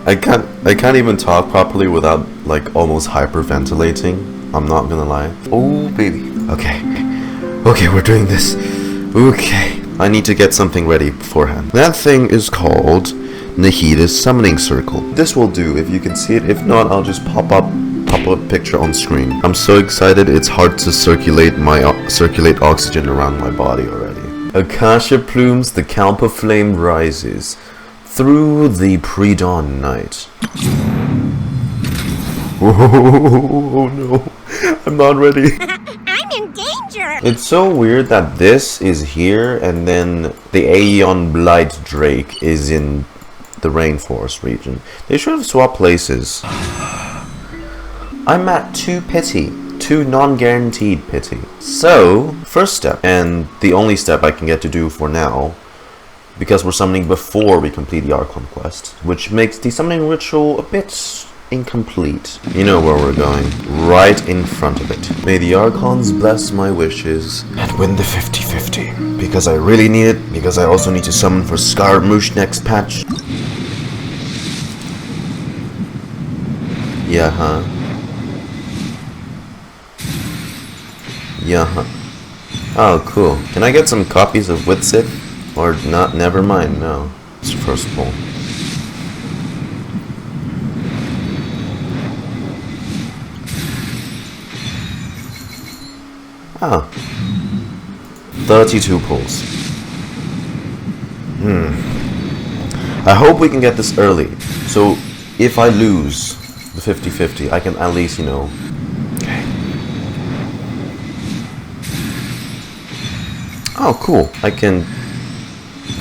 I can't even talk properly without like almost hyperventilating. I'm not gonna lie. Oh baby. Okay, we're doing this. Okay. I need to get something ready beforehand. That thing is called Nahida's Summoning Circle. This will do if you can see it. If not, I'll just pop up a picture on screen. I'm so excited, it's hard to circulate oxygen around my body already. Acacia plumes, the Kalpa flame rises through the pre-dawn night. Oh no, I'm not ready. I'm in danger. It's so weird that this is here and then the Aeon Blight Drake is in the rainforest region. They should have swapped places. I'm at 2 pity. 2 non-guaranteed pity. So, first step, and the only step I can get to do for now, because we're summoning before we complete the Archon quest, which makes the summoning ritual a bit incomplete. You know where we're going. Right in front of it. May the Archons bless my wishes and win the 50-50. Because I really need it, because I also need to summon for Scaramouche next patch. Yeah, huh? Yeah, huh? Oh, cool. Can I get some copies of Witsit? Or not? Never mind, no. It's the first pull. Ah. 32 pulls. I hope we can get this early. So, if I lose the 50-50, I can at least, you know... Okay. Oh, cool. I can...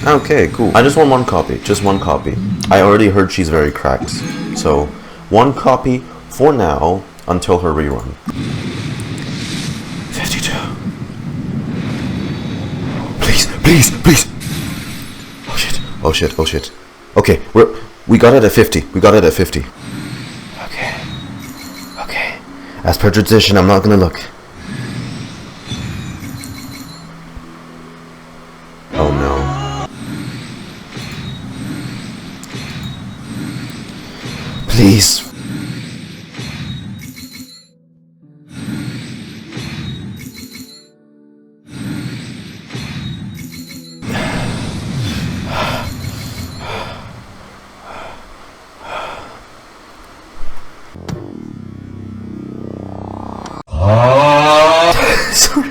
Okay, cool. I just want 1 copy. Just 1 copy. I already heard she's very cracked. So, 1 copy for now until her rerun. 52. Please. Oh shit. Okay, we got it at 50. Okay. As per tradition, I'm not gonna look. Oh no. Please. Sorry,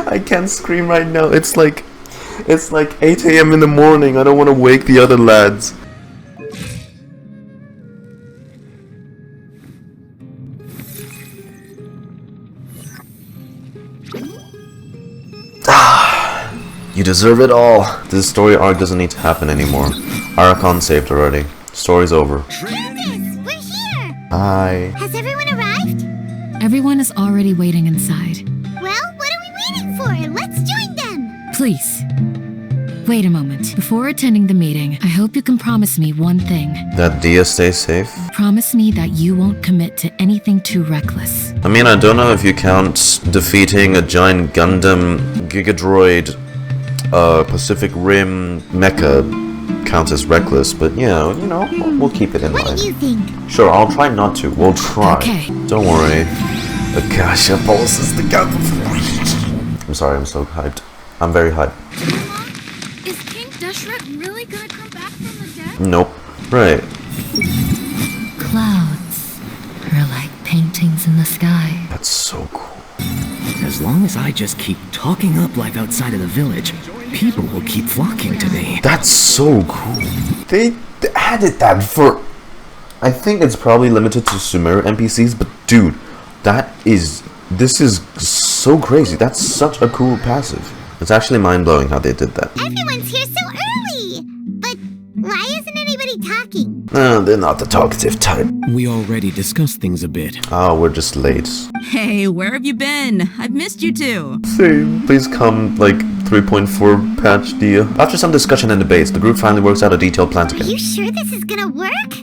I can't scream right now. It's like 8 a.m. in the morning. I don't want to wake the other lads. You deserve it all. This story arc doesn't need to happen anymore. Archon saved already. Story's over. Pardis, we're here. Hi. Has everyone arrived? Everyone is already waiting inside. Well, what are we waiting for? Let's join them. Please. Wait a moment. Before attending the meeting, I hope you can promise me one thing. That Dehya stays safe? Promise me that you won't commit to anything too reckless. I mean, I don't know if you count defeating a giant Gundam Gigadroid Pacific Rim mecha counts as reckless, but yeah, you know, we'll keep it in mind. What do you think? Sure, I'll try not to. We'll try. Okay. Don't worry. Akasha pulses the gun. I'm sorry, I'm so hyped. I'm very hyped. Is King Deshret really gonna come back from the dead? Nope. Right. Clouds are like paintings in the sky. That's so cool. As long as I just keep talking up life outside of the village, people will keep flocking to me. That's so cool. They added that for... I think it's probably limited to Sumeru NPCs, but dude, this is so crazy. That's such a cool passive. It's actually mind-blowing how they did that. Everyone's here so early. But why isn't anybody talking? They're not the talkative type. We already discussed things a bit. Oh, we're just late. Hey, where have you been? I've missed you too. Same. Please come, like, 3.4 patch Dehya. After some discussion and debates, the group finally works out a detailed plan Are together. you sure this is gonna work?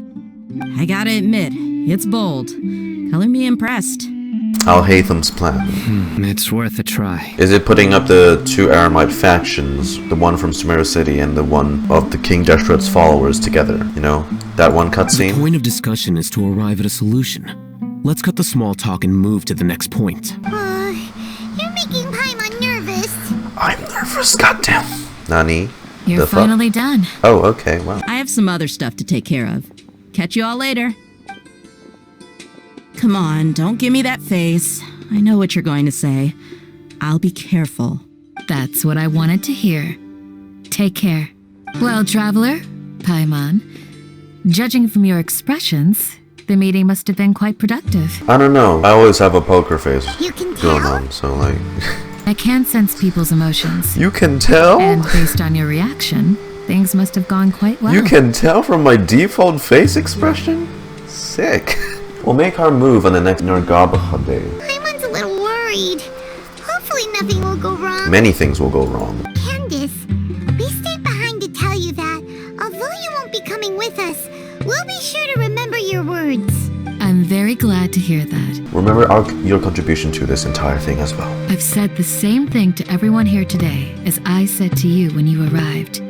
I gotta admit, it's bold. Color me impressed. Alhaitham's plan. It's worth a try. Is it putting up the two Aramite factions, the one from Sumeru City and the one of the King Deshret's followers together? You know, that one The cutscene? point of discussion is to arrive at a solution. Let's cut the small talk and move to the next point. You're making Paimon nervous. I'm nervous, goddamn. Nani? You're The fuck? finally done. Oh, okay, wow. I have some other stuff to take care of. Catch you all later. Come on, don't give me that face. I know what you're going to say. I'll be careful. That's what I wanted to hear. Take care. Well, traveler, Paimon, judging from your expressions, the meeting must have been quite productive. I don't know. I always have a poker face You can going tell? on, so like... I can sense people's emotions. You can tell? And based on your reaction, things must have gone quite well. You can tell from my default face expression? Sick. We'll make our move on the next Nergabha day. Paimon's a little worried. Hopefully nothing will go wrong. Many things will go wrong. Candace, we stayed behind to tell you that, although you won't be coming with us, we'll be sure to remember your words. I'm very glad to hear that. Remember your contribution to this entire thing as well. I've said the same thing to everyone here today as I said to you when you arrived.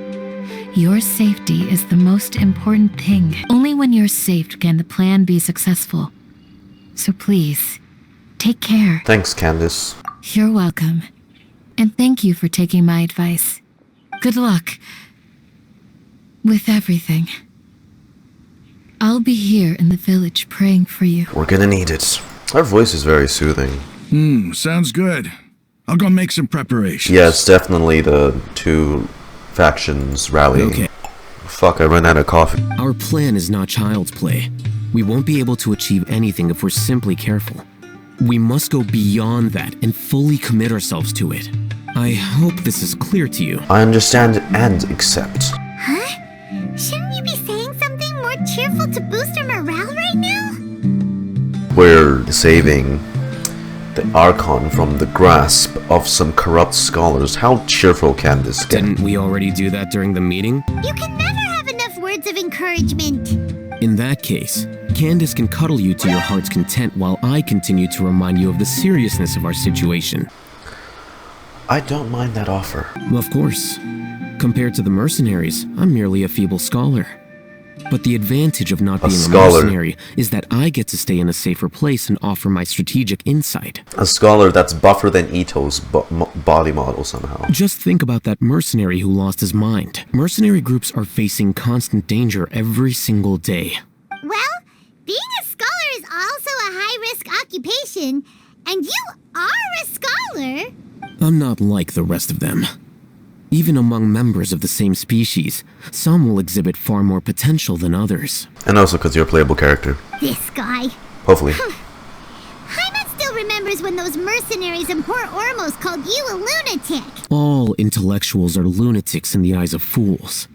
Your safety is the most important thing. Only when you're safe can the plan be successful. So please, take care. Thanks, Candace. You're welcome. And thank you for taking my advice. Good luck with everything. I'll be here in the village praying for you. We're gonna need it. Her voice is very soothing. Sounds good. I'll go make some preparations. Yes, definitely the two factions rally. Okay. Fuck, I ran out of coffee. Our plan is not child's play. We won't be able to achieve anything if we're simply careful. We must go beyond that and fully commit ourselves to it. I hope this is clear to you. I understand and accept. Huh? Shouldn't you be saying something more cheerful to boost our morale right now? We're saving the Archon from the grasp of some corrupt scholars. How cheerful can this get? Didn't we already do that during the meeting? You can never have enough words of encouragement. In that case, Candace can cuddle you to your heart's content while I continue to remind you of the seriousness of our situation. I don't mind that offer. Of course. Compared to the mercenaries, I'm merely a feeble scholar. But the advantage of not being a scholar. mercenary is that I get to stay in a safer place and offer my strategic insight. A scholar that's buffer than Ito's body model somehow. Just think about that mercenary who lost his mind. Mercenary groups are facing constant danger every single day. Well, being a scholar is also a high-risk occupation, and you are a scholar. I'm not like the rest of them. Even among members of the same species, some will exhibit far more potential than others. And also because you're a playable character. This guy. Hopefully. Paimon still remembers when those mercenaries in Port Ormos called you a lunatic. All intellectuals are lunatics in the eyes of fools.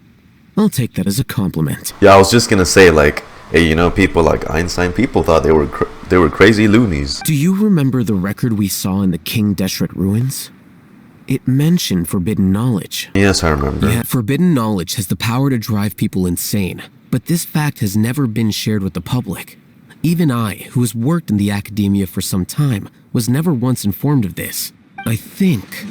I'll take that as a compliment. Yeah, I was just gonna say, like, hey, you know, people like Einstein, people thought they were crazy loonies. Do you remember the record we saw in the King Deshret ruins? It mentioned forbidden knowledge. Yes, I remember. Yeah, forbidden knowledge has the power to drive people insane, but this fact has never been shared with the public. Even I, who has worked in the academia for some time, was never once informed of this. I think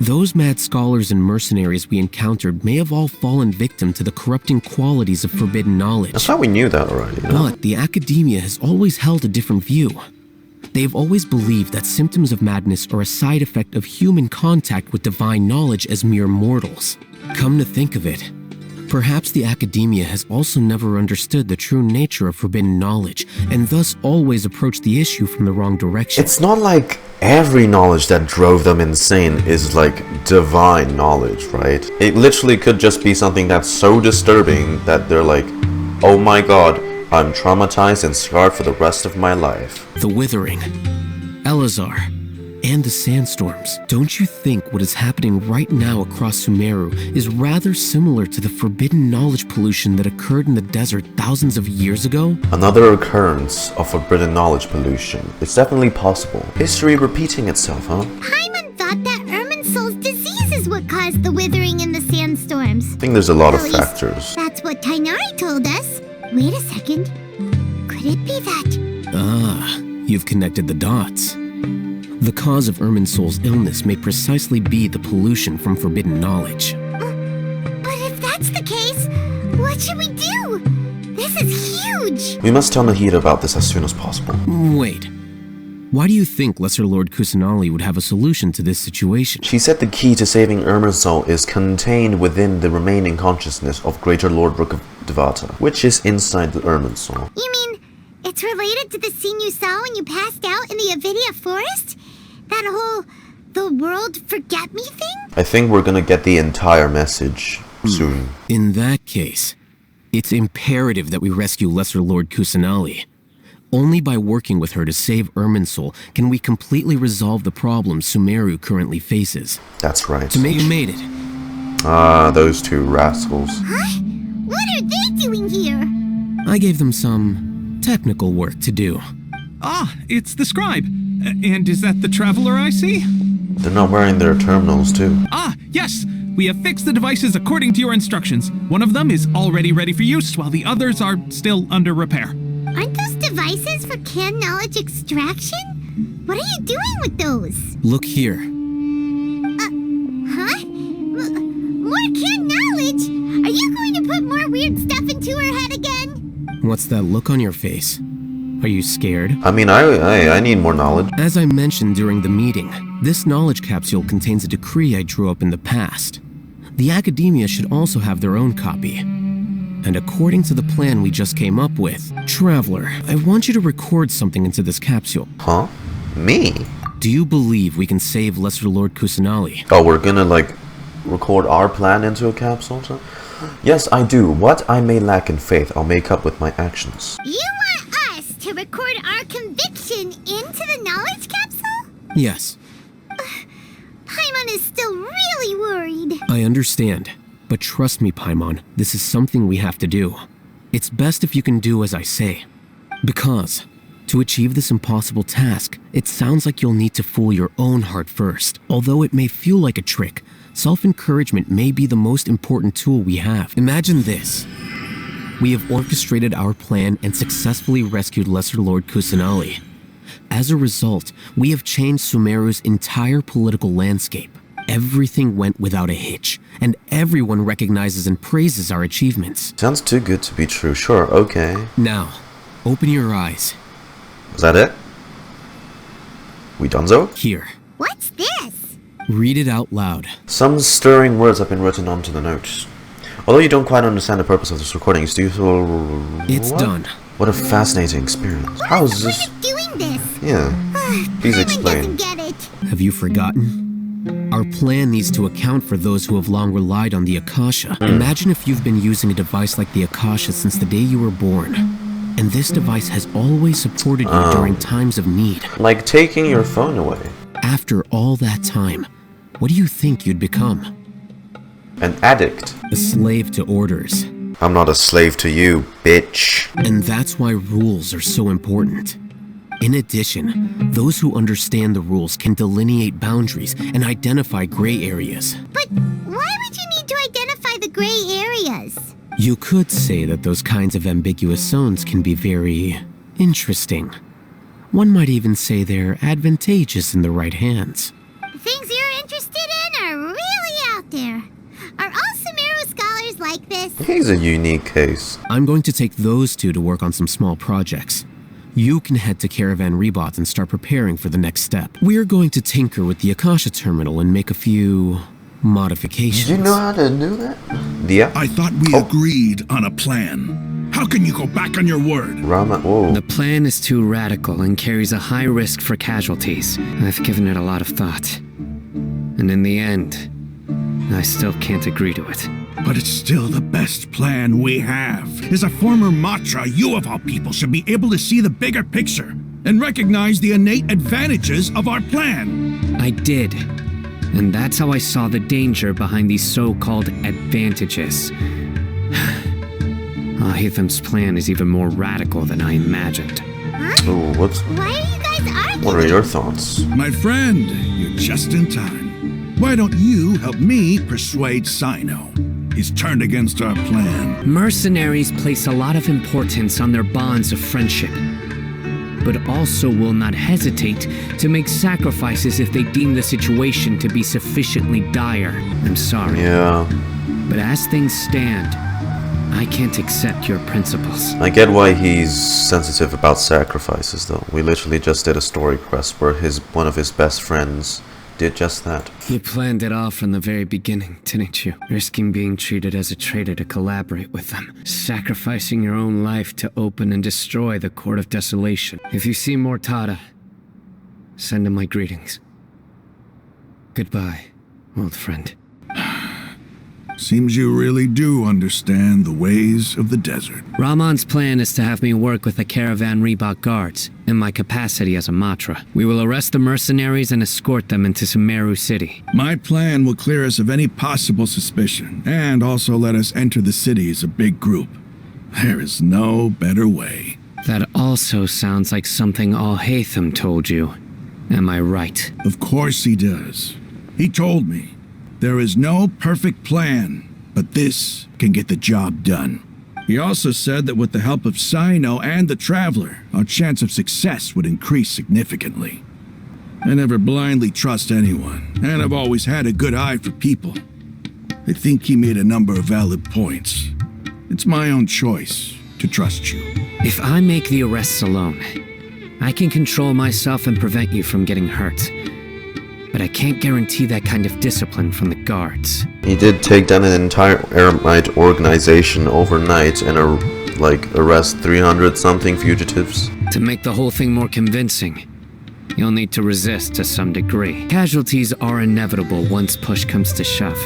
those mad scholars and mercenaries we encountered may have all fallen victim to the corrupting qualities of forbidden I knowledge. thought we knew that already, you know? But the academia has always held a different view. They have always believed that symptoms of madness are a side effect of human contact with divine knowledge as mere mortals. Come to think of it, perhaps the academia has also never understood the true nature of forbidden knowledge, and thus always approached the issue from the wrong direction. It's not like every knowledge that drove them insane is like divine knowledge, right? It literally could just be something that's so disturbing that they're like, oh my god, I'm traumatized and scarred for the rest of my life. The Withering, Elazar, and the Sandstorms. Don't you think what is happening right now across Sumeru is rather similar to the forbidden knowledge pollution that occurred in the desert thousands of years ago? Another occurrence of forbidden knowledge pollution. It's definitely possible. History repeating itself, huh? Paimon thought that Irminsul's disease is what caused the withering and the sandstorms. I think there's a lot of At least, factors. That's what Tainari told us. Wait a second. Could it be that? You've connected the dots. The cause of Irminsul's illness may precisely be the pollution from forbidden knowledge. But if that's the case, what should we do? This is huge! We must tell Nahida about this as soon as possible. Wait. Why do you think Lesser Lord Kusanali would have a solution to this situation? She said the key to saving Irminsul is contained within the remaining consciousness of Greater Lord Rukkhadevata, which is inside the Irminsul. You mean it's related to the scene you saw when you passed out in the Avidia forest? That whole the world forget me thing? I think we're gonna get the entire message soon. In that case, it's imperative that we rescue Lesser Lord Kusanali. Only by working with her to save Irminsul can we completely resolve the problems Sumeru currently faces. That's right. You made it. Ah, those two rascals. Huh? What are they doing here? I gave them some technical work to do. Ah, it's the scribe. And is that the traveler I see? They're not wearing their terminals, too. Ah, yes! We have fixed the devices according to your instructions. One of them is already ready for use, while the others are still under repair. Aren't those devices for canned knowledge extraction? What are you doing with those? Look here. Huh? More canned knowledge? Are you going to put more weird stuff into her head again? What's that look on your face? Are you scared? I mean, I need more knowledge. As I mentioned during the meeting, this knowledge capsule contains a decree I drew up in the past. The academia should also have their own copy. And according to the plan we just came up with, Traveler, I want you to record something into this capsule. Huh? Me? Do you believe we can save Lesser Lord Kusanali? Oh, we're gonna, like, record our plan into a capsule? So? Yes, I do. What I may lack in faith, I'll make up with my actions. You want us to record our conviction into the knowledge capsule? Yes. Paimon is still really worried. I understand. But trust me, Paimon, this is something we have to do. It's best if you can do as I say. Because, to achieve this impossible task, it sounds like you'll need to fool your own heart first. Although it may feel like a trick, self-encouragement may be the most important tool we have. Imagine this. We have orchestrated our plan and successfully rescued Lesser Lord Kusanali. As a result, we have changed Sumeru's entire political landscape. Everything went without a hitch, and everyone recognizes and praises our achievements. Sounds too good to be true. Sure, okay. Now, open your eyes. Is that it? We donezo? Here. What's this? Read it out loud. Some stirring words have been written onto the notes. Although you don't quite understand the purpose of this recording, do you feel... It's what? done. What a fascinating experience. How is this... Doing this? Yeah. Please Paimon explain. doesn't get it. Have you forgotten? Our plan needs to account for those who have long relied on the Akasha. Imagine if you've been using a device like the Akasha since the day you were born. And this device has always supported you during times of need. Like taking your phone away. After all that time, what do you think you'd become? An addict. A slave to orders. I'm not a slave to you, bitch. And that's why rules are so important. In addition, those who understand the rules can delineate boundaries and identify gray areas. But why would you need to identify the gray areas? You could say that those kinds of ambiguous zones can be very interesting. One might even say they're advantageous in the right hands. The things you're interested in are really out there. Are all Sumeru scholars like this? He's a unique case. I'm going to take those two to work on some small projects. You can head to Caravan Rebot and start preparing for the next step. We're going to tinker with the Akasha terminal and make a few modifications. Did you know how to do that? Yeah. I thought we agreed on a plan. How can you go back on your word? Rahman, whoa. The plan is too radical and carries a high risk for casualties. I've given it a lot of thought. And in the end, I still can't agree to it. But it's still the best plan we have. As a former Matra, you of all people should be able to see the bigger picture and recognize the innate advantages of our plan. I did. And that's how I saw the danger behind these so-called advantages. Alhaitham's plan is even more radical than I imagined. Ooh, Why are you guys arguing? what are your thoughts? My friend, you're just in time. Why don't you help me persuade Cyno? He's turned against our plan. Mercenaries place a lot of importance on their bonds of friendship. but also will not hesitate to make sacrifices if they deem the situation to be sufficiently dire. I'm sorry. Yeah. But as things stand, I can't accept your principles. I get why he's sensitive about sacrifices, though. We literally just did a story quest where one of his best friends did just that. You planned it all from the very beginning, didn't you? Risking being treated as a traitor to collaborate with them. Sacrificing your own life to open and destroy the Court of Desolation. If you see Mortada, send him my greetings. Goodbye, old friend. Seems you really do understand the ways of the desert. Rahman's plan is to have me work with the Caravan Reebok guards, in my capacity as a Matra. We will arrest the mercenaries and escort them into Sumeru City. My plan will clear us of any possible suspicion, and also let us enter the city as a big group. There is no better way. That also sounds like something Alhaitham told you. Am I right? Of course he does. He told me. There is no perfect plan, but this can get the job done. He also said that with the help of Cyno and the Traveler, our chance of success would increase significantly. I never blindly trust anyone, and I've always had a good eye for people. I think he made a number of valid points. It's my own choice to trust you. If I make the arrests alone, I can control myself and prevent you from getting hurt. But I can't guarantee that kind of discipline from the guards. He did take down an entire Eremite organization overnight and arrest 300-something fugitives. To make the whole thing more convincing, you'll need to resist to some degree. Casualties are inevitable once push comes to shove.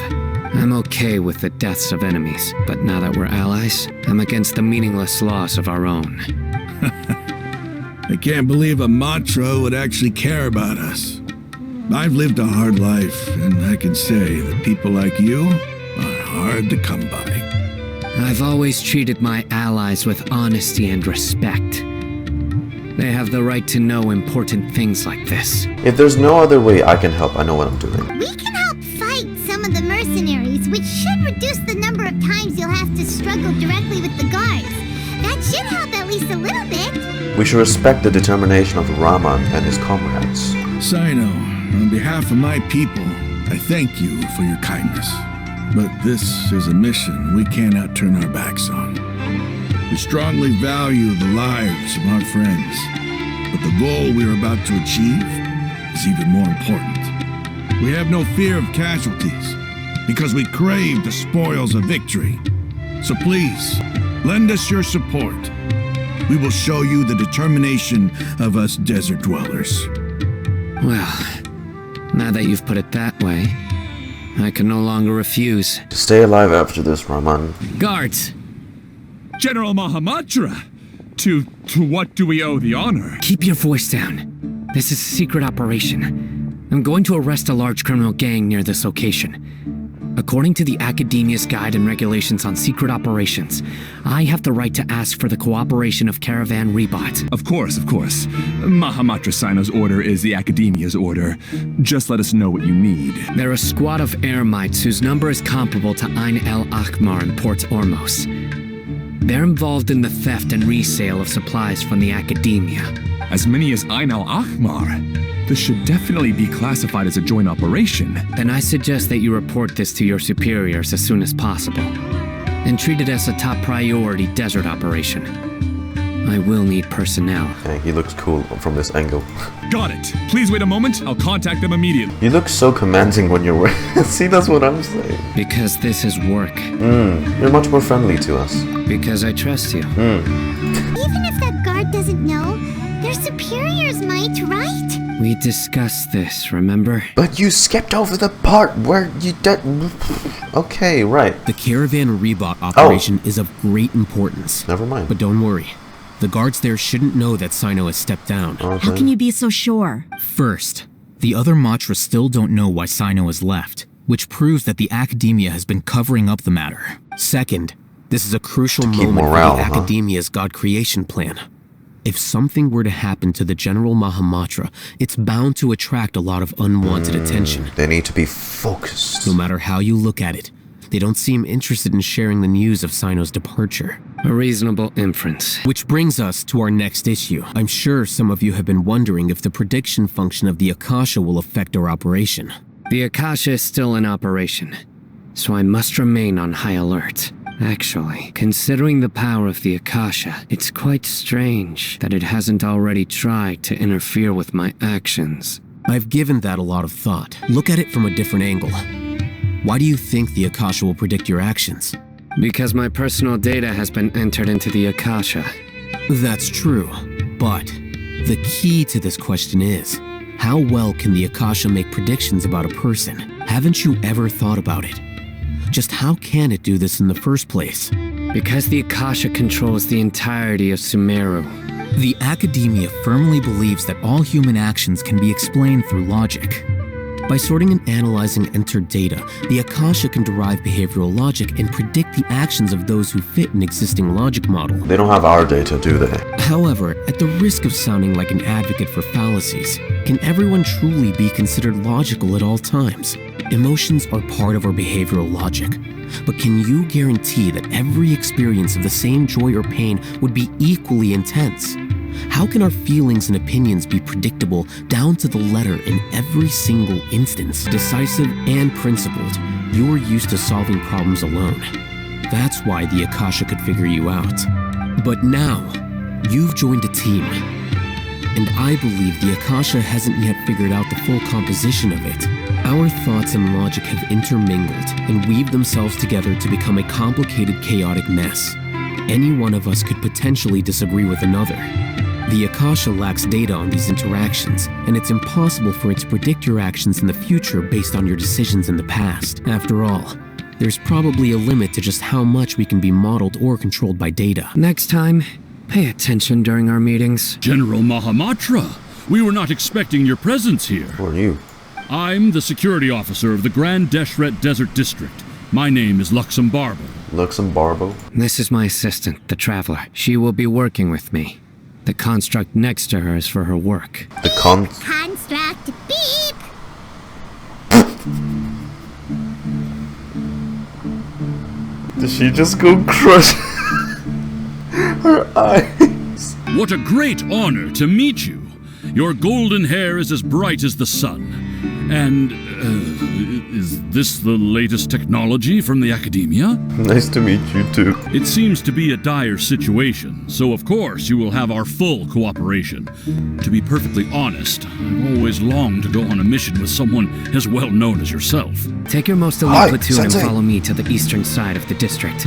I'm okay with the deaths of enemies, but now that we're allies, I'm against the meaningless loss of our own. I can't believe a Matra would actually care about us. I've lived a hard life, and I can say that people like you are hard to come by. I've always treated my allies with honesty and respect. They have the right to know important things like this. If there's no other way I can help, I know what I'm doing. We can help fight some of the mercenaries, which should reduce the number of times you'll have to struggle directly with the guards. That should help at least a little bit. We should respect the determination of Rahman and his comrades. Cyno, on behalf of my people, I thank you for your kindness. But this is a mission we cannot turn our backs on. We strongly value the lives of our friends, but the goal we are about to achieve is even more important. We have no fear of casualties, because we crave the spoils of victory. So please, lend us your support. We will show you the determination of us desert dwellers. Well, now that you've put it that way, I can no longer refuse. Stay alive after this, Rahman. Guards! General Mahamatra! To what do we owe the honor? Keep your voice down. This is a secret operation. I'm going to arrest a large criminal gang near this location. According to the Academia's Guide and Regulations on Secret Operations, I have the right to ask for the cooperation of Caravan Reebok. Of course. Mahamatra Cyno's order is the Academia's order. Just let us know what you need. They're a squad of Eremites whose number is comparable to Ain el Akhmar in Port Ormos. They're involved in the theft and resale of supplies from the Academia. As many as Ain el Akhmar? This should definitely be classified as a joint operation. Then I suggest that you report this to your superiors as soon as possible, and treat it as a top priority desert operation. I will need personnel. Okay, he looks cool from this angle. Got it. Please wait a moment. I'll contact them immediately. You look so commanding when you're See, that's what I'm saying. Because this is work. You're much more friendly to us. Because I trust you. Even if that guard doesn't know, their superiors might, right? We discussed this, remember? But you skipped over the part where you did... Okay, right. The Caravan Reebok operation is of great importance. Never mind. But don't worry. The guards there shouldn't know that Cyno has stepped down. Okay. How can you be so sure? First, the other Matra still don't know why Cyno has left, which proves that the Academia has been covering up the matter. Second, this is a crucial keep moment morale, for the Academia's God creation plan. If something were to happen to the General Mahamatra, it's bound to attract a lot of unwanted attention. They need to be focused. No matter how you look at it, They don't seem interested in sharing the news of Cyno's departure. A reasonable inference. Which brings us to our next issue. I'm sure some of you have been wondering if the prediction function of the Akasha will affect our operation. The Akasha is still in operation, so I must remain on high alert. Actually, considering the power of the Akasha, it's quite strange that it hasn't already tried to interfere with my actions. I've given that a lot of thought. Look at it from a different angle. Why do you think the Akasha will predict your actions? Because my personal data has been entered into the Akasha. That's true, but the key to this question is, how well can the Akasha make predictions about a person? Haven't you ever thought about it? Just how can it do this in the first place? Because the Akasha controls the entirety of Sumeru. The academia firmly believes that all human actions can be explained through logic. By sorting and analyzing entered data, the Akasha can derive behavioral logic and predict the actions of those who fit an existing logic model. They don't have our data, do they? However, at the risk of sounding like an advocate for fallacies, can everyone truly be considered logical at all times? Emotions are part of our behavioral logic, but can you guarantee that every experience of the same joy or pain would be equally intense? How can our feelings and opinions be predictable down to the letter in every single instance? Decisive and principled, you're used to solving problems alone. That's why the Akasha could figure you out. But now, you've joined a team. And I believe the Akasha hasn't yet figured out the full composition of it. Our thoughts and logic have intermingled and weaved themselves together to become a complicated, chaotic mess. Any one of us could potentially disagree with another. The Akasha lacks data on these interactions, and it's impossible for it to predict your actions in the future based on your decisions in the past. After all, there's probably a limit to just how much we can be modeled or controlled by data. Next time, pay attention during our meetings. General Mahamatra, we were not expecting your presence here. Who are you? I'm the security officer of the Grand Deshret Desert District. My name is Luxembarbo. Luxembarbo? This is my assistant, the Traveler. She will be working with me. The construct next to her is for her work. The Construct, beep! Did she just go crush her eyes? What a great honor to meet you. Your golden hair is as bright as the sun. And, is this the latest technology from the Academia? Nice to meet you too. It seems to be a dire situation, so of course you will have our full cooperation. To be perfectly honest, I've always longed to go on a mission with someone as well known as yourself. Take your most elite platoon and follow me to the eastern side of the district.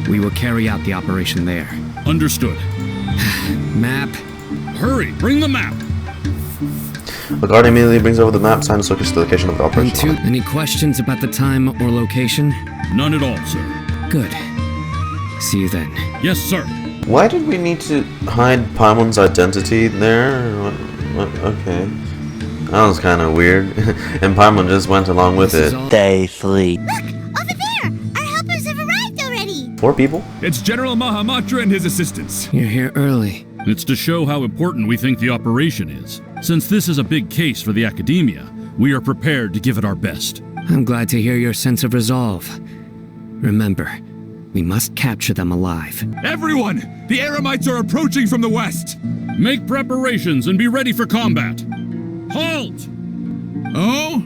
We will carry out the operation there. Understood. Map. Hurry, bring the map! The guard immediately brings over the map, Cyno locates the location of the operation. Any questions about the time or location? None at all, sir. Good. See you then. Yes, sir. Why did we need to hide Paimon's identity there? Okay. That was kind of weird. And Paimon just went along with it. Day 3. Look! Over there! Our helpers have arrived already! 4 people? It's General Mahamatra and his assistants. You're here early. It's to show how important we think the operation is. Since this is a big case for the Academia, we are prepared to give it our best. I'm glad to hear your sense of resolve. Remember, we must capture them alive. Everyone! The Eremites are approaching from the west! Make preparations and be ready for combat. Halt! Oh?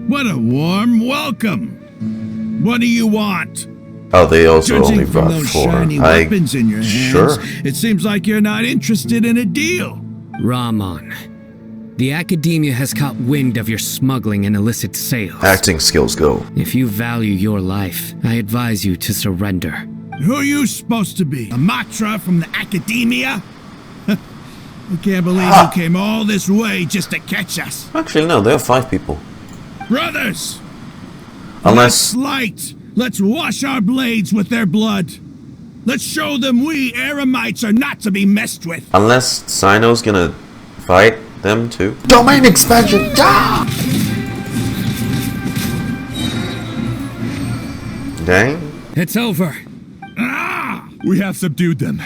What a warm welcome. What do you want? Oh, they also Judging only from brought those 4. shiny weapons in your hands, Sure. it seems like you're not interested in a deal. Rahman, the Academia has caught wind of your smuggling and illicit sales. Acting skills go. If you value your life, I advise you to surrender. Who are you supposed to be? A Matra from the Academia? I can't believe you came all this way just to catch us. Actually, no, they have 5 people. Brothers! Unless... Let's light! Let's wash our blades with their blood. Let's show them we Eremites are not to be messed with. Unless Cyno's gonna fight them too. Domain expansion! Dang. It's over. We have subdued them.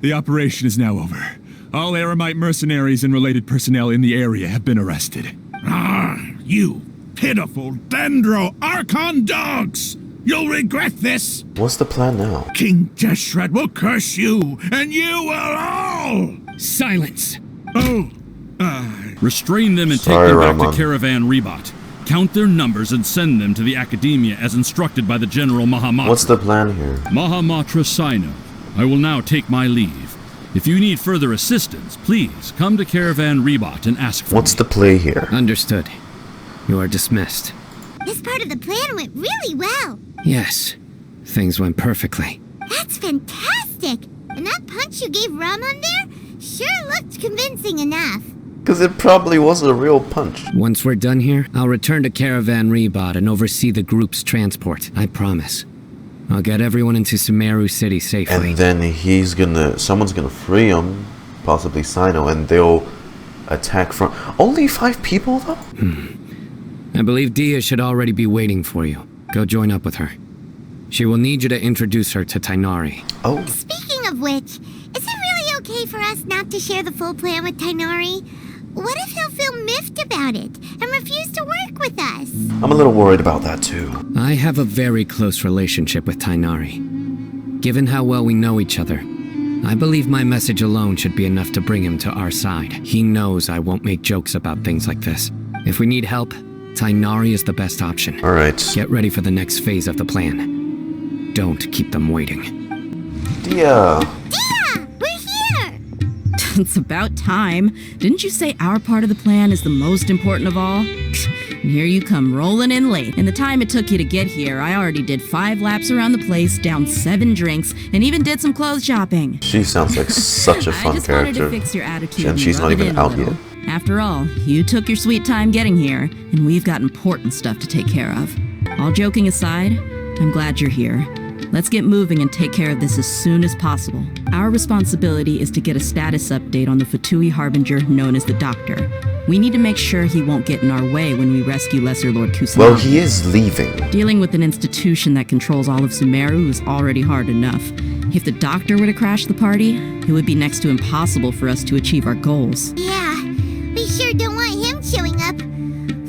The operation is now over. All Eremite mercenaries and related personnel in the area have been arrested. You pitiful Dendro Archon dogs! You'll regret this! What's the plan now? King Deshret will curse you, and you will all! Silence! Oh, Restrain them and Sorry, take them back Rahman. to Caravan Rebot. Count their numbers and send them to the Academia as instructed by the General Mahamatra. What's the plan here? Mahamatra Cyno. I will now take my leave. If you need further assistance, please come to Caravan Rebot and ask for What's me. the play here? Understood. You are dismissed. This part of the plan went really well. Yes, things went perfectly. That's fantastic. And that punch you gave Rahman there sure looked convincing enough. Because it probably was a real punch. Once we're done here, I'll return to Caravan Rebot and oversee the group's transport. I promise. I'll get everyone into Sumeru City safely. And then someone's gonna free him, possibly Cyno, and they'll attack from... Only 5 people though? I believe Dehya should already be waiting for you. Go join up with her. She will need you to introduce her to Tighnari. Oh, Speaking of which, is it really okay for us not to share the full plan with Tighnari? What if he'll feel miffed about it and refuse to work with us? I'm a little worried about that too. I have a very close relationship with Tighnari. Given how well we know each other, I believe my message alone should be enough to bring him to our side. He knows I won't make jokes about things like this. If we need help, Tighnari is the best option. Alright. Get ready for the next phase of the plan. Don't keep them waiting. Dehya! Dehya, we're here! It's about time. Didn't you say our part of the plan is the most important of all? And here you come rolling in late. In the time it took you to get here, I already did 5 laps around the place, downed 7 drinks, and even did some clothes shopping. She sounds like such a I fun just character. wanted to fix your attitude And she's not rub it even in a out little. yet. After all, you took your sweet time getting here, and we've got important stuff to take care of. All joking aside, I'm glad you're here. Let's get moving and take care of this as soon as possible. Our responsibility is to get a status update on the Fatui Harbinger known as the Doctor. We need to make sure he won't get in our way when we rescue Lesser Lord Kusanali. Well, he is leaving. Dealing with an institution that controls all of Sumeru is already hard enough. If the Doctor were to crash the party, it would be next to impossible for us to achieve our goals. Yeah, we sure don't want him showing up.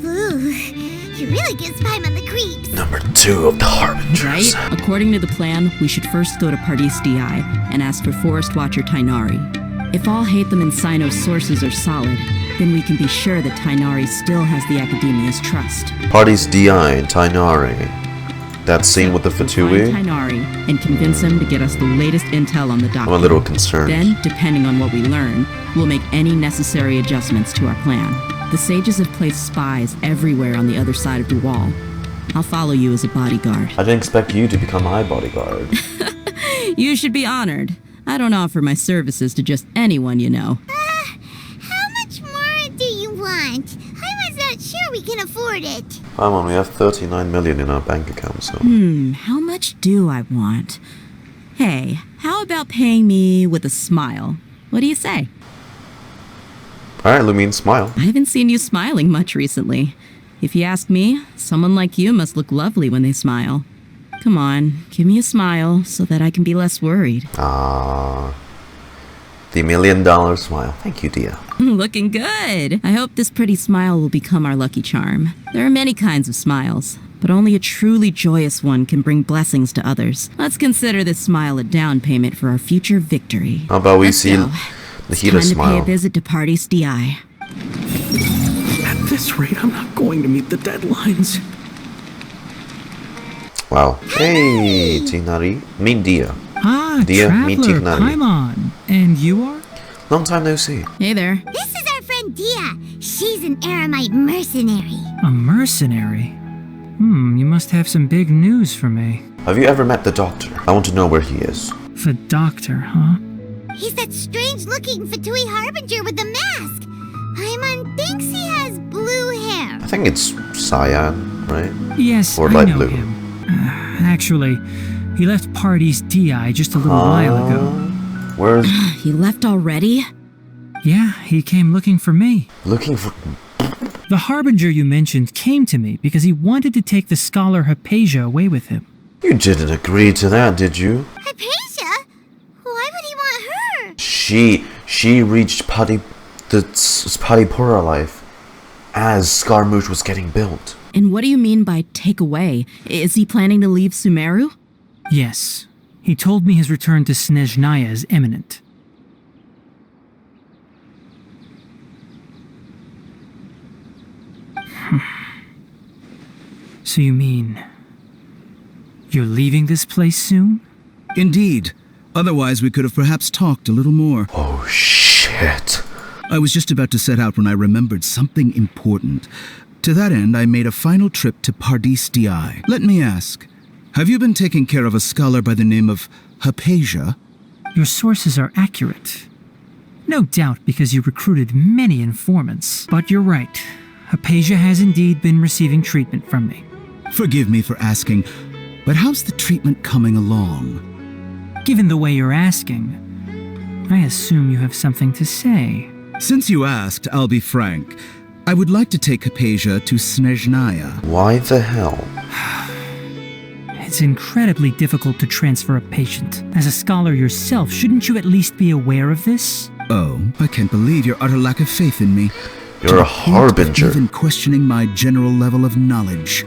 Ooh, he really gives Paimon the creeps. Number 2 of the Harbingers. Right? According to the plan, we should first go to Pardis Dhyai and ask for Forest Watcher Tighnari. If Alhaitham and Cyno's sources are solid, then we can be sure that Tighnari still has the Academia's trust. Pardis Dhyai, Tighnari. That scene with the Find Fatui? Tighnari and convince him to get us the latest intel on the Doctor. I'm a little concerned. Then, depending on what we learn, we'll make any necessary adjustments to our plan. The sages have placed spies everywhere on the other side of the wall. I'll follow you as a bodyguard. I didn't expect you to become my bodyguard. You should be honored. I don't offer my services to just anyone you know. How much more do you want? I was not sure we can afford it. Come on, we have 39 million in our bank account, so... How much do I want? Hey, how about paying me with a smile? What do you say? Alright, Lumine, smile. I haven't seen you smiling much recently. If you ask me, someone like you must look lovely when they smile. Come on, give me a smile so that I can be less worried. Ah, the $1 million smile. Thank you, Dehya. Looking good. I hope this pretty smile will become our lucky charm. There are many kinds of smiles, but only a truly joyous one can bring blessings to others. Let's consider this smile a down payment for our future victory. How about we Let's see go. It's Nahida time to pay smile? a visit to Pardis Dhyai. At this rate, I'm not going to meet the deadlines. Wow. Hey, Tighnari. Meet Dehya. Ah, Dehya, meet Traveler Tighnari. Paimon. And you are? Long time no see. Hey there. This is our friend Dehya. She's an Aramite mercenary. A mercenary? You must have some big news for me. Have you ever met the Doctor? I want to know where he is. The Doctor, huh? He's that strange-looking Fatui Harbinger with the mask. Paimon thinks he has blue hair. I think it's cyan, right? Yes, Or I light know blue. him. Actually, he left Pardis Dhyai just a little while ago. Where's... He left already? Yeah, he came looking for me. looking for... The Harbinger you mentioned came to me because he wanted to take the scholar Hypatia away with him. You didn't agree to that, did you? Hypatia? Why would he want her? She reached Padipura life as Scaramouche was getting built. And what do you mean by take away? Is he planning to leave Sumeru? Yes. He told me his return to Snezhnaya is imminent. So you mean... you're leaving this place soon? Indeed. Otherwise, we could have perhaps talked a little more. Oh, shit. I was just about to set out when I remembered something important. To that end, I made a final trip to Pardis Dhyai. Let me ask, have you been taking care of a scholar by the name of Hypatia? Your sources are accurate. No doubt because you recruited many informants. But you're right. Hypatia has indeed been receiving treatment from me. Forgive me for asking, but how's the treatment coming along? Given the way you're asking, I assume you have something to say. Since you asked, I'll be frank. I would like to take Hypatia to Snezhnaya. Why the hell? It's incredibly difficult to transfer a patient. As a scholar yourself, shouldn't you at least be aware of this? Oh, I can't believe your utter lack of faith in me. You're a harbinger. Even questioning my general level of knowledge.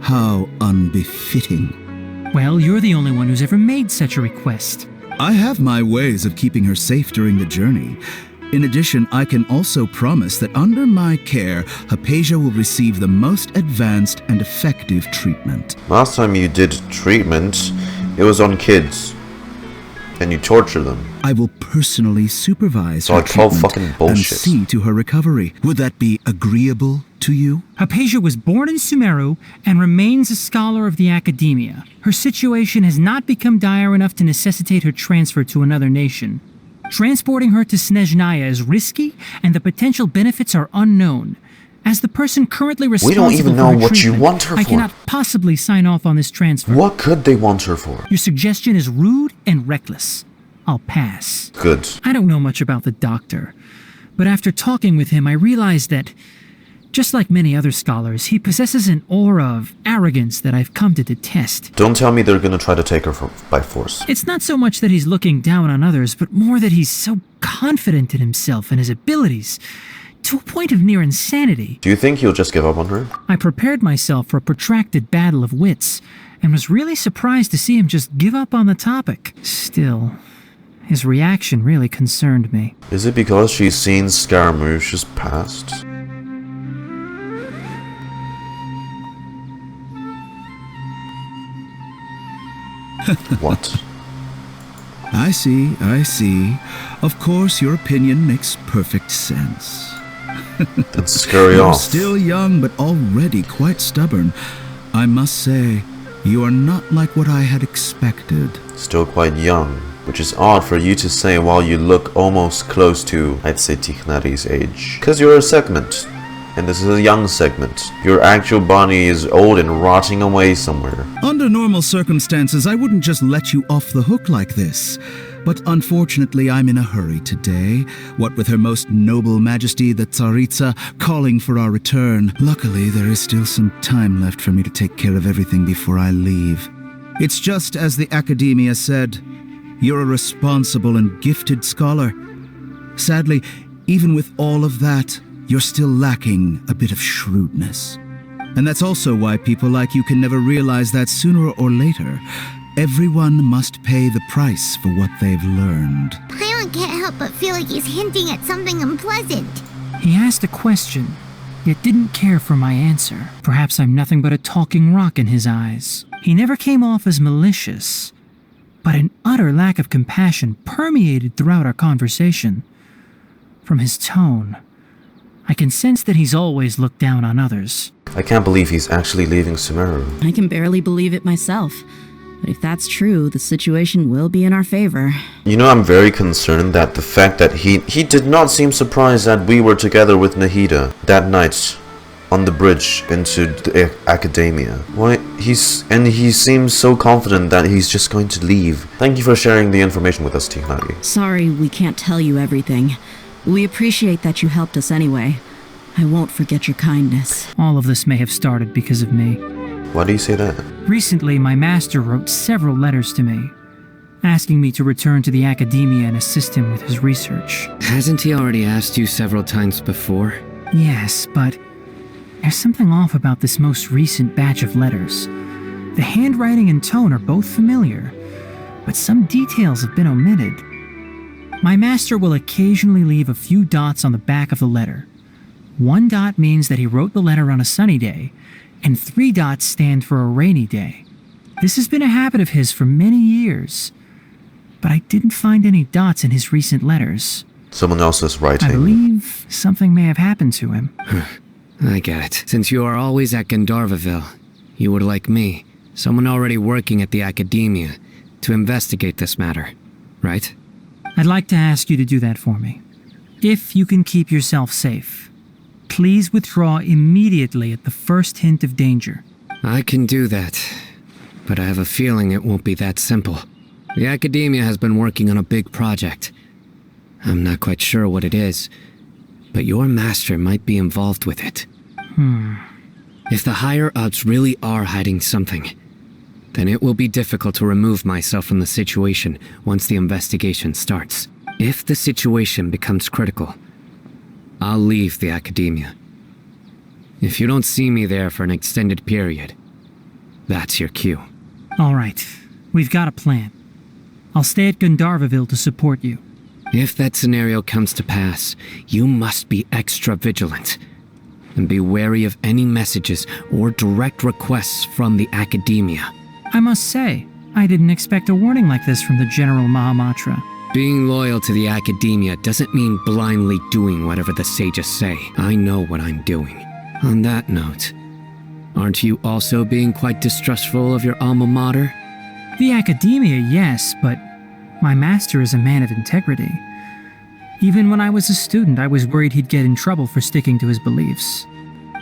How unbefitting. Well, you're the only one who's ever made such a request. I have my ways of keeping her safe during the journey. In addition, I can also promise that under my care, Hypatia will receive the most advanced and effective treatment. Last time you did treatment, it was on kids. And you torture them. I will personally supervise So her I call treatment fucking and bullshit. see to her recovery. Would that be agreeable to you? Hypatia was born in Sumeru and remains a scholar of the academia. Her situation has not become dire enough to necessitate her transfer to another nation. Transporting her to Snezhnaya is risky, and the potential benefits are unknown. As the person currently responsible We don't even for know her what you treatment, want her I for. cannot possibly sign off on this transfer. What could they want her for? Your suggestion is rude and reckless. I'll pass. Good. I don't know much about the doctor, but after talking with him, I realized that, just like many other scholars, he possesses an aura of arrogance that I've come to detest. Don't tell me they're gonna try to take her by force. It's not so much that he's looking down on others, but more that he's so confident in himself and his abilities, to a point of near insanity. Do you think he'll just give up on her? I prepared myself for a protracted battle of wits, and was really surprised to see him just give up on the topic. Still, his reaction really concerned me. Is it because she's seen Scaramouche's past? What? I see, I see. Of course, your opinion makes perfect sense. Then scurry You're off. still young, but already quite stubborn. I must say, you are not like what I had expected. Still quite young, which is odd for you to say while you look almost close to, I'd say, Tichnari's age. Because you're a segment, and this is a young segment. Your actual body is old and rotting away somewhere. Under normal circumstances, I wouldn't just let you off the hook like this. But unfortunately, I'm in a hurry today, what with Her Most Noble Majesty the Tsaritsa calling for our return. Luckily, there is still some time left for me to take care of everything before I leave. It's just as the Academia said, you're a responsible and gifted scholar. Sadly, even with all of that, you're still lacking a bit of shrewdness. And that's also why people like you can never realize that sooner or later, everyone must pay the price for what they've learned. Paimon can't help but feel like he's hinting at something unpleasant. He asked a question, yet didn't care for my answer. Perhaps I'm nothing but a talking rock in his eyes. He never came off as malicious, but an utter lack of compassion permeated throughout our conversation. From his tone, I can sense that he's always looked down on others. I can't believe he's actually leaving Sumeru. I can barely believe it myself. But if that's true, the situation will be in our favor. You know, I'm very concerned that the fact that he did not seem surprised that we were together with Nahida that night on the bridge into the academia. Why, he seems so confident that he's just going to leave. Thank you for sharing the information with us, Tichnari. Sorry we can't tell you everything. We appreciate that you helped us anyway. I won't forget your kindness. All of this may have started because of me. Why do you say that? Recently, my master wrote several letters to me, asking me to return to the academia and assist him with his research. Hasn't he already asked you several times before? Yes, but There's something off about this most recent batch of letters. The handwriting and tone are both familiar, but some details have been omitted. My master will occasionally leave a few dots on the back of the letter. 1 dot means that he wrote the letter on a sunny day, and 3 dots stand for a rainy day. This has been a habit of his for many years, but I didn't find any dots in his recent letters. Someone else's writing. I believe something may have happened to him. I get it. Since you are always at Gandharvaville, you would like me, someone already working at the Academia, to investigate this matter, right? I'd like to ask you to do that for me. If you can keep yourself safe, please withdraw immediately at the first hint of danger. I can do that, but I have a feeling it won't be that simple. The Academia has been working on a big project. I'm not quite sure what it is, but your master might be involved with it. If the higher-ups really are hiding something, then it will be difficult to remove myself from the situation once the investigation starts. If the situation becomes critical, I'll leave the Academia. If you don't see me there for an extended period, that's your cue. All right, we've got a plan. I'll stay at Gandharvaville to support you. If that scenario comes to pass, you must be extra vigilant. And be wary of any messages or direct requests from the Academia. I must say, I didn't expect a warning like this from the General Mahamatra. Being loyal to the Academia doesn't mean blindly doing whatever the sages say. I know what I'm doing. On that note, aren't you also being quite distrustful of your alma mater? The Academia, yes, but my master is a man of integrity. Even when I was a student, I was worried he'd get in trouble for sticking to his beliefs.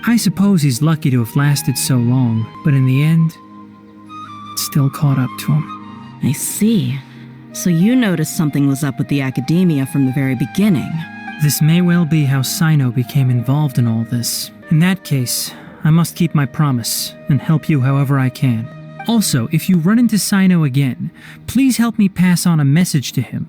I suppose he's lucky to have lasted so long, but in the end, it still caught up to him. I see. So you noticed something was up with the Academia from the very beginning. This may well be how Cyno became involved in all this. In that case, I must keep my promise and help you however I can. Also, if you run into Cyno again, please help me pass on a message to him.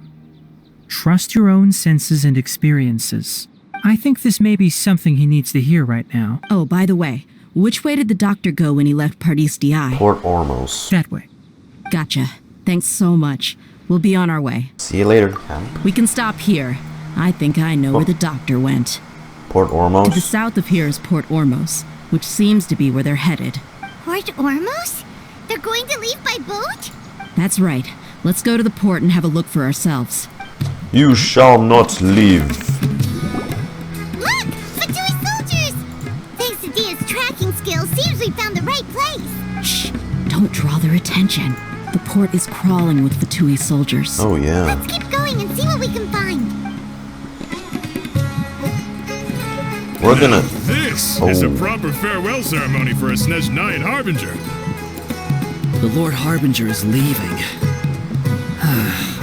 Trust your own senses and experiences. I think this may be something he needs to hear right now. Oh, by the way, which way did the doctor go when he left Pardis Dhyai? Port Ormos. That way. Gotcha. Thanks so much. We'll be on our way. See you later. We can stop here. I think I know where the doctor went. Port Ormos? To the south of here is Port Ormos, which seems to be where they're headed. Port Ormos? They're going to leave by boat? That's right. Let's go to the port and have a look for ourselves. You shall not leave. Look! Fatui soldiers! Thanks to Dheya's tracking skills, seems we found the right place. Shh! Don't draw their attention. The port is crawling with Fatui soldiers. Oh yeah. Let's keep going and see what we can find. We're gonna... This is a proper farewell ceremony for a Snezhnayan Harbinger. The Lord Harbinger is leaving.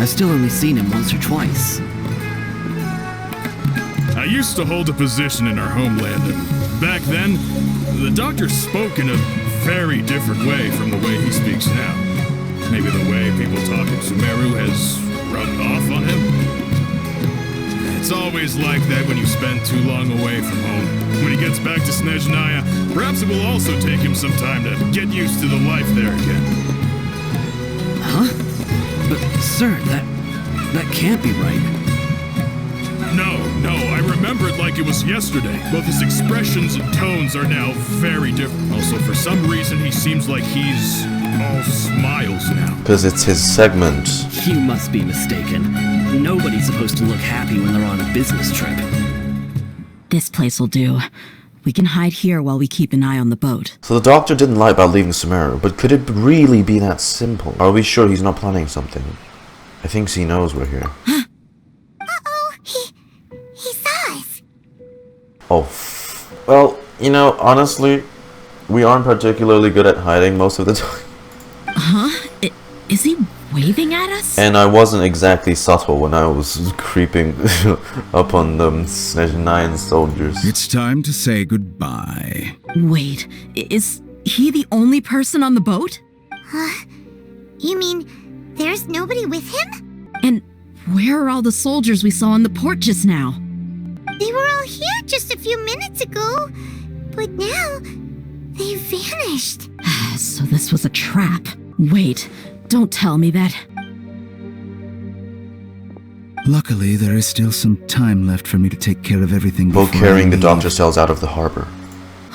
I've still only seen him once or twice. I used to hold a position in our homeland, and back then, the doctor spoke in a very different way from the way he speaks now. Maybe the way people talk in Sumeru has rubbed off on him. It's always like that when you spend too long away from home. When he gets back to Snezhnaya, perhaps it will also take him some time to get used to the life there again. Huh? But, sir, that can't be right. No, I remember it like it was yesterday. Both his expressions and tones are now very different. Also, for some reason, he seems like he's all smiles now. Because it's his segment. You must be mistaken. Nobody's supposed to look happy when they're on a business trip. This place will do. We can hide here while we keep an eye on the boat. So the doctor didn't lie about leaving Sumeru, but could it really be that simple? Are we sure he's not planning something? I think he knows we're here. Uh-oh, he saw us. Oh, well, you know, honestly, we aren't particularly good at hiding most of the time. Huh? Is he waving at us? And I wasn't exactly subtle when I was creeping up on the Snezhnayan soldiers. It's time to say goodbye. Wait, is he the only person on the boat? You mean there's nobody with him? And where are all the soldiers we saw on the port just now? They were all here just a few minutes ago, But now, they've vanished. So this was a trap. Wait, don't tell me that. Luckily, there is still some time left for me to take care of everything Both before carrying I the leave. doctor cells out of the harbor.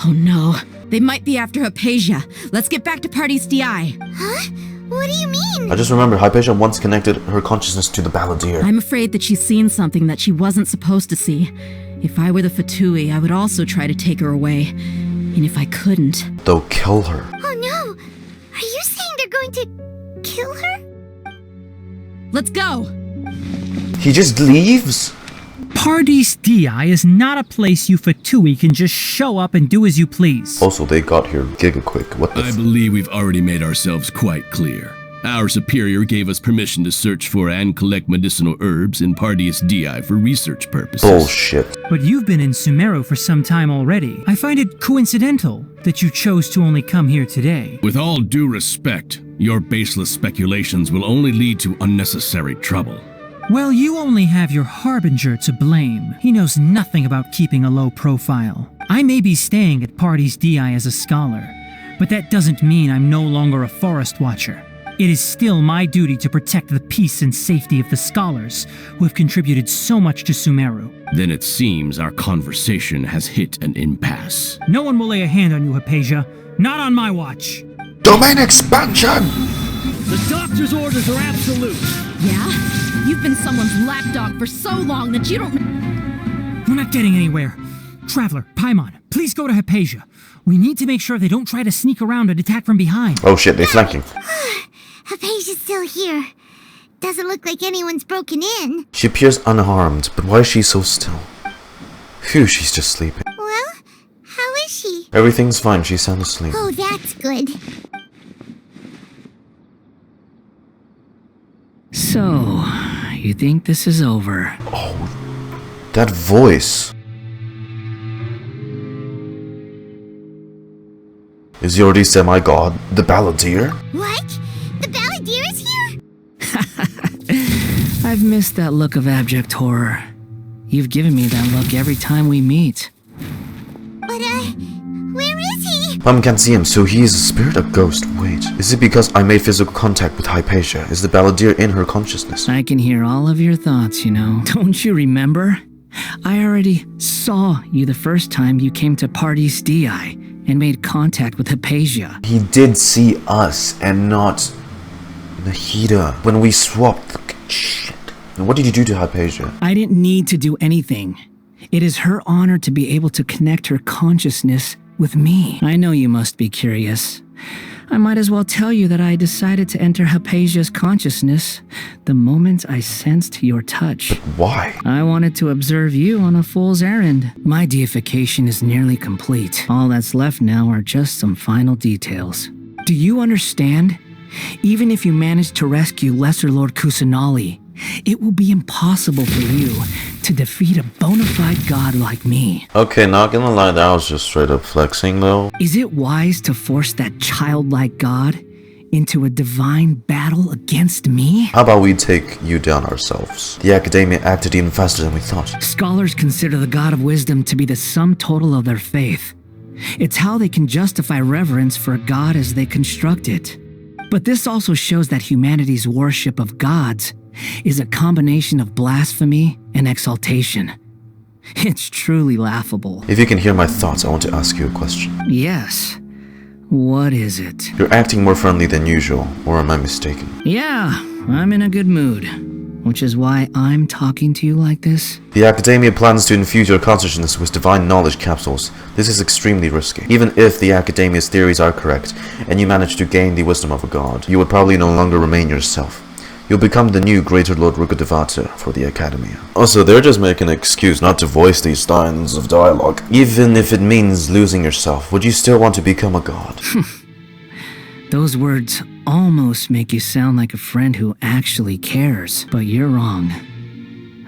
Oh no, they might be after Hypatia. Let's get back to Pardis Dhyai. Huh? What do you mean? I just remember Hypatia once connected her consciousness to the balladeer. I'm afraid that she's seen something that she wasn't supposed to see. If I were the Fatui, I would also try to take her away. And if I couldn't... They'll kill her. Oh no! Are you saying they're going to kill her? Let's go! He just leaves? Pardis Dhyai is not a place you Fatui can just show up and do as you please. Also, they got here giga quick. What the I believe we've already made ourselves quite clear. Our superior gave us permission to search for and collect medicinal herbs in Pardis Dhyai for research purposes. Bullshit. But you've been in Sumeru for some time already. I find it coincidental that you chose to only come here today. With all due respect, your baseless speculations will only lead to unnecessary trouble. Well, you only have your Harbinger to blame. He knows nothing about keeping a low profile. I may be staying at Pardis Dhyai as a scholar, but that doesn't mean I'm no longer a forest watcher. It is still my duty to protect the peace and safety of the scholars who have contributed so much to Sumeru. Then it seems our conversation has hit an impasse. No one will lay a hand on you, Hypatia. Not on my watch. Domain expansion! The doctor's orders are absolute. Yeah? You've been someone's lapdog for so long that you don't... We're not getting anywhere. Traveler, Paimon, please go to Hypatia. We need to make sure they don't try to sneak around and attack from behind. Oh shit, they're flanking. Hypatia's still here. Doesn't look like anyone's broken in. She appears unharmed, but why is she so still? Phew, she's just sleeping. Well, how is she? Everything's fine, she's sound asleep. Oh, that's good. So, you think this is over? Oh, that voice. Is he already semi-god? The balladeer? What? The balladeer is here? I've missed that look of abject horror. You've given me that look every time we meet. But, where is he? Mom can't see him, so he is a spirit, a ghost. Wait, is it because I made physical contact with Hypatia? Is the balladeer in her consciousness? I can hear all of your thoughts, you know. Don't you remember? I already saw you the first time you came to Pardis Dhyai and made contact with Hypatia. He did see us and not Nahida when we swapped. Shit. And what did you do to Hypatia? I didn't need to do anything. It is her honor to be able to connect her consciousness with me. I know you must be curious. I might as well tell you that I decided to enter Hypatia's consciousness the moment I sensed your touch. But why? I wanted to observe you on a fool's errand. My deification is nearly complete. All that's left now are just some final details. Do you understand? Even if you manage to rescue Lesser Lord Kusanali, it will be impossible for you to defeat a bona fide god like me. Okay, not gonna lie, that was just straight up flexing though. Is it wise to force that childlike god into a divine battle against me? How about we take you down ourselves? The academia acted even faster than we thought. Scholars consider the god of wisdom to be the sum total of their faith. It's how they can justify reverence for a god as they construct it. But this also shows that humanity's worship of gods is a combination of blasphemy and exaltation. It's truly laughable. If you can hear my thoughts, I want to ask you a question. Yes. What is it? You're acting more friendly than usual, or am I mistaken? Yeah, I'm in a good mood, which is why I'm talking to you like this. The academia plans to infuse your consciousness with divine knowledge capsules. This is extremely risky. Even if the academia's theories are correct, and you manage to gain the wisdom of a god, you would probably no longer remain yourself. You'll become the new Greater Lord Rukkhadevata for the Academia. Also, they're just making an excuse not to voice these lines of dialogue. Even if it means losing yourself, would you still want to become a god? Those words almost make you sound like a friend who actually cares, but you're wrong.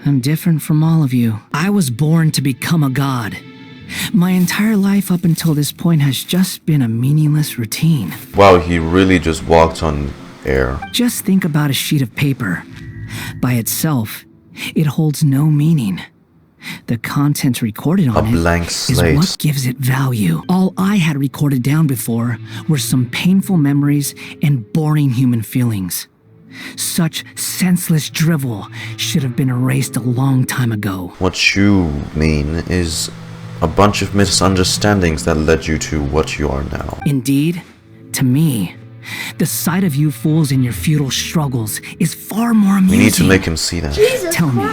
I'm different from all of you. I was born to become a god. My entire life up until this point has just been a meaningless routine. Wow, he really just walked on air. Just think about a sheet of paper. By itself, it holds no meaning. The content recorded on A it blank is slate. what gives it value. All I had recorded down before were some painful memories and boring human feelings. Such senseless drivel should have been erased a long time ago. What you mean is a bunch of misunderstandings that led you to what you are now. Indeed, to me, the sight of you fools in your futile struggles is far more amusing. We need to make him see that. Tell me,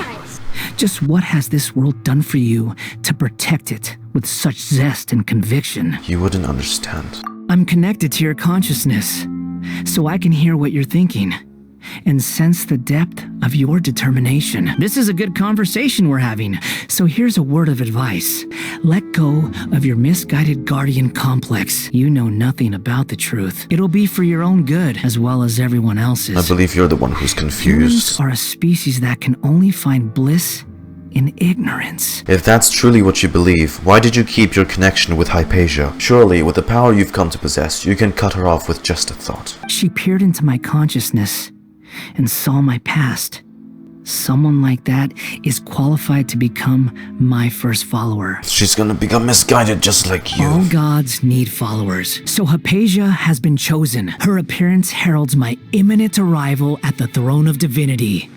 just what has this world done for you to protect it with such zest and conviction? You wouldn't understand. I'm connected to your consciousness, so I can hear what you're thinking and sense the depth of your determination. This is a good conversation we're having, so here's a word of advice. Let go of your misguided guardian complex. You know nothing about the truth. It'll be for your own good, as well as everyone else's. I believe you're the one who's confused. Humans are a species that can only find bliss in ignorance. If that's truly what you believe, why did you keep your connection with Hypatia? Surely, with the power you've come to possess, you can cut her off with just a thought. She peered into my consciousness and saw my past. Someone like that is qualified to become my first follower. She's gonna become misguided just like you. All gods need followers, so Hypatia has been chosen. Her appearance heralds my imminent arrival at the throne of divinity,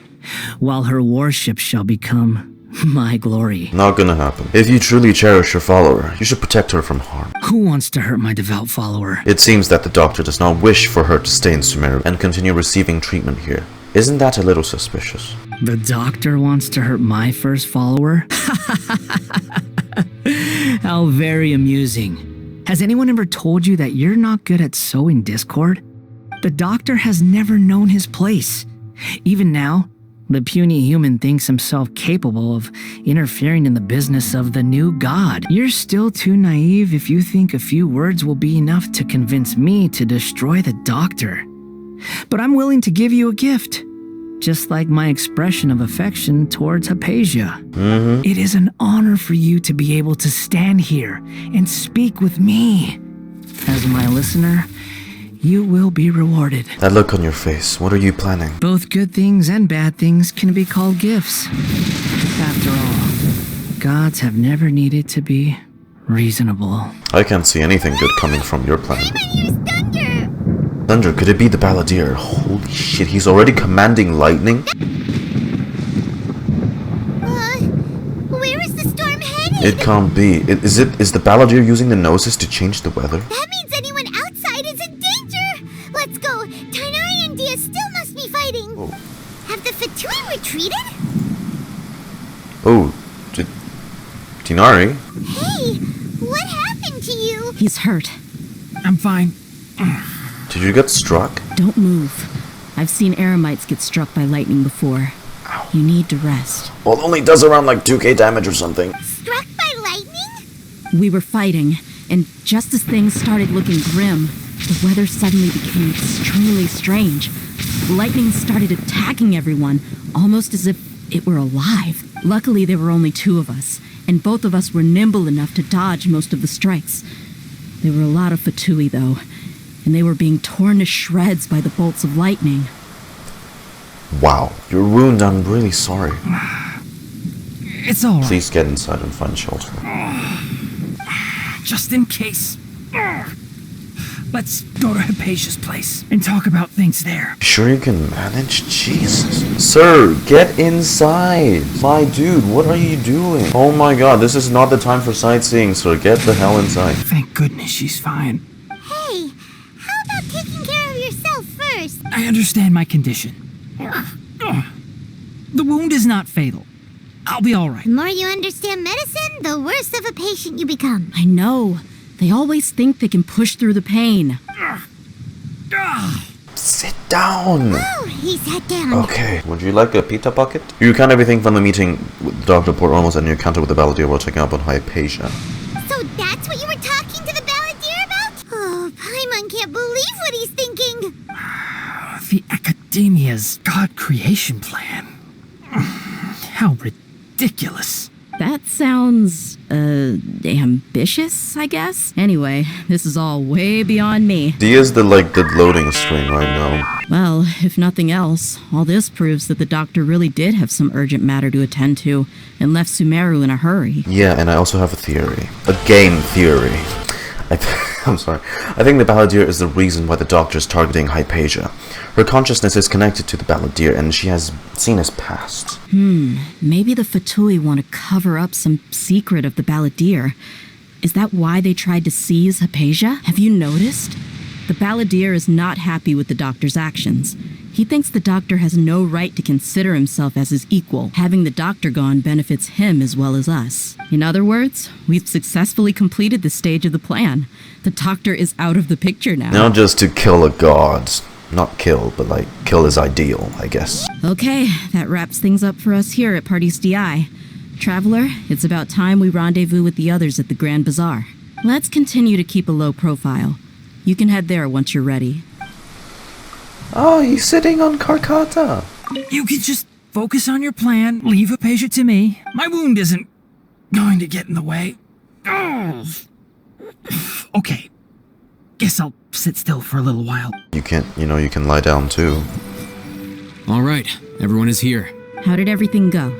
while her worship shall become my glory. Not gonna happen. If you truly cherish your follower, you should protect her from harm. Who wants to hurt my devout follower? It seems that the doctor does not wish for her to stay in Sumeru and continue receiving treatment here. Isn't that a little suspicious? The doctor wants to hurt my first follower? How very amusing. Has anyone ever told you that you're not good at sowing discord? The doctor has never known his place. Even now, the puny human thinks himself capable of interfering in the business of the new god. You're still too naive if you think a few words will be enough to convince me to destroy the doctor. But I'm willing to give you a gift, just like my expression of affection towards Hypatia. It is an honor for you to be able to stand here and speak with me. As my listener, you will be rewarded. That look on your face, what are you planning? Both good things and bad things can be called gifts. After all, gods have never needed to be reasonable. I can't see anything good coming from your plan. My name's Thunder! Thunder, could it be the Balladeer? Holy shit, he's already commanding lightning? Where is the storm headed? It can't be. Is the Balladeer using the noses to change the weather? That means anyone outside is in danger! Let's go! Tighnari and Dehya still must be fighting! Oh. Have the Fatui retreated? Oh, Tighnari? Hey, what happened to you? He's hurt. I'm fine. Did you get struck? Don't move. I've seen eremites get struck by lightning before. You need to rest. Well, it only does around like 2k damage or something. Struck by lightning? We were fighting, and just as things started looking grim, the weather suddenly became extremely strange. Lightning started attacking everyone, almost as if it were alive. Luckily, there were only two of us, and both of us were nimble enough to dodge most of the strikes. There were a lot of Fatui, though, and they were being torn to shreds by the bolts of lightning. Wow, your wound, I'm really sorry. It's all right. Please get inside and find shelter. Just in case. Let's go to Hypatia's place and talk about things there. Sure you can manage? Jesus. Sir, get inside. My dude, what are you doing? Oh my god, this is not the time for sightseeing, sir. Get the hell inside. Thank goodness she's fine. Hey, how about taking care of yourself first? I understand my condition. The wound is not fatal. I'll be all right. The more you understand medicine, the worse of a patient you become. I know. They always think they can push through the pain. Sit down. Oh, he sat down. Okay, would you like a pita bucket? You recount everything from the meeting with Dr. Portamos and your encounter with the Balladeer while checking up on Hypatia. So that's what you were talking to the Balladeer about? Oh, Paimon can't believe what he's thinking. The Academia's God creation plan. How ridiculous. That sounds, ambitious, I guess? Anyway, this is all way beyond me. Dheya's the loading screen right now. Well, if nothing else, all this proves that the doctor really did have some urgent matter to attend to and left Sumeru in a hurry. Yeah, and I also have a theory. A game theory. I'm sorry. I think the Balladeer is the reason why the doctor is targeting Hypatia. Her consciousness is connected to the Balladeer, and she has seen his past. Maybe the Fatui want to cover up some secret of the Balladeer. Is that why they tried to seize Hypatia? Have you noticed? The Balladeer is not happy with the doctor's actions. He thinks the doctor has no right to consider himself as his equal. Having the doctor gone benefits him as well as us. In other words, we've successfully completed this stage of the plan. The doctor is out of the picture now. Not just to kill a god. Not kill, but kill his ideal, I guess. Okay, that wraps things up for us here at Pardis Dhyai. Traveler, it's about time we rendezvous with the others at the Grand Bazaar. Let's continue to keep a low profile. You can head there once you're ready. Oh, he's sitting on Karkata. You can just focus on your plan, leave Hypatia to me. My wound isn't going to get in the way. Oh. Okay. Guess I'll sit still for a little while. You can lie down too. All right, everyone is here. How did everything go?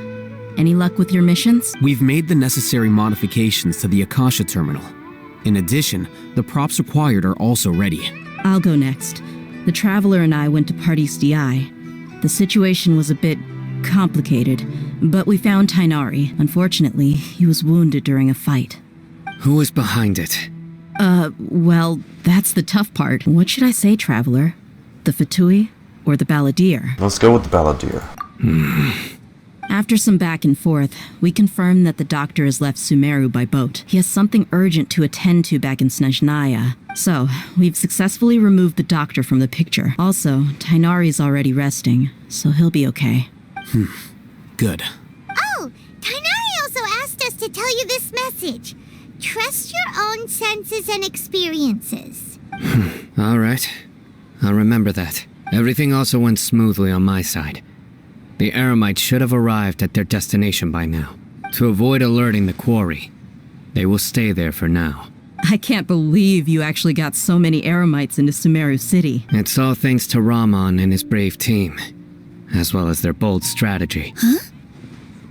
Any luck with your missions? We've made the necessary modifications to the Akasha terminal. In addition, the props required are also ready. I'll go next. The Traveler and I went to Pardis Dhyai. The situation was a bit complicated, but we found Tighnari. Unfortunately, he was wounded during a fight. Who is behind it? Well, that's the tough part. What should I say, Traveler? The Fatui or the Balladeer? Let's go with the Balladeer. After some back and forth, we confirmed that the doctor has left Sumeru by boat. He has something urgent to attend to back in Snezhnaya. So, we've successfully removed the doctor from the picture. Also, Tighnari's already resting, so he'll be okay. Good. Oh, Tighnari also asked us to tell you this message. Trust your own senses and experiences. All right. I'll remember that. Everything also went smoothly on my side. The Eremites should have arrived at their destination by now. To avoid alerting the quarry, they will stay there for now. I can't believe you actually got so many Eremites into Sumeru City. It's all thanks to Rahman and his brave team, as well as their bold strategy. Huh?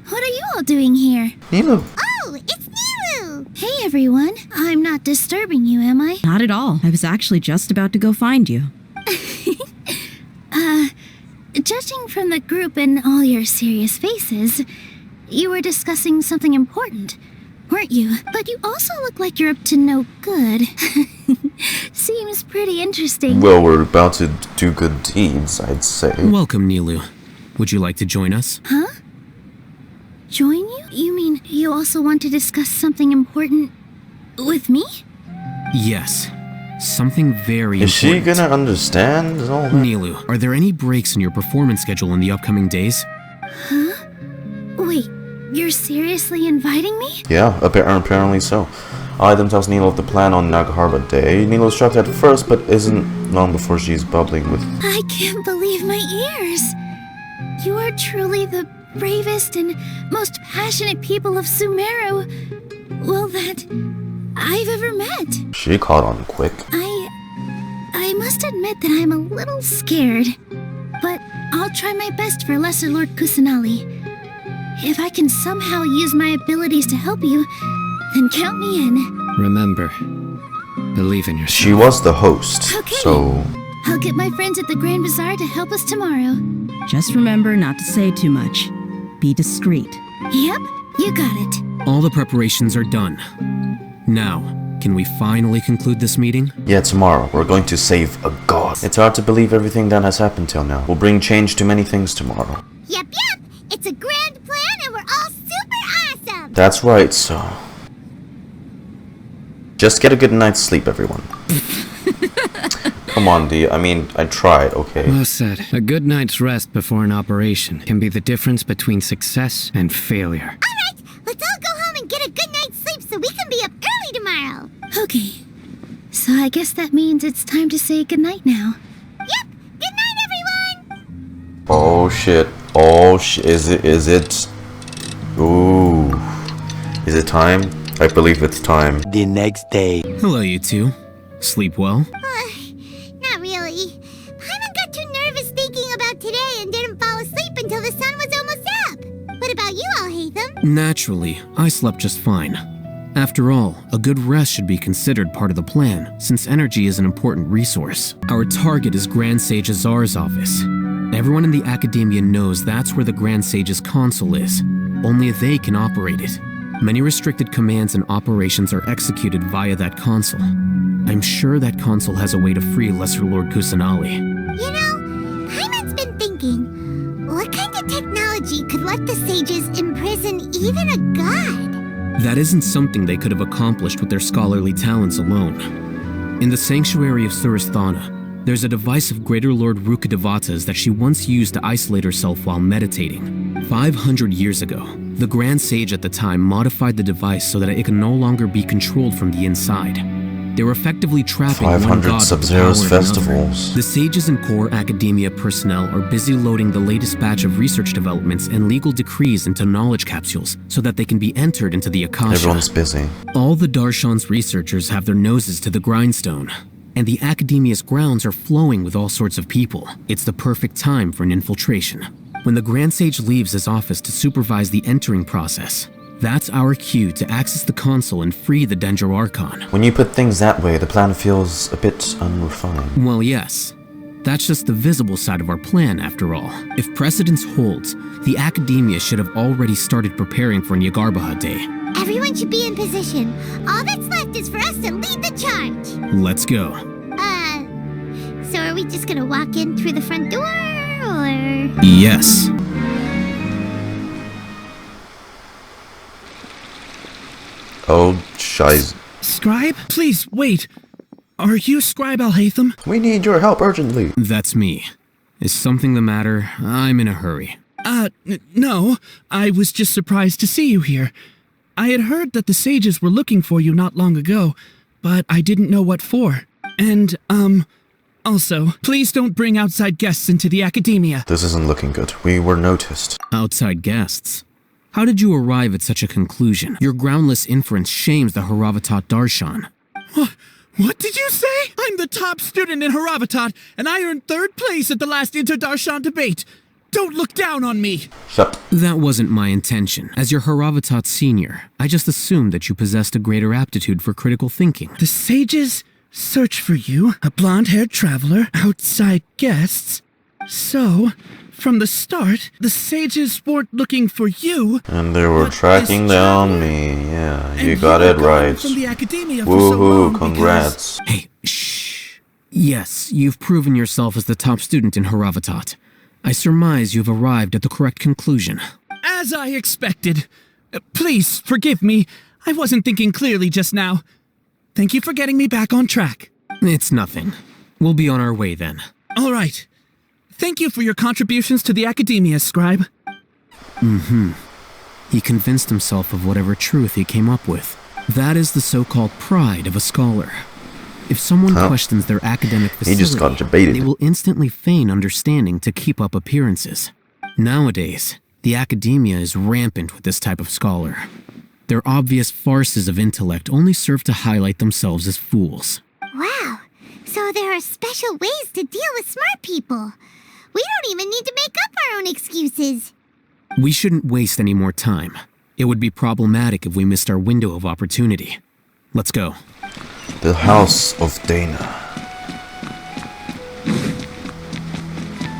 What are you all doing here? Nilou. Oh, it's Nilou! Hey everyone, I'm not disturbing you, am I? Not at all. I was actually just about to go find you. Judging from the group and all your serious faces, you were discussing something important, weren't you? But you also look like you're up to no good. Seems pretty interesting. Well, we're about to do good deeds, I'd say. Welcome, Nilou. Would you like to join us? Huh? Join you? You mean you also want to discuss something important with me? Yes. Something very Is she important. gonna understand all that? Nilou, are there any breaks in your performance schedule in the upcoming days? Huh? Wait, you're seriously inviting me? Yeah, apparently so. Alhaitham tells Nilou of the plan on Nagharba Day. Nilou's shocked at first, but isn't long before she's bubbling with... I can't believe my ears! You are truly the bravest and most passionate people of Sumeru, well, that I've ever met. She caught on quick. I must admit that I'm a little scared, but I'll try my best for Lesser Lord Kusanali. If I can somehow use my abilities to help you, then count me in. Remember, believe in yourself. She was the host, Okay. so... I'll get my friends at the Grand Bazaar to help us tomorrow. Just remember not to say too much. Be discreet. Yep, you got it. All the preparations are done. Now, can we finally conclude this meeting? Yeah, tomorrow. We're going to save a god. It's hard to believe everything that has happened till now. We'll bring change to many things tomorrow. Yep. It's a grand plan and we're all super awesome. That's right, so... Just get a good night's sleep, everyone. Come on, Dee. I mean, I tried, okay? Well said. A good night's rest before an operation can be the difference between success and failure. All right, let's all go home and get a good night's sleep so we can be up early tomorrow. Okay, so I guess that means it's time to say goodnight now. Yep, good night, everyone! Oh, shit. Is it? Ooh. Is it time? I believe it's time. The next day. Hello, you two. Sleep well? Not really. Paimon got too nervous thinking about today and didn't fall asleep until the sun was almost up. What about you, Alhaitham? Naturally, I slept just fine. After all, a good rest should be considered part of the plan, since energy is an important resource. Our target is Grand Sage Azar's office. Everyone in the Academia knows that's where the Grand Sage's console is. Only they can operate it. Many restricted commands and operations are executed via that console. I'm sure that console has a way to free Lesser Lord Kusanali. You know, Paimon's been thinking, what kind of technology could let the sages imprison even a god? That isn't something they could have accomplished with their scholarly talents alone. In the sanctuary of Suristhana, there's a device of Greater Lord Rukkhadevata's that she once used to isolate herself while meditating. 500 years ago, the Grand Sage at the time modified the device so that it can no longer be controlled from the inside. They were effectively trapping 500 Sub-Zero's festivals. The sages and core academia personnel are busy loading the latest batch of research developments and legal decrees into knowledge capsules so that they can be entered into the Akasha. Everyone's busy. All the Darshan's researchers have their noses to the grindstone, and the Academia's grounds are flowing with all sorts of people. It's the perfect time for an infiltration. When the Grand Sage leaves his office to supervise the entering process, that's our cue to access the console and free the Dendro Archon. When you put things that way, the plan feels a bit unrefined. Well, yes. That's just the visible side of our plan, after all. If precedence holds, the Academia should have already started preparing for Nyagarbaha Day. Everyone should be in position. All that's left is for us to lead the charge. Let's go. So are we just gonna walk in through the front door, or...? Yes. Oh, shiz. Scribe? Please, wait. Are you Scribe Alhaitham? We need your help urgently. That's me. Is something the matter? I'm in a hurry. No. I was just surprised to see you here. I had heard that the sages were looking for you not long ago, but I didn't know what for. And, also, please don't bring outside guests into the Academia. This isn't looking good. We were noticed. Outside guests? How did you arrive at such a conclusion? Your groundless inference shames the Hoyoverse Darshan. What did you say? I'm the top student in Hoyoverse, and I earned 3rd place at the last Inter-Darshan debate. Don't look down on me! Shut. That wasn't my intention. As your Hoyoverse senior, I just assumed that you possessed a greater aptitude for critical thinking. The sages search for you, a blonde-haired traveler, outside guests. So, from the start, the sages weren't looking for you. And they were tracking down me. Yeah, you got it right. From the Academia for Woohoo, so long congrats. Hey, shh. Yes, you've proven yourself as the top student in Hoyoverse. I surmise you've arrived at the correct conclusion. As I expected. Please, forgive me. I wasn't thinking clearly just now. Thank you for getting me back on track. It's nothing. We'll be on our way then. All right. Thank you for your contributions to the Academia, Scribe. He convinced himself of whatever truth he came up with. That is the so-called pride of a scholar. If someone questions their academic facility, He just got debated. they will instantly feign understanding to keep up appearances. Nowadays, the Academia is rampant with this type of scholar. Their obvious farces of intellect only serve to highlight themselves as fools. Wow, so there are special ways to deal with smart people. We don't even need to make up our own excuses. We shouldn't waste any more time. It would be problematic if we missed our window of opportunity. Let's go. The House of Dana.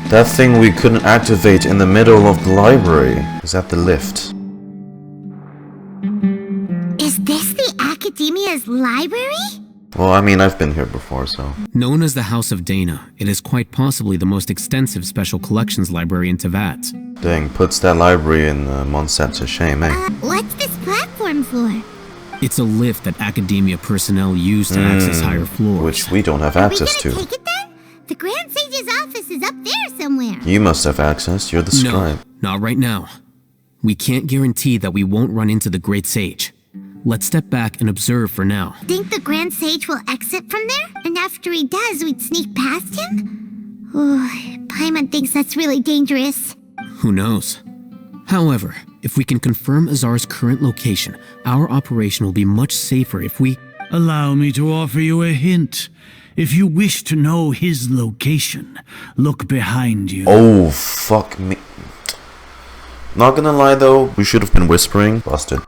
That thing we couldn't activate in the middle of the library. Is that the lift? Is this the Academia's library? Well, I mean, I've been here before, so... Known as the House of Dana, it is quite possibly the most extensive special collections library in Teyvat. Dang, puts that library in Monsat to shame, eh? What's this platform for? It's a lift that Academia personnel use to access higher floors. Which we don't have access to. Take it then? The Grand Sage's office is up there somewhere. You must have access, you're the scribe. No, not right now. We can't guarantee that we won't run into the Great Sage. Let's step back and observe for now. Think the Grand Sage will exit from there? And after he does, we'd sneak past him? Paimon thinks that's really dangerous. Who knows? However, if we can confirm Azar's current location, our operation will be much safer if we... Allow me to offer you a hint. If you wish to know his location, look behind you. Oh, fuck me. Not gonna lie though, we should have been whispering. Busted.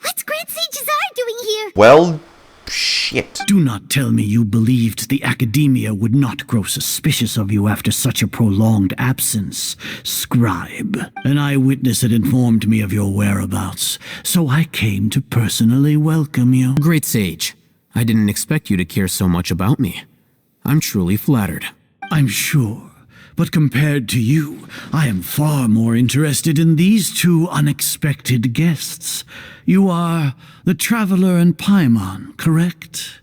What's Grand Sage Azar doing here? Well, shit. Do not tell me you believed the Academia would not grow suspicious of you after such a prolonged absence, scribe. An eyewitness had informed me of your whereabouts, so I came to personally welcome you. Great Sage, I didn't expect you to care so much about me. I'm truly flattered. I'm sure. But compared to you, I am far more interested in these two unexpected guests. You are the Traveler and Paimon, correct?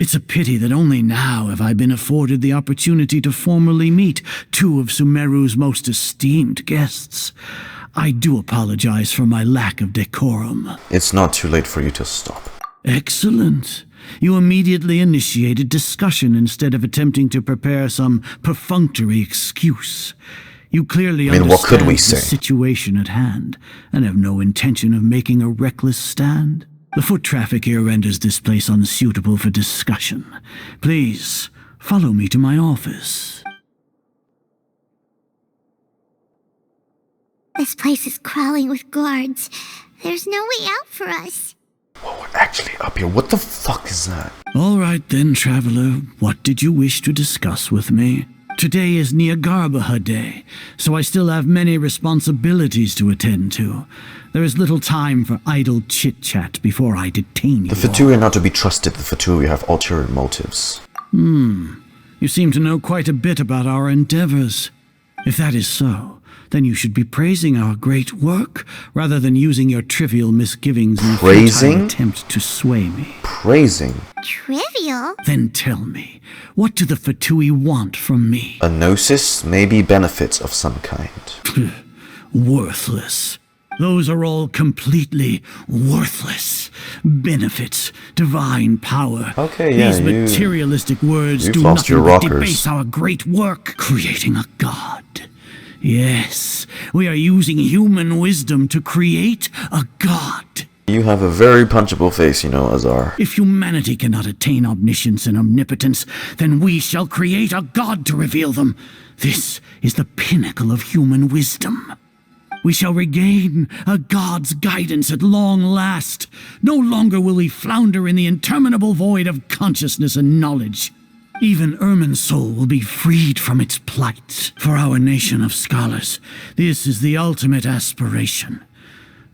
It's a pity that only now have I been afforded the opportunity to formally meet two of Sumeru's most esteemed guests. I do apologize for my lack of decorum. It's not too late for you to stop. Excellent. You immediately initiated discussion instead of attempting to prepare some perfunctory excuse. You clearly understand what could we say? The situation at hand, and have no intention of making a reckless stand. The foot traffic here renders this place unsuitable for discussion. Please, follow me to my office. This place is crawling with guards. There's no way out for us. Well, we're actually up here. What the fuck is that? All right then, Traveler. What did you wish to discuss with me? Today is Niagarbaha Day, so I still have many responsibilities to attend to. There is little time for idle chit-chat before I detain you. The Fatui are not to be trusted. The Fatui have ulterior motives. You seem to know quite a bit about our endeavors. If that is so, then you should be praising our great work, rather than using your trivial misgivings in a futile attempt to sway me. Praising? Trivial? Then tell me, what do the Fatui want from me? A gnosis, maybe benefits of some kind. Worthless. Those are all completely worthless. Benefits, divine power. Okay, yeah, these materialistic words do lost nothing your but rockers. debase our great work, creating a god. Yes, we are using human wisdom to create a god. You have a very punchable face, you know, Azar. If humanity cannot attain omniscience and omnipotence, then we shall create a god to reveal them. This is the pinnacle of human wisdom. We shall regain a god's guidance at long last. No longer will we flounder in the interminable void of consciousness and knowledge. Even Irminsul will be freed from its plight. For our nation of scholars, this is the ultimate aspiration.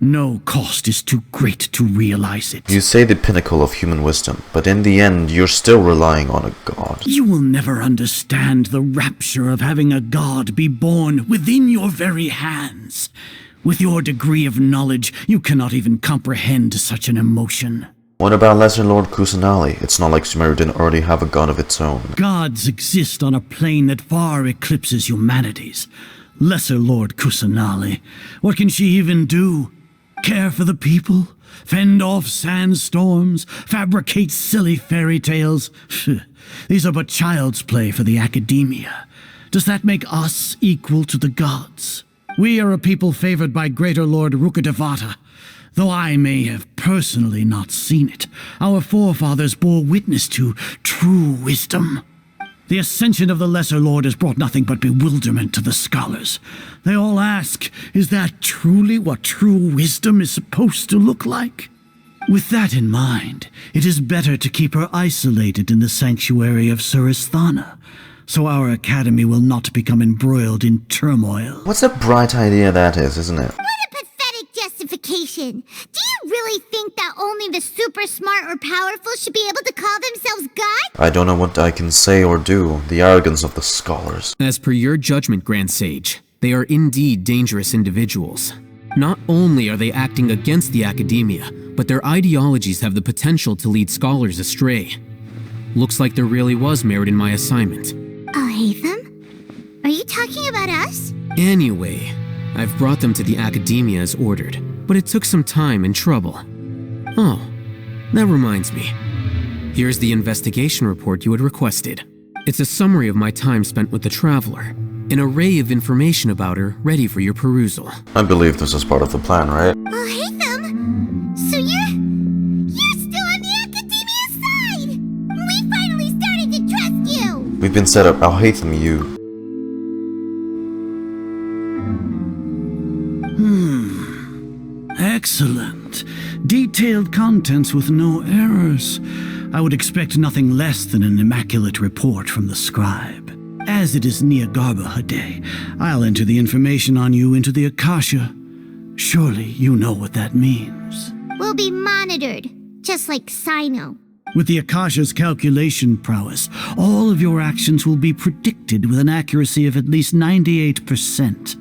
No cost is too great to realize it. You say the pinnacle of human wisdom, but in the end, you're still relying on a god. You will never understand the rapture of having a god be born within your very hands. With your degree of knowledge, you cannot even comprehend such an emotion. What about Lesser Lord Kusanali? It's not like Sumeru didn't already have a god of its own. Gods exist on a plane that far eclipses humanity's. Lesser Lord Kusanali, what can she even do? Care for the people? Fend off sandstorms? Fabricate silly fairy tales? These are but child's play for the Academia. Does that make us equal to the gods? We are a people favored by Greater Lord Rukkhadevata. Though I may have personally not seen it, our forefathers bore witness to true wisdom. The ascension of the Lesser Lord has brought nothing but bewilderment to the scholars. They all ask, is that truly what true wisdom is supposed to look like? With that in mind, it is better to keep her isolated in the sanctuary of Suristhana, so our academy will not become embroiled in turmoil. What's a bright idea that is, isn't it? Justification. Do you really think that only the super smart or powerful should be able to call themselves God? I don't know what I can say or do. The arrogance of the scholars. As per your judgment, Grand Sage, they are indeed dangerous individuals. Not only are they acting against the Academia, but their ideologies have the potential to lead scholars astray. Looks like there really was merit in my assignment. Alhaitham? Are you talking about us? Anyway, I've brought them to the Academia as ordered, but it took some time and trouble. Oh, that reminds me. Here's the investigation report you had requested. It's a summary of my time spent with the Traveler. An array of information about her ready for your perusal. I believe this is part of the plan, right? Alhaitham? So you're still on the Academia's side! We finally started to trust you! We've been set up. Alhaitham, you. Excellent. Detailed contents with no errors. I would expect nothing less than an immaculate report from the scribe. As it is Nilou Day, I'll enter the information on you into the Akasha. Surely you know what that means. We'll be monitored, just like Cyno. With the Akasha's calculation prowess, all of your actions will be predicted with an accuracy of at least 98%.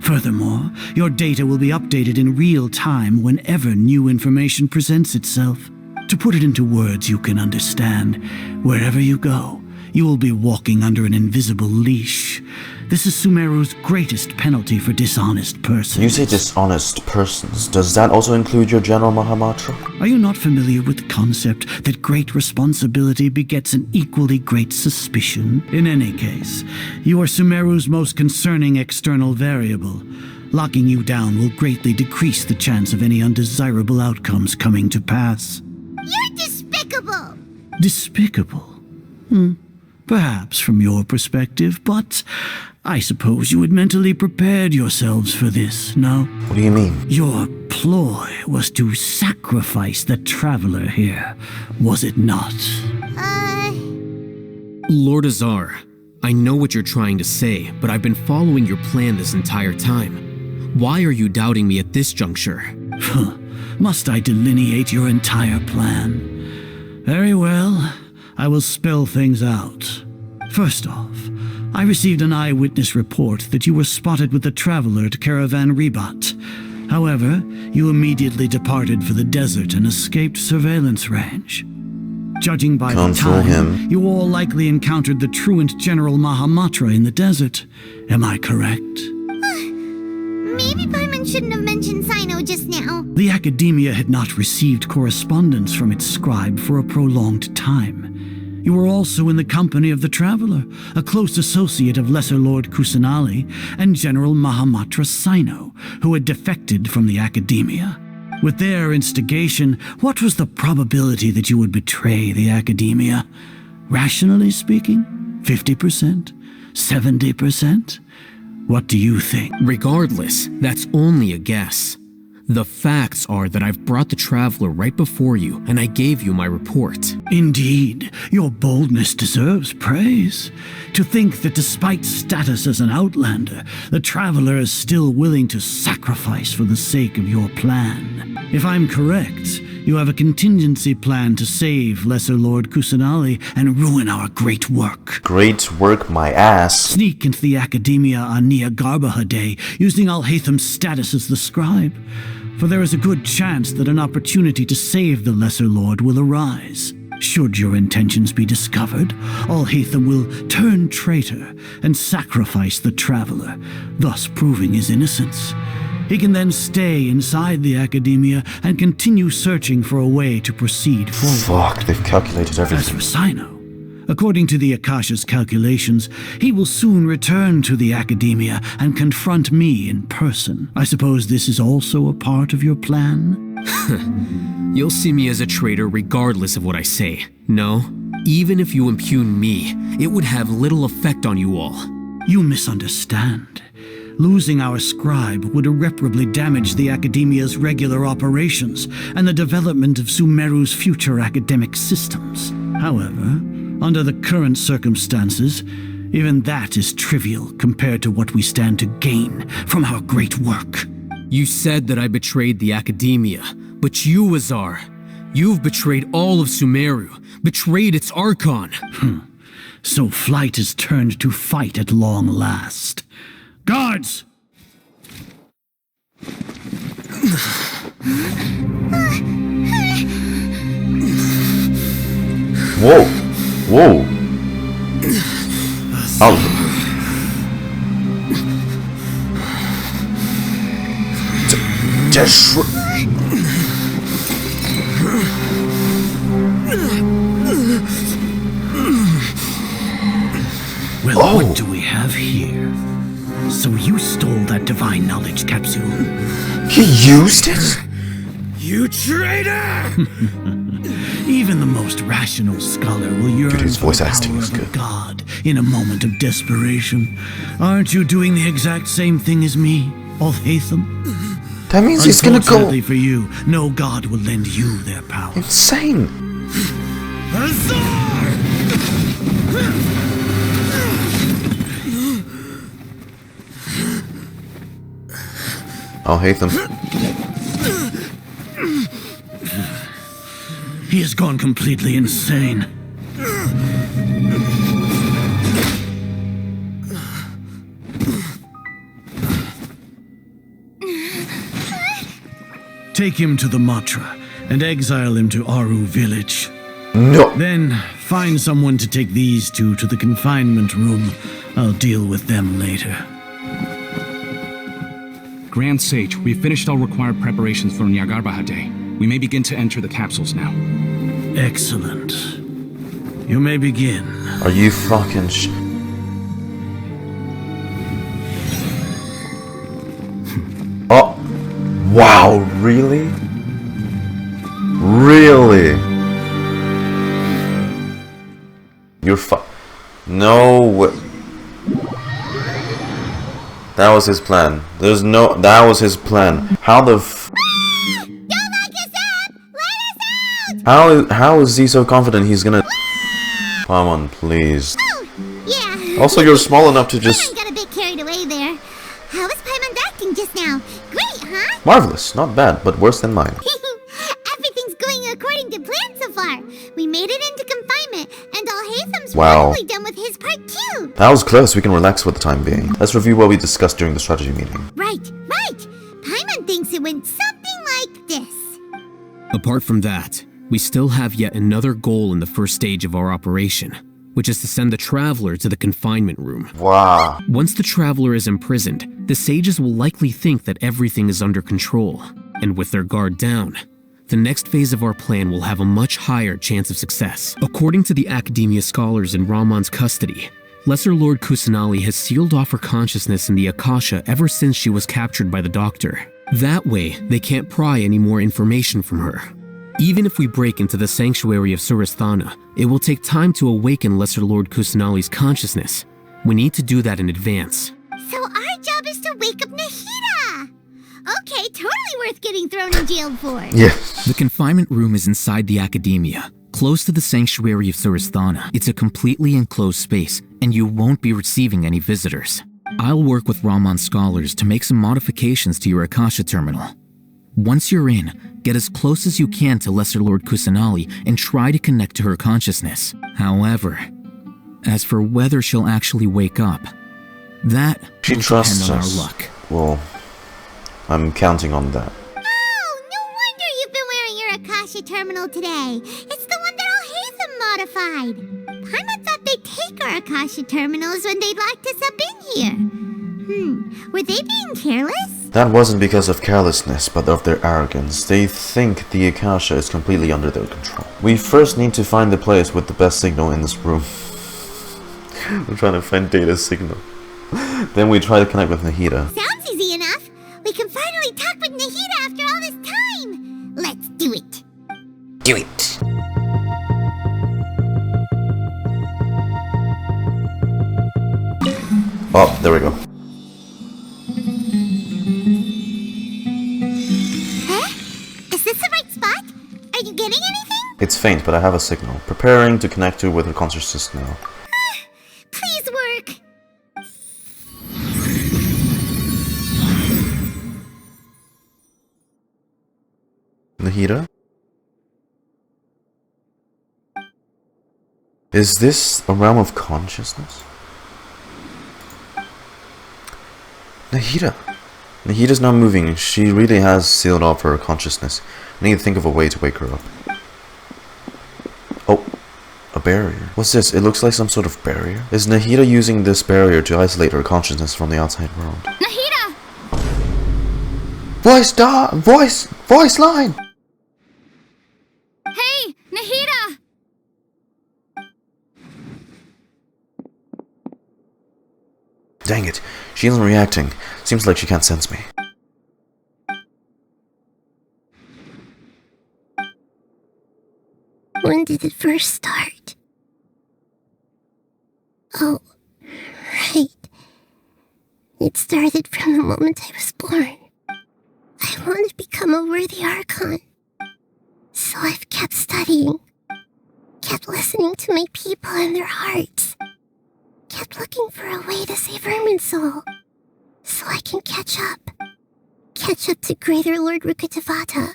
Furthermore, your data will be updated in real time whenever new information presents itself. To put it into words you can understand, wherever you go, you will be walking under an invisible leash. This is Sumeru's greatest penalty for dishonest persons. You say dishonest persons. Does that also include your General Mahamatra? Are you not familiar with the concept that great responsibility begets an equally great suspicion? In any case, you are Sumeru's most concerning external variable. Locking you down will greatly decrease the chance of any undesirable outcomes coming to pass. You're despicable! Despicable? Perhaps from your perspective, but I suppose you had mentally prepared yourselves for this, no? What do you mean? Your ploy was to sacrifice the traveler here, was it not? Lord Azar, I know what you're trying to say, but I've been following your plan this entire time. Why are you doubting me at this juncture? Must I delineate your entire plan? Very well. I will spell things out. First off, I received an eyewitness report that you were spotted with the traveler at Caravan Ribat. However, you immediately departed for the desert and escaped surveillance range. Judging by the time, you all likely encountered the truant General Mahamatra in the desert. Am I correct? Maybe Paimon shouldn't have mentioned Cyno just now. The Academia had not received correspondence from its scribe for a prolonged time. You were also in the company of the Traveler, a close associate of Lesser Lord Kusanali and General Mahamatra Cyno, who had defected from the Academia. With their instigation, what was the probability that you would betray the Academia? Rationally speaking, 50%? 70%? What do you think? Regardless, that's only a guess. The facts are that I've brought the Traveler right before you, and I gave you my report. Indeed, your boldness deserves praise. To think that despite status as an outlander, the Traveler is still willing to sacrifice for the sake of your plan. If I'm correct, you have a contingency plan to save Lesser Lord Kusanali and ruin our great work. Great work, my ass. Sneak into the Academia on Nilou Day, using Alhaitham's status as the scribe. For there is a good chance that an opportunity to save the Lesser Lord will arise. Should your intentions be discovered, Alhaitham will turn traitor and sacrifice the Traveler, thus proving his innocence. He can then stay inside the Academia and continue searching for a way to proceed forward. Fuck, they've calculated everything. As for Cyno, according to the Akasha's calculations, he will soon return to the Academia and confront me in person. I suppose this is also a part of your plan? You'll see me as a traitor regardless of what I say. No, even if you impugn me, it would have little effect on you all. You misunderstand. Losing our scribe would irreparably damage the Academia's regular operations and the development of Sumeru's future academic systems. However, under the current circumstances, even that is trivial compared to what we stand to gain from our great work. You said that I betrayed the Academia, but you, Azar, you've betrayed all of Sumeru, betrayed its Archon. So flight is turned to fight at long last. Guards! Whoa! Whoa! Oh. Just. Well, what do we have here? knowledge capsule. He used it? You traitor! Even the most rational scholar will yearn his for voice the acting power is of a good. god in a moment of desperation. Aren't you doing the exact same thing as me, Alhaitham? That means he's gonna go Unfortunately for you, no god will lend you their power. insane. Azar! Alhaitham. He has gone completely insane. Take him to the Matra and exile him to Aru village. No. Then find someone to take these two to the confinement room. I'll deal with them later. Grand Sage, we've finished all required preparations for Nyagarbha Day. We may begin to enter the capsules now. Excellent. You may begin. Are you fucking Oh. Wow, really? Really? You're No way. That was his plan. That was his plan. How the How is he so confident he's gonna... Come on, please. Yeah. Also, you're small enough to just... Got a bit carried away there. How was Paimon acting just now? Great, huh? Marvelous. Not bad, but worse than mine. Everything's going according to plan so far. We made it into confinement, and Alhaitham's Wow. probably done with his part too. That was close. We can relax for the time being. Let's review what we discussed during the strategy meeting. Right. Paimon thinks it went something like this. Apart from that, we still have yet another goal in the first stage of our operation, which is to send the Traveler to the confinement room. Wow. Once the Traveler is imprisoned, the sages will likely think that everything is under control, and with their guard down, the next phase of our plan will have a much higher chance of success. According to the Academia scholars in Rahman's custody, Lesser Lord Kusanali has sealed off her consciousness in the Akasha ever since she was captured by the Doctor. That way, they can't pry any more information from her. Even if we break into the sanctuary of Surasthana, it will take time to awaken Lesser Lord Kusanali's consciousness. We need to do that in advance. So our job is to wake up Nahida. Okay, totally worth getting thrown in jail for. The confinement room is inside the Academia, close to the sanctuary of Surasthana. It's a completely enclosed space, and you won't be receiving any visitors. I'll work with Rahman scholars to make some modifications to your Akasha terminal. Once you're in, get as close as you can to Lesser Lord Kusanali and try to connect to her consciousness. However, as for whether she'll actually wake up, that She will trusts depend on us. our luck. Well, I'm counting on that. Oh, no wonder you've been wearing your Akasha terminal today. It's the one that Alhaitham modified. Paimon thought they'd take our Akasha terminals when they'd locked us up in here. Were they being careless? That wasn't because of carelessness, but of their arrogance. They think the Akasha is completely under their control. We first need to find the place with the best signal in this room. We're trying to find data signal. Then we try to connect with Nahida. Sounds easy enough. We can finally talk with Nahida after all this time. Let's do it. Do it. Oh, there we go. Huh? Is this the right spot? Are you getting anything? It's faint, but I have a signal. Preparing to connect to with her consciousness now. Please work. Nahida? Is this a realm of consciousness? Nahida! Nahida's not moving. She really has sealed off her consciousness. I need to think of a way to wake her up. Oh, a barrier. What's this? It looks like some sort of barrier. Is Nahida using this barrier to isolate her consciousness from the outside world? Nahida! Voice line! Hey, Nahida! Dang it. She isn't reacting. Seems like she can't sense me. When did it first start? Oh, right. It started from the moment I was born. I want to become a worthy Archon. So I've kept studying. Kept listening to my people and their hearts. Kept looking for a way to save Irminsul. So I can catch up. Catch up to Greater Lord Rukkhadevata.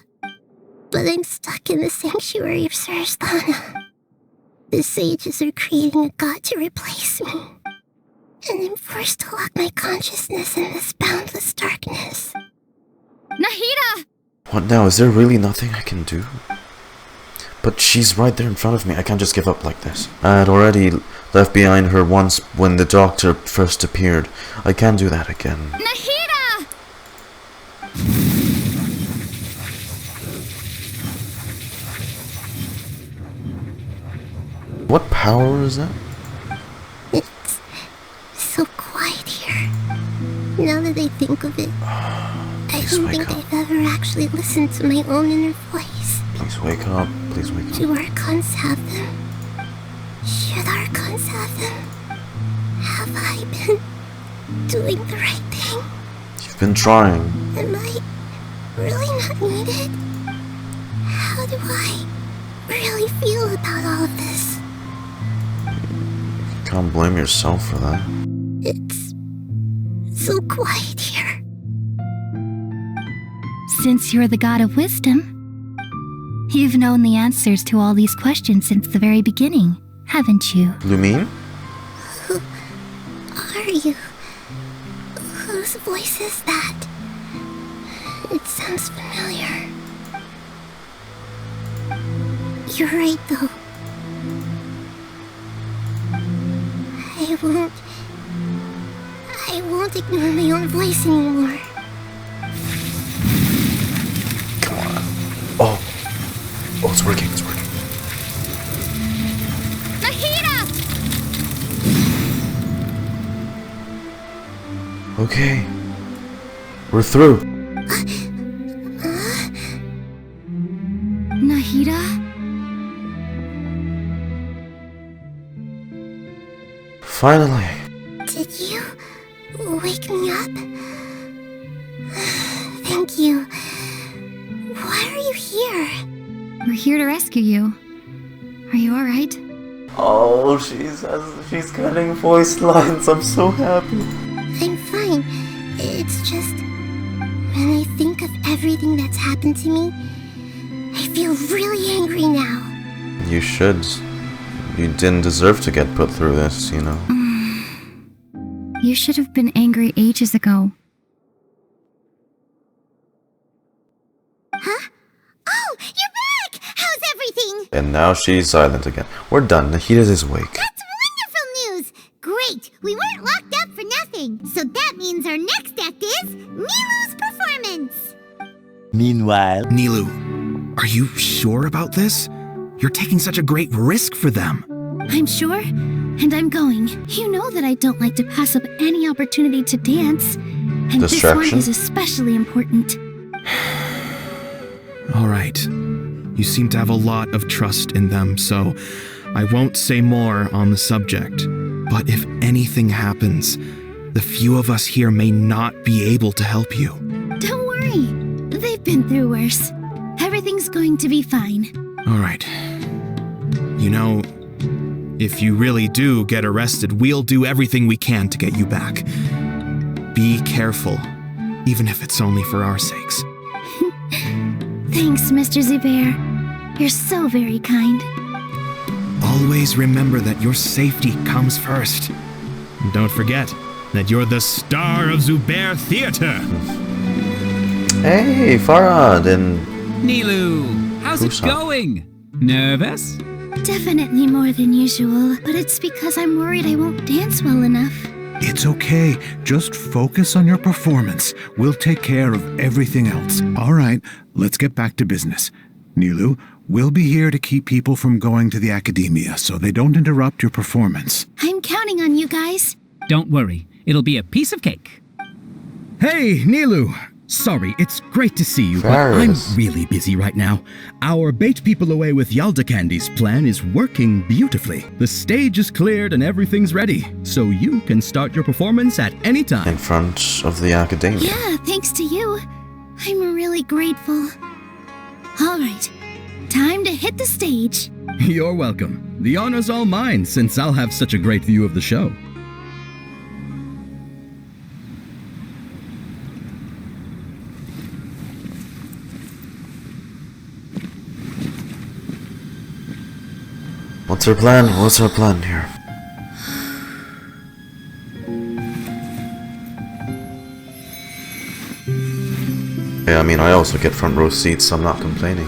But I'm stuck in the sanctuary of Sarasthana. The sages are creating a god to replace me. And I'm forced to lock my consciousness in this boundless darkness. Nahida! What now? Is there really nothing I can do? But she's right there in front of me. I can't just give up like this. I had already left behind her once when the doctor first appeared. I can't do that again. Nahida! What power is that? It's so quiet here. Now that I think of it, I don't think I've ever actually listened to my own inner voice. Please wake up. Please wake up. Do Archons have them? Should Archons have them? Have I been doing the right thing? You've been trying. Am I really not needed? How do I really feel about all of this? You can't blame yourself for that. It's so quiet here. Since you're the god of wisdom, you've known the answers to all these questions since the very beginning, haven't you? Lumine? Who are you? Whose voice is that? It sounds familiar. You're right, though. I won't ignore my own voice anymore. Come on. Oh, it's working, it's working. Nahida! Okay. We're through. Nahida? Finally. Did you wake me up? Thank you. Why are you here? We're here to rescue you. Are you alright? Oh, she's getting voice lines. I'm so happy. I'm fine. It's just when I think of everything that's happened to me, I feel really angry now. You should. You didn't deserve to get put through this, you know. You should have been angry ages ago. Huh? Oh, you're back! How's everything? And now she's silent again. We're done. Nahida is awake. That's wonderful news! Great! We weren't locked up for nothing. So that means our next act is Nilou's performance. Meanwhile, Nilou, are you sure about this? You're taking such a great risk for them. I'm sure, and I'm going. You know that I don't like to pass up any opportunity to dance. And this one is especially important. All right. You seem to have a lot of trust in them, so I won't say more on the subject. But if anything happens, the few of us here may not be able to help you. Don't worry. They've been through worse. Everything's going to be fine. All right. You know, if you really do get arrested, we'll do everything we can to get you back. Be careful, even if it's only for our sakes. Thanks, Mr. Zubair. You're so very kind. Always remember that your safety comes first. And don't forget that you're the star of Zubair Theater. Hey, Farad and Nilou, how's it going? Nervous? Definitely more than usual, but it's because I'm worried I won't dance well enough. It's okay. Just focus on your performance. We'll take care of everything else. All right, let's get back to business. Nilou, we'll be here to keep people from going to the academia so they don't interrupt your performance. I'm counting on you guys. Don't worry. It'll be a piece of cake. Hey, Nilou! Sorry, it's great to see you, but I'm really busy right now. Our Bait People Away with Yalda Candy's plan is working beautifully. The stage is cleared and everything's ready, so you can start your performance at any time. In front of the Academia. Yeah, thanks to you. I'm really grateful. All right, time to hit the stage. You're welcome. The honor's all mine, since I'll have such a great view of the show. What's our plan? What's our plan here? Yeah, I mean, I also get front row seats, so I'm not complaining.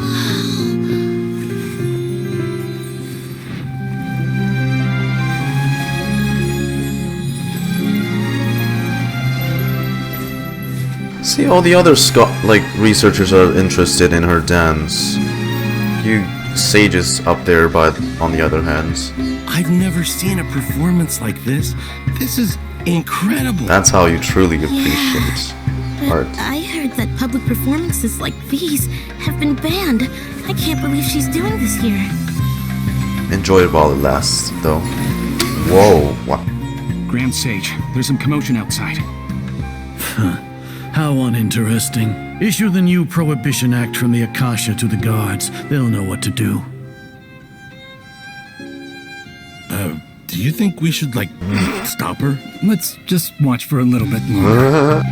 See, all the other researchers are interested in her dance. You sages up there, but on the other hand, I've never seen a performance like this. This is incredible. That's how you truly appreciate art. I heard that public performances like these have been banned. I can't believe she's doing this here. Enjoy it while it lasts, though. Whoa, what? Grand Sage, there's some commotion outside. How uninteresting. Issue the new Prohibition Act from the Akasha to the guards. They'll know what to do. Do you think we should, stop her? Let's just watch for a little bit longer.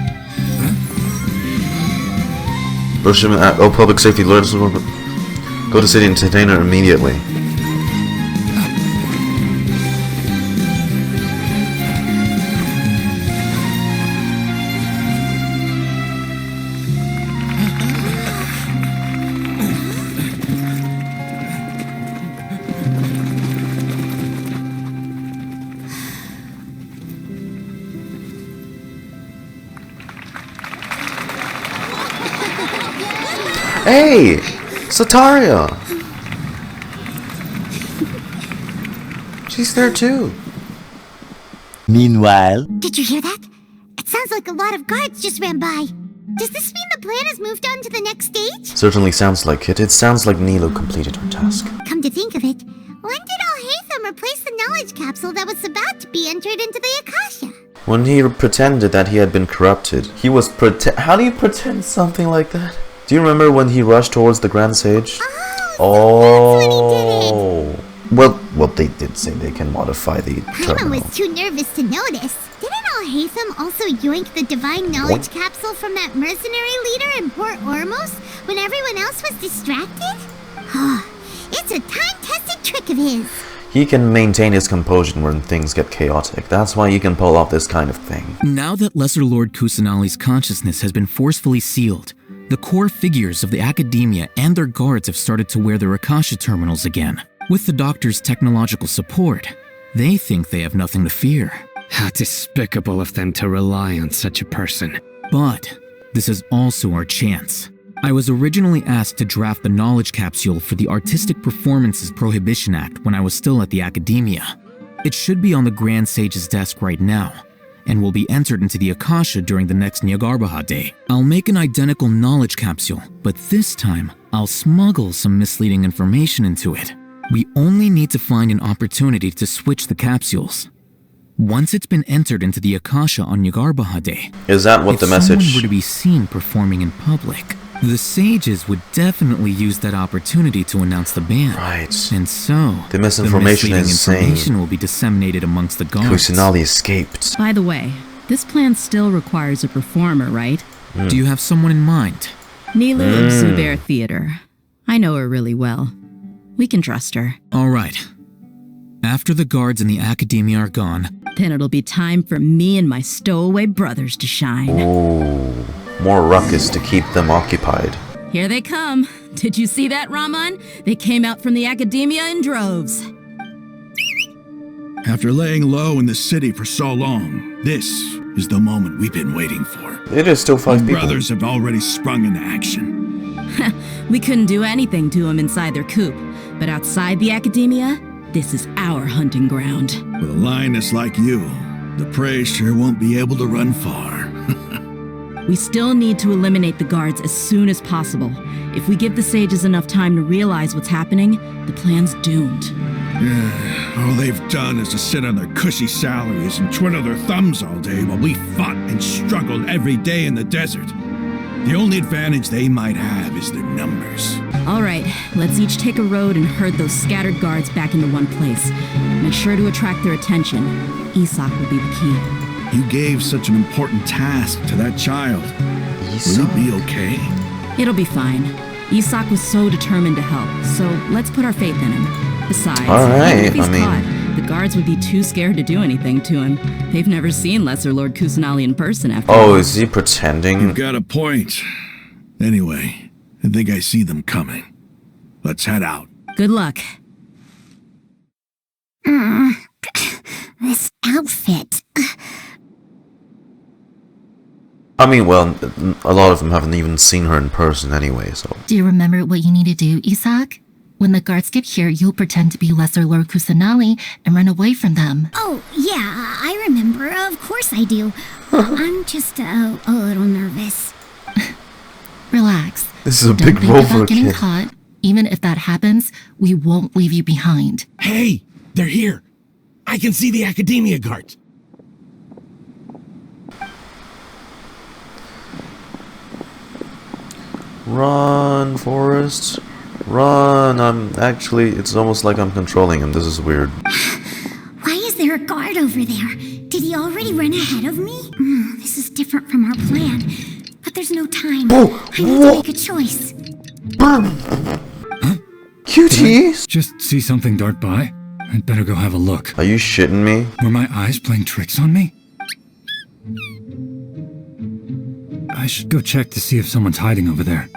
Oh, public safety lawyers. Go to city and detain her immediately. Hey! Sataria! She's there too. Meanwhile... Did you hear that? It sounds like a lot of guards just ran by. Does this mean the plan has moved on to the next stage? Certainly sounds like it. It sounds like Nilou completed her task. Come to think of it, when did Alhaitham replace the knowledge capsule that was about to be entered into the Akasha? When he pretended that he had been corrupted. He was How do you pretend something like that? Do you remember when he rushed towards the Grand Sage? Oh. Well, they did say they can modify the terminal. Rahman was too nervous to notice. Didn't Alhaitham also yoink the divine knowledge capsule from that mercenary leader in Port Ormos when everyone else was distracted? It's a time-tested trick of his. He can maintain his composure when things get chaotic. That's why he can pull off this kind of thing. Now that Lesser Lord Kusanali's consciousness has been forcefully sealed, the core figures of the Academia and their guards have started to wear their Akasha terminals again. With the Doctor's technological support, they think they have nothing to fear. How despicable of them to rely on such a person. But this is also our chance. I was originally asked to draft the knowledge capsule for the Artistic Performances Prohibition Act when I was still at the Academia. It should be on the Grand Sage's desk right now, and will be entered into the Akasha during the next Nyagarbha Day. I'll make an identical knowledge capsule, but this time, I'll smuggle some misleading information into it. We only need to find an opportunity to switch the capsules. Once it's been entered into the Akasha on Nyagarbha Day, is that what the message? If someone were to be seen performing in public, the sages would definitely use that opportunity to announce the ban. Right. And so, the misinformation is information will be disseminated amongst the guards. Kusanali escaped. By the way, this plan still requires a performer, right? Do you have someone in mind? Nilou of Zubair Theater. I know her really well. We can trust her. All right. After the guards and the Academia are gone, then it'll be time for me and my stowaway brothers to shine. Ooh, more ruckus to keep them occupied. Here they come. Did you see that, Rahman? They came out from the Academia in droves. After laying low in the city for so long, this is the moment we've been waiting for. It is still 5 people. Brothers have already sprung into action. We couldn't do anything to them inside their coop, but outside the Academia, this is our hunting ground. With a lioness like you, the prey sure won't be able to run far. We still need to eliminate the guards as soon as possible. If we give the sages enough time to realize what's happening, the plan's doomed. Yeah, all they've done is to sit on their cushy salaries and twiddle their thumbs all day while we fought and struggled every day in the desert. The only advantage they might have is their numbers. All right, let's each take a road and herd those scattered guards back into one place. Make sure to attract their attention. Isak will be the key. You gave such an important task to that child. Will it be okay? It'll be fine. Isak was so determined to help, so let's put our faith in him. Besides, if he's caught, the guards would be too scared to do anything to him. They've never seen Lesser Lord Kusanali in person after all. Is he pretending? You've got a point. Anyway, I think I see them coming. Let's head out. Good luck. This outfit. I mean, well, a lot of them haven't even seen her in person anyway, so... Do you remember what you need to do, Isak? When the guards get here, you'll pretend to be Lesser Lord Kusanali and run away from them. Oh, yeah, I remember. Of course I do. I'm just a little nervous. Relax. This is a Don't big role for a getting kid. caught. Even if that happens, we won't leave you behind. Hey, they're here. I can see the Academia guards. Run, Forrest. Run. It's almost like I'm controlling him. This is weird. Why is there a guard over there? Did he already run ahead of me? This is different from our plan. But there's no time. I need to make a choice. Cuties! Just see something dart by. I'd better go have a look. Are you shitting me? Were my eyes playing tricks on me? I should go check to see if someone's hiding over there.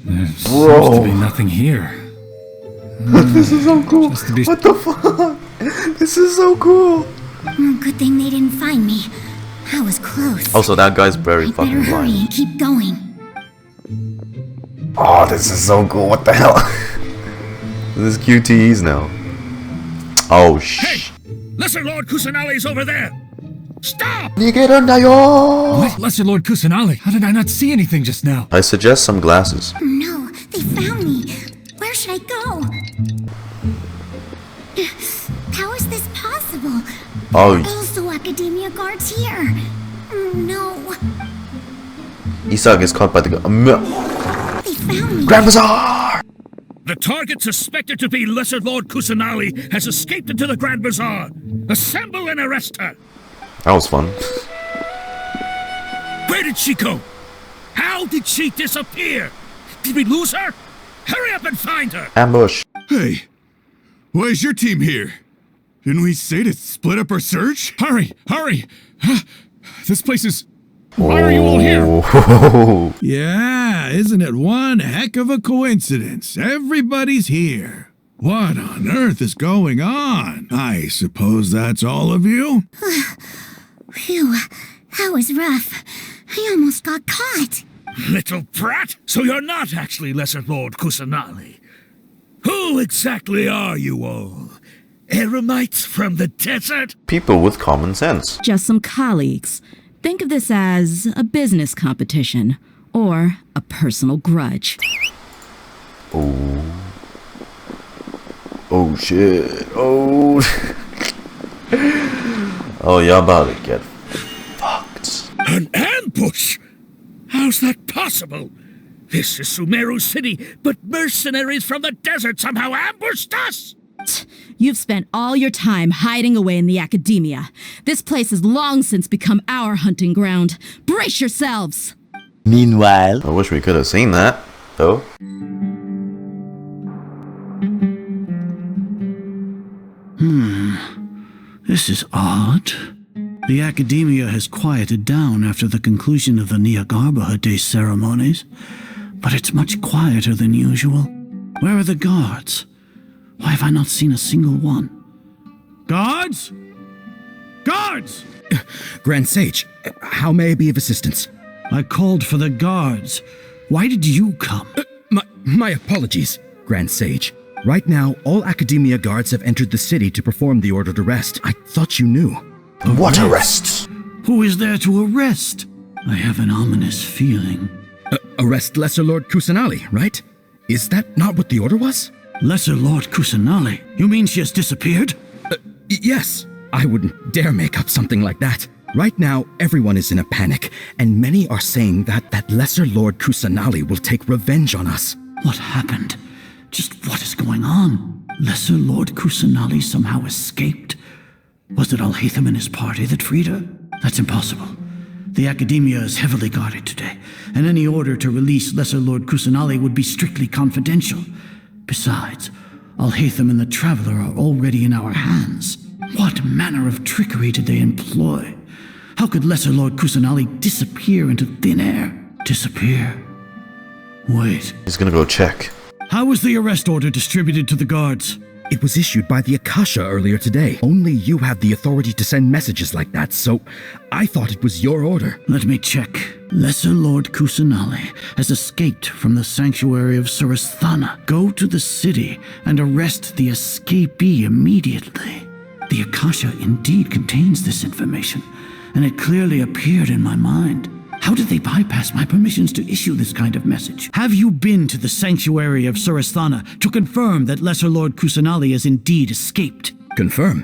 There seems to be nothing here. This is so cool. What the fuck? This is so cool. Good thing they didn't find me. I was close. Also, that guy's very fucking Better hurry blind. and keep going. Oh, this is so cool. What the hell? This is QTEs now. Oh, shh. Lesser Lord Kusanali's over there! Stop! What? Lesser Lord Kusanali? How did I not see anything just now? I suggest some glasses. No, they found me. Where should I go? How is this possible? Oh. Also Academia guards here. No. Isak is caught by the... They found me. Grand Bazaar! The target suspected to be Lesser Lord Kusanali has escaped into the Grand Bazaar. Assemble and arrest her. That was fun. Where did she go? How did she disappear? Did we lose her? Hurry up and find her! Ambush. Hey, why is your team here? Didn't we say to split up our search? Hurry! Hurry! This place is... Why are you all here? Yeah, isn't it one heck of a coincidence? Everybody's here. What on earth is going on? I suppose that's all of you? Phew, that was rough. I almost got caught. Little brat! So you're not actually Lesser Lord Kusanali. Who exactly are you all? Eremites from the desert? People with common sense. Just some colleagues. Think of this as a business competition, or a personal grudge. Oh. Oh shit. Oh. Oh, y'all about to get fucked. An ambush? How's that possible? This is Sumeru City, but mercenaries from the desert somehow ambushed us? You've spent all your time hiding away in the academia. This place has long since become our hunting ground. Brace yourselves! Meanwhile... I wish we could have seen that, though. This is odd. The academia has quieted down after the conclusion of the Nilou Day ceremonies, but it's much quieter than usual. Where are the guards? Why have I not seen a single one? Guards? Guards! Grand Sage, how may I be of assistance? I called for the guards. Why did you come? My apologies, Grand Sage. Right now, all Academia guards have entered the city to perform the ordered arrest. I thought you knew. What arrests? Who is there to arrest? I have an ominous feeling. Arrest Lesser Lord Kusanali, right? Is that not what the order was? Lesser Lord Kusanali? You mean she has disappeared? Yes. I wouldn't dare make up something like that. Right now, everyone is in a panic, and many are saying that Lesser Lord Kusanali will take revenge on us. What happened? Just what is going on? Lesser Lord Kusanali somehow escaped? Was it Alhaitham and his party that freed her? That's impossible. The Academia is heavily guarded today, and any order to release Lesser Lord Kusanali would be strictly confidential. Besides, Alhaitham and the Traveler are already in our hands. What manner of trickery did they employ? How could Lesser Lord Kusanali disappear into thin air? Disappear? Wait. He's gonna go check. How was the arrest order distributed to the guards? It was issued by the Akasha earlier today. Only you have the authority to send messages like that, so I thought it was your order. Let me check. Lesser Lord Kusanali has escaped from the sanctuary of Surasthana. Go to the city and arrest the escapee immediately. The Akasha indeed contains this information, and it clearly appeared in my mind. How did they bypass my permissions to issue this kind of message? Have you been to the sanctuary of Surasthana to confirm that Lesser Lord Kusanali has indeed escaped? Confirm?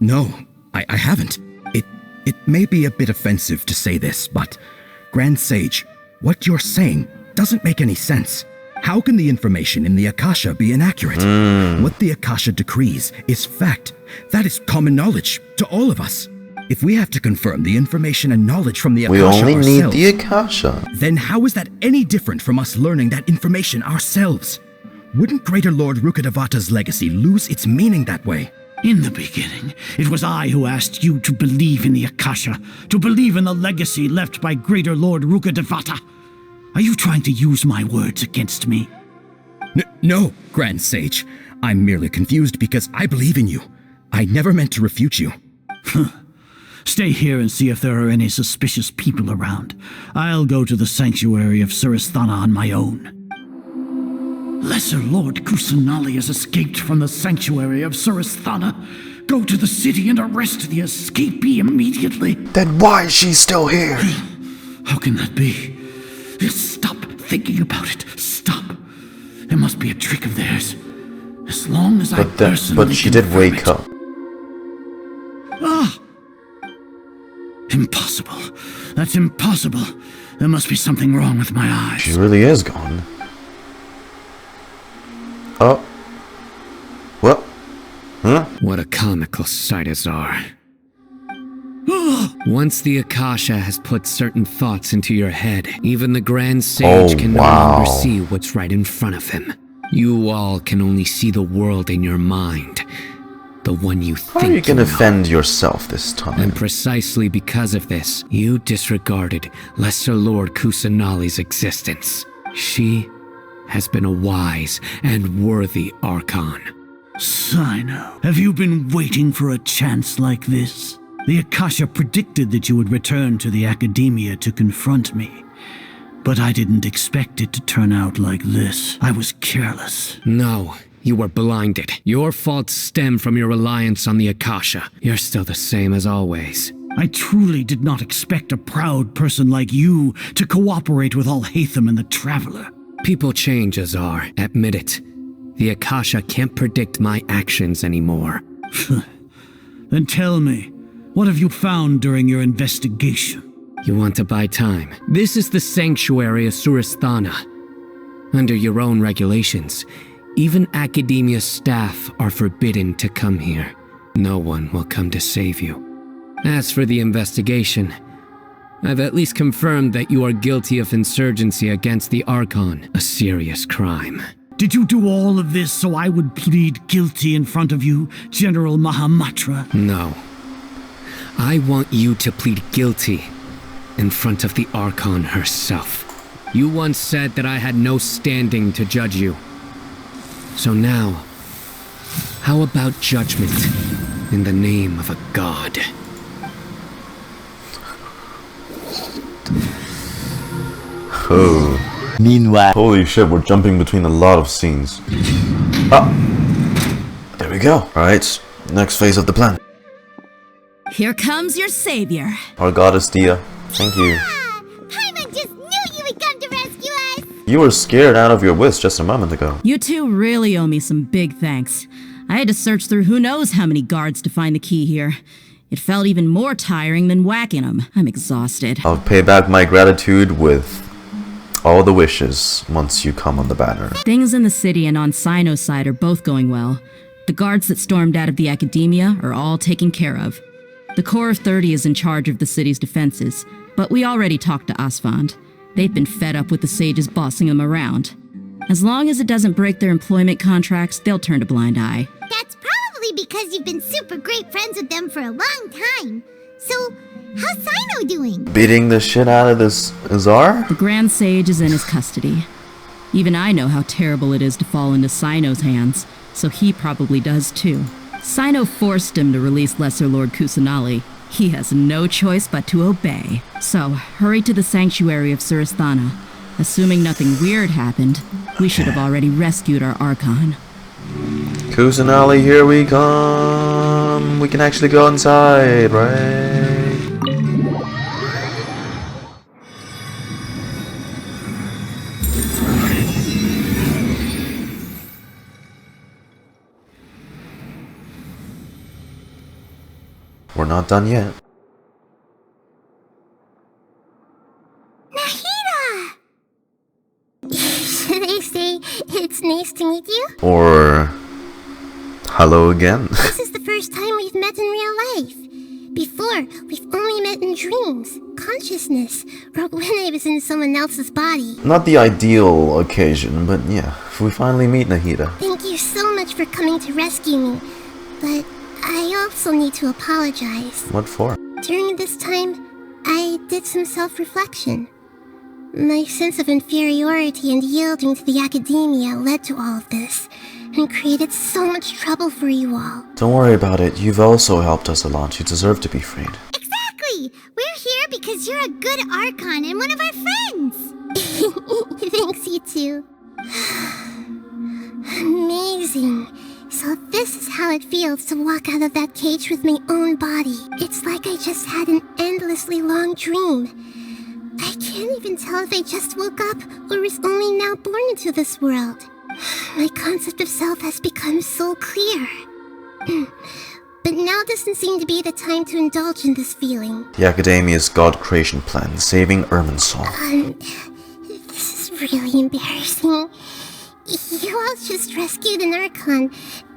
No, I haven't. It may be a bit offensive to say this, but Grand Sage, what you're saying doesn't make any sense. How can the information in the Akasha be inaccurate? What the Akasha decrees is fact. That is common knowledge to all of us. If we have to confirm the information and knowledge from the Akasha ourselves... We only need the Akasha. Then how is that any different from us learning that information ourselves? Wouldn't Greater Lord Rukkhadevata's legacy lose its meaning that way? In the beginning, it was I who asked you to believe in the Akasha, to believe in the legacy left by Greater Lord Rukkhadevata. Are you trying to use my words against me? No, Grand Sage. I'm merely confused because I believe in you. I never meant to refute you. Stay here and see if there are any suspicious people around. I'll go to the sanctuary of Surasthana on my own. Lesser Lord Kusanali has escaped from the sanctuary of Surasthana. Go to the city and arrest the escapee immediately. Then why is she still here? How can that be? Stop thinking about it. Stop. It must be a trick of theirs. As long as I personally But she did wake up. Ah! Impossible. That's impossible. There must be something wrong with my eyes. She really is gone. Oh. What? Huh? What a comical sight, Azar. Once the Akasha has put certain thoughts into your head, even the Grand Sage can no longer see what's right in front of him. You all can only see the world in your mind. The one you think. How are you gonna defend yourself this time? And precisely because of this, you disregarded Lesser Lord Kusanali's existence. She has been a wise and worthy Archon. Cyno, have you been waiting for a chance like this? The Akasha predicted that you would return to the Academia to confront me. But I didn't expect it to turn out like this. I was careless. No. You were blinded. Your faults stem from your reliance on the Akasha. You're still the same as always. I truly did not expect a proud person like you to cooperate with Alhaitham and the Traveler. People change, Azar. Admit it. The Akasha can't predict my actions anymore. Then tell me, what have you found during your investigation? You want to buy time? This is the sanctuary of Surasthana. Under your own regulations, even Academia staff are forbidden to come here. No one will come to save you. As for the investigation, I've at least confirmed that you are guilty of insurgency against the Archon, a serious crime. Did you do all of this so I would plead guilty in front of you, General Mahamatra? No. I want you to plead guilty in front of the Archon herself. You once said that I had no standing to judge you. So now, how about judgment in the name of a god? Oh. Meanwhile, holy shit, we're jumping between a lot of scenes. There we go. Alright, next phase of the plan. Here comes your savior. Our goddess Dehya. Thank you. Paimon just knew you would come to rescue us! You were scared out of your wits just a moment ago. You two really owe me some big thanks. I had to search through who knows how many guards to find the key here. It felt even more tiring than whacking them. I'm exhausted. I'll pay back my gratitude with all the wishes once you come on the banner. Things in the city and on Cyno's side are both going well. The guards that stormed out of the academia are all taken care of. The Corps of 30 is in charge of the city's defenses, but we already talked to Asfand. They've been fed up with the sages bossing them around. As long as it doesn't break their employment contracts, they'll turn a blind eye. That's probably because you've been super great friends with them for a long time. So, how's Cyno doing? Beating the shit out of this Azar? The Grand Sage is in his custody. Even I know how terrible it is to fall into Cyno's hands, so he probably does too. Cyno forced him to release Lesser Lord Kusanali. He has no choice but to obey. So, hurry to the sanctuary of Surasthana. Assuming nothing weird happened, we should have already rescued our Archon. Kusanali, here we come. We can actually go inside, right? We're not done yet. Nahida! Should I say, it's nice to meet you? Or hello again. This is the first time we've met in real life. Before, we've only met in dreams, consciousness, or when I was in someone else's body. Not the ideal occasion, but yeah, we finally meet Nahida. Thank you so much for coming to rescue me, but I also need to apologize. What for? During this time, I did some self-reflection. My sense of inferiority and yielding to the academia led to all of this, and created so much trouble for you all. Don't worry about it. You've also helped us a lot. You deserve to be freed. Exactly! We're here because you're a good Archon and one of our friends! Thanks, you two. Amazing. So this is how it feels to walk out of that cage with my own body. It's like I just had an endlessly long dream. I can't even tell if I just woke up or was only now born into this world. My concept of self has become so clear. But now doesn't seem to be the time to indulge in this feeling. The Academia's God creation plan, saving Irminsul. This is really embarrassing. You all just rescued an Archon,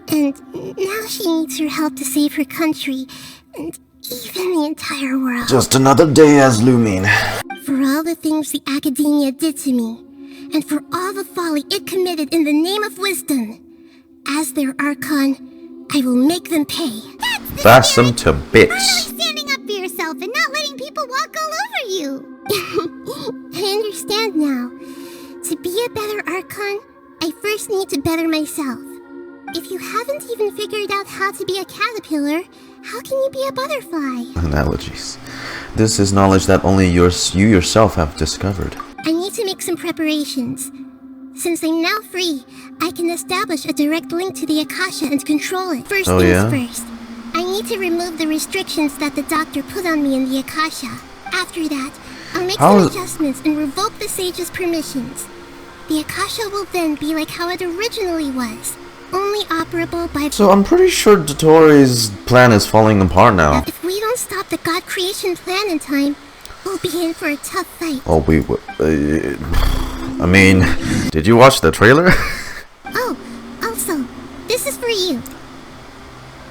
and now she needs your help to save her country, and even the entire world. Just another day as Lumine. For all the things the Academia did to me, and for all the folly it committed in the name of wisdom, as their Archon, I will make them pay. Bash them to bits. Finally standing up for yourself and not letting people walk all over you. I understand now. To be a better Archon, I first need to better myself. If you haven't even figured out how to be a caterpillar, how can you be a butterfly? Analogies. This is knowledge that only you yourself have discovered. I need to make some preparations. Since I'm now free, I can establish a direct link to the Akasha and control it. First things first. I need to remove the restrictions that the doctor put on me in the Akasha. After that, I'll make some adjustments and revoke the sage's permissions. The Akasha will then be like how it originally was, only operable by... So I'm pretty sure Dottore's plan is falling apart now. If we don't stop the God creation plan in time, we'll be in for a tough fight. Oh, I mean, did you watch the trailer? Oh, also, this is for you.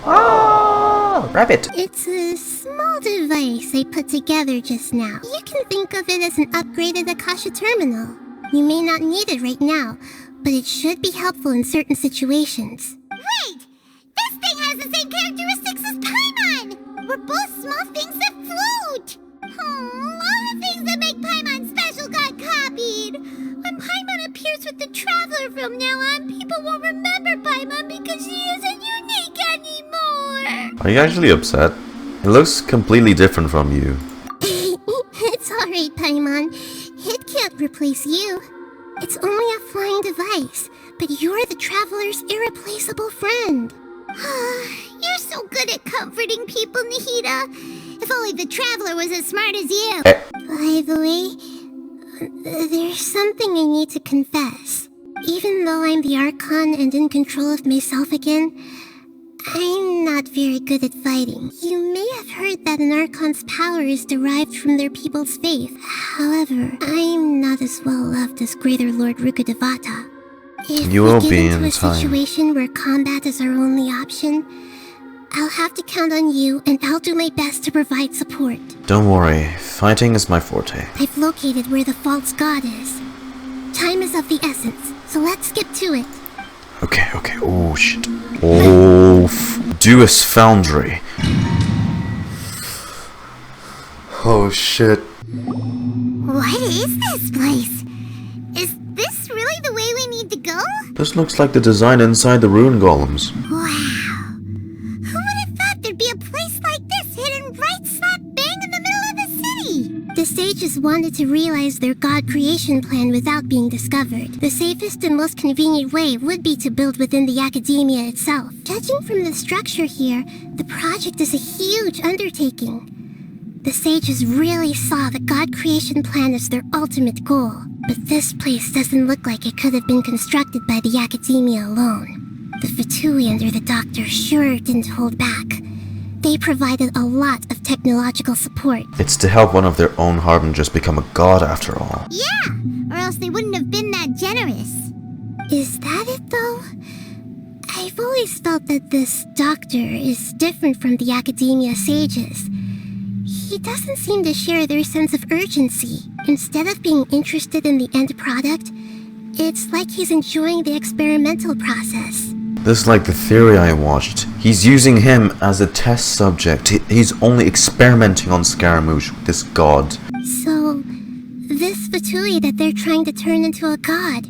Oh, rabbit. It's a small device I put together just now. You can think of it as an upgraded Akasha terminal. You may not need it right now, but it should be helpful in certain situations. Wait! This thing has the same characteristics as Paimon! We're both small things that float! Oh, all the things that make Paimon special got copied! When Paimon appears with the Traveler from now on, people won't remember Paimon because she isn't unique anymore! Are you actually upset? It looks completely different from you. It's alright, Paimon. It can't replace you. It's only a flying device, but you're the Traveler's irreplaceable friend. You're so good at comforting people, Nahida. If only the Traveler was as smart as you. By the way, there's something I need to confess. Even though I'm the Archon and in control of myself again, I'm not very good at fighting. You may have heard that an Archon's power is derived from their people's faith. However, I'm not as well loved as Greater Lord Rukkhadevata. If You we will get be into in a time. situation where combat is our only option, I'll have to count on you, and I'll do my best to provide support. Don't worry, fighting is my forte. I've located where the false god is. Time is of the essence, so let's get to it. Okay. Oh, shit. Oh, Duous Foundry. Oh, shit. What is this place? Is this really the way we need to go? This looks like the design inside the rune golems. Wow. Who would have thought there'd be a place like this hidden right slap bang in the middle of the city? The sages wanted to realize their god creation plan without being discovered. The safest and most convenient way would be to build within the academia itself. Judging from the structure here, the project is a huge undertaking. The sages really saw the god creation plan as their ultimate goal. But this place doesn't look like it could have been constructed by the academia alone. The Fatui under the Doctor sure didn't hold back. They provided a lot of technological support. It's to help one of their own harbingers become a god after all. Yeah, or else they wouldn't have been that generous. Is that it though? I've always felt that this Doctor is different from the academia sages. He doesn't seem to share their sense of urgency. Instead of being interested in the end product, it's like he's enjoying the experimental process. This is like the theory I watched. He's using him as a test subject. He's only experimenting on Scaramouche, this god. So, this Fatui that they're trying to turn into a god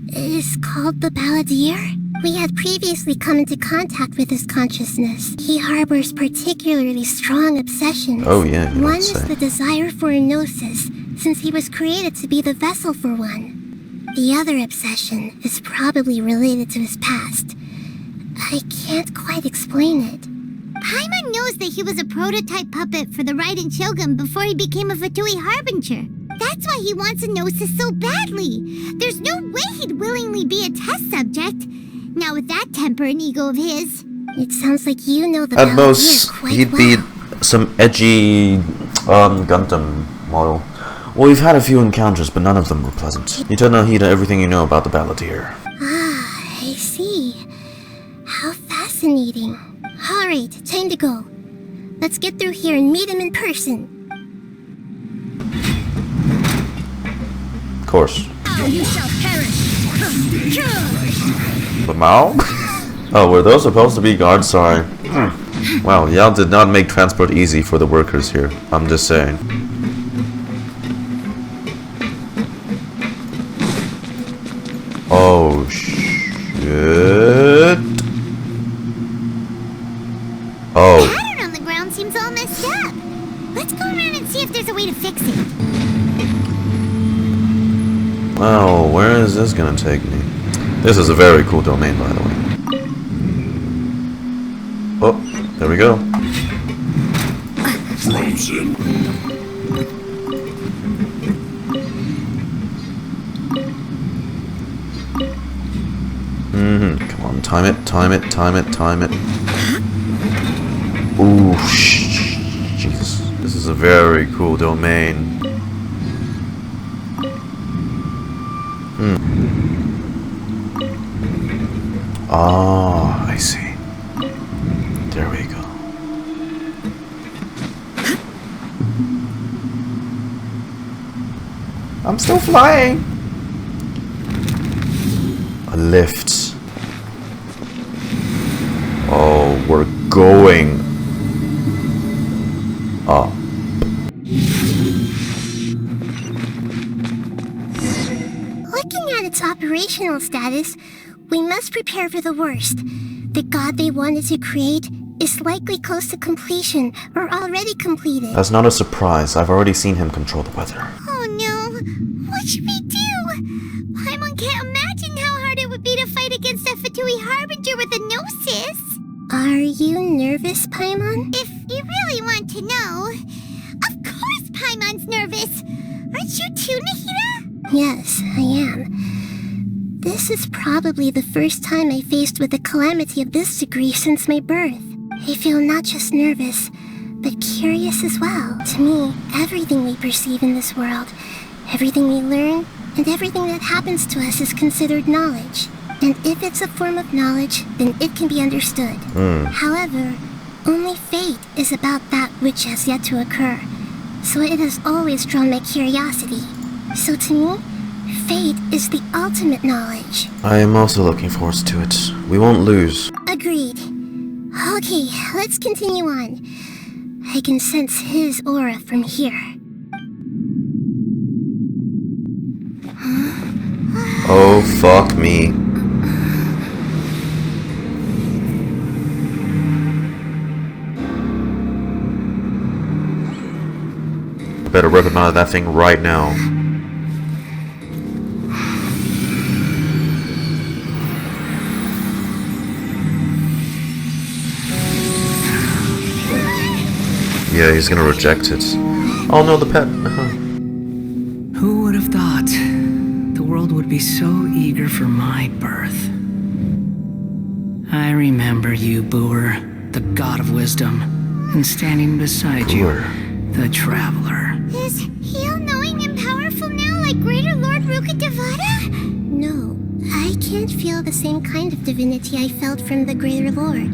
is called the Balladeer? We had previously come into contact with his consciousness. He harbors particularly strong obsessions. Oh yeah, you One might is say. the desire for a gnosis, since he was created to be the vessel for one. The other obsession is probably related to his past. I can't quite explain it. Paimon knows that he was a prototype puppet for the Raiden Shogun before he became a Fatui Harbinger. That's why he wants a gnosis so badly. There's no way he'd willingly be a test subject. Now with that temper and ego of his. It sounds like you know the At most, quite he'd well. be some edgy Gundam model. Well, we've had a few encounters, but none of them were pleasant. You tell Nahida everything you know about the Balladeer. Ah, I see. How fascinating. Alright, time to go. Let's get through here and meet him in person. Of course. You shall perish. The Mao? Oh, were those supposed to be guards? Sorry. Wow, y'all did not make transport easy for the workers here. I'm just saying. Oh, shit. Oh. The pattern on the ground seems all messed up. Let's go around and see if there's a way to fix it. Well, where is this gonna take me? This is a very cool domain, by the way. Oh, there we go. Frozen. Come on, time it. Ooh, Jesus. This is a very cool domain. Oh, I see. There we go. I'm still flying. A lift. Oh, we're going up. Looking at its operational status, we must prepare for the worst. The god they wanted to create is likely close to completion or already completed. That's not a surprise. I've already seen him control the weather. Oh no! What should we do? Paimon can't imagine how hard it would be to dewy harbinger with a gnosis. Are you nervous, Paimon? If you really want to know, of course Paimon's nervous. Aren't you too, Nahida? Yes, I am. This is probably the first time I faced with a calamity of this degree since my birth. I feel not just nervous, but curious as well. To me, everything we perceive in this world, everything we learn, and everything that happens to us is considered knowledge. And if it's a form of knowledge, then it can be understood. However, only fate is about that which has yet to occur. So it has always drawn my curiosity. So to me, fate is the ultimate knowledge. I am also looking forward to it. We won't lose. Agreed. Okay, let's continue on. I can sense his aura from here. Oh, fuck me. Better recognize that thing right now. Yeah, he's gonna reject it. Oh no, the pet. Who would have thought the world would be so eager for my birth? I remember you, Buer, the god of wisdom, and standing beside you, the traveler. Is he all-knowing and powerful now like Greater Lord Rukkhadevata? No, I can't feel the same kind of divinity I felt from the Greater Lord.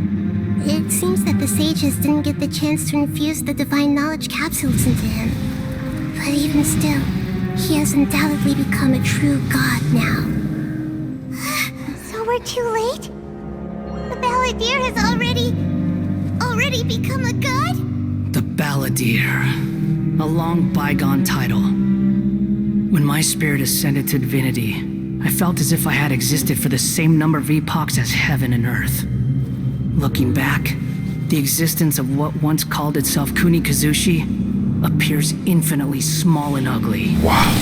It seems that the sages didn't get the chance to infuse the divine knowledge capsules into him. But even still, he has undoubtedly become a true god now. So we're too late? The Balladeer has already become a god? The Balladeer, a long bygone title. When my spirit ascended to divinity, I felt as if I had existed for the same number of epochs as heaven and earth. Looking back, the existence of what once called itself Kunikuzushi appears infinitely small and ugly. Wow.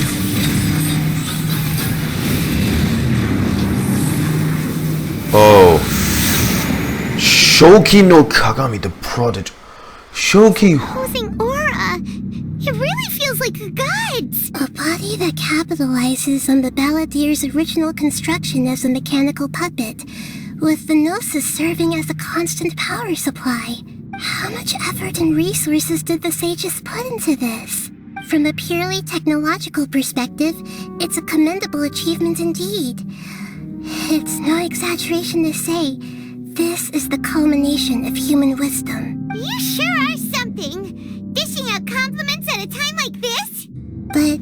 Oh. Shouki no Kagami, the Prodigal. Shouki. Imposing aura. It really feels like the gods. A body that capitalizes on the Balladeer's original construction as a mechanical puppet, with the Gnosis serving as a constant power supply. How much effort and resources did the sages put into this? From a purely technological perspective, it's a commendable achievement indeed. It's no exaggeration to say, this is the culmination of human wisdom. You sure are something, dishing out compliments at a time like this? But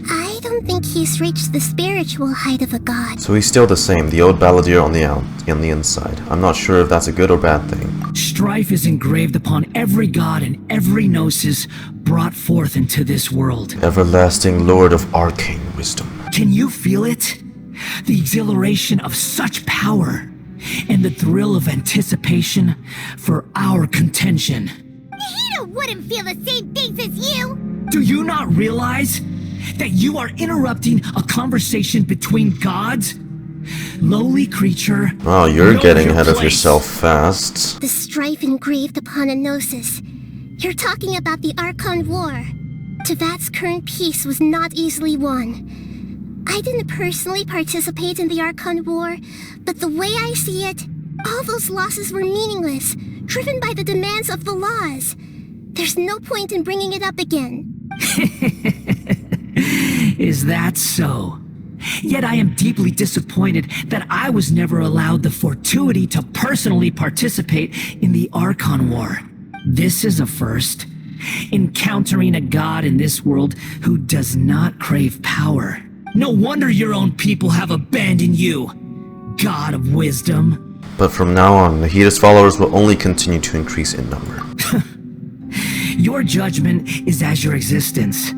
I don't think he's reached the spiritual height of a god. So he's still the same, the old Balladeer on the inside. I'm not sure if that's a good or bad thing. Strife is engraved upon every god and every gnosis brought forth into this world. Everlasting Lord of Arcane wisdom. Can you feel it? The exhilaration of such power, and the thrill of anticipation for our contention. Nahida wouldn't feel the same things as you! Do you not realize that you are interrupting a conversation between gods? Lowly creature. Oh, you're getting ahead of yourself fast. The strife engraved upon a gnosis. You're talking about the Archon War. Tevat's current peace was not easily won. I didn't personally participate in the Archon War, but the way I see it, all those losses were meaningless, driven by the demands of the laws. There's no point in bringing it up again. Is that so? Yet I am deeply disappointed that I was never allowed the fortuity to personally participate in the Archon War. This is a first. Encountering a god in this world who does not crave power. No wonder your own people have abandoned you, god of wisdom. But from now on, Nahida's followers will only continue to increase in number. Your judgment is as your existence,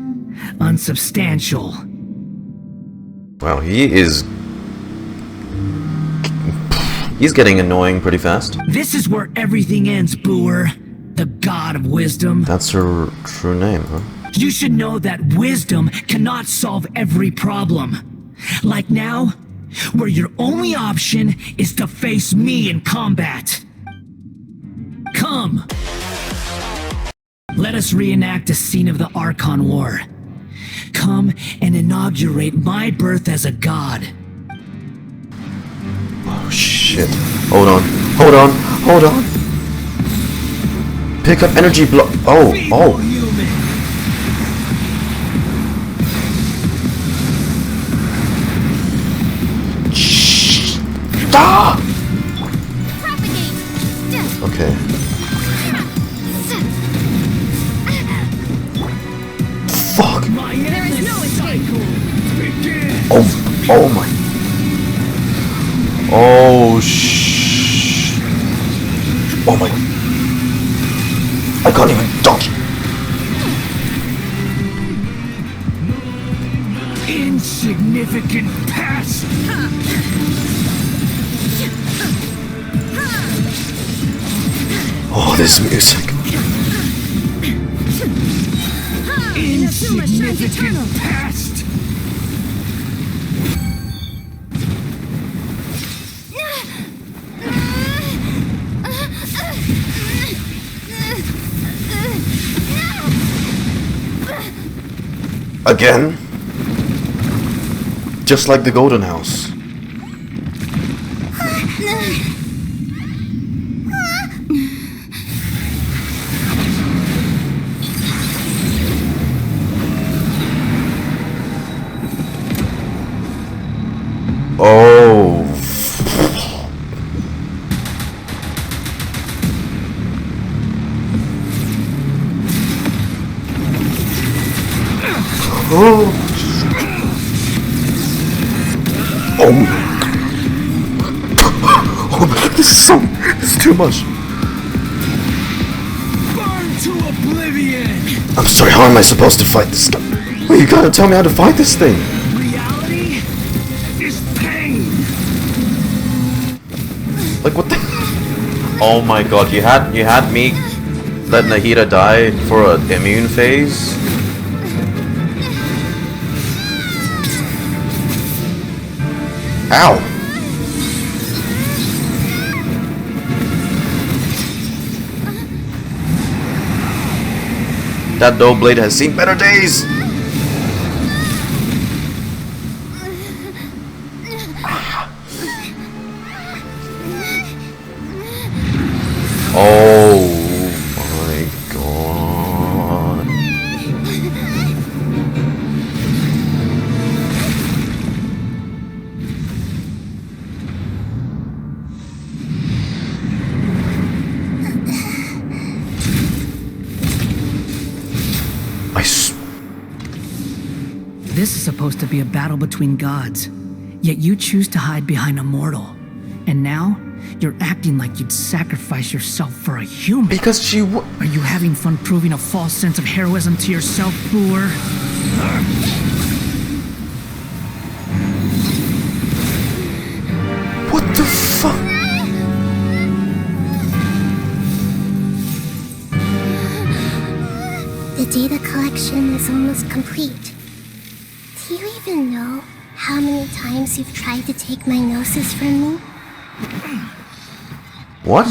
unsubstantial. Wow, he's getting annoying pretty fast. This is where everything ends, Buer, the god of wisdom. That's her true name, huh? You should know that wisdom cannot solve every problem. Like now, where your only option is to face me in combat. Come! Let us reenact a scene of the Archon War. Come and inaugurate my birth as a god. Oh shit. Hold on. Hold on. Hold on. Pick up energy block. Oh. Ah! Okay. Fuck. There is no escape. Oh my. Oh Oh my. I can't even dodge. Insignificant pest. Oh, this music. Insignificant pest. Again? Just like the Golden House. Oh. Oh. Oh my god, this is too much. Burn to oblivion. I'm sorry, how am I supposed to fight this guy? Wait, you gotta tell me how to fight this thing. Reality is pain. Like what the? Oh my god, you had me let Nahida die for an immune phase? Ow! That dull blade has seen better days! Oh my god. This is supposed to be a battle between gods, yet you choose to hide behind a mortal. And now, you're acting like you'd sacrifice yourself for a human. Because she Are you having fun proving a false sense of heroism to yourself, Buer? What the fuck? The data collection is almost complete. Do you even know how many times you've tried to take my gnosis from me? What?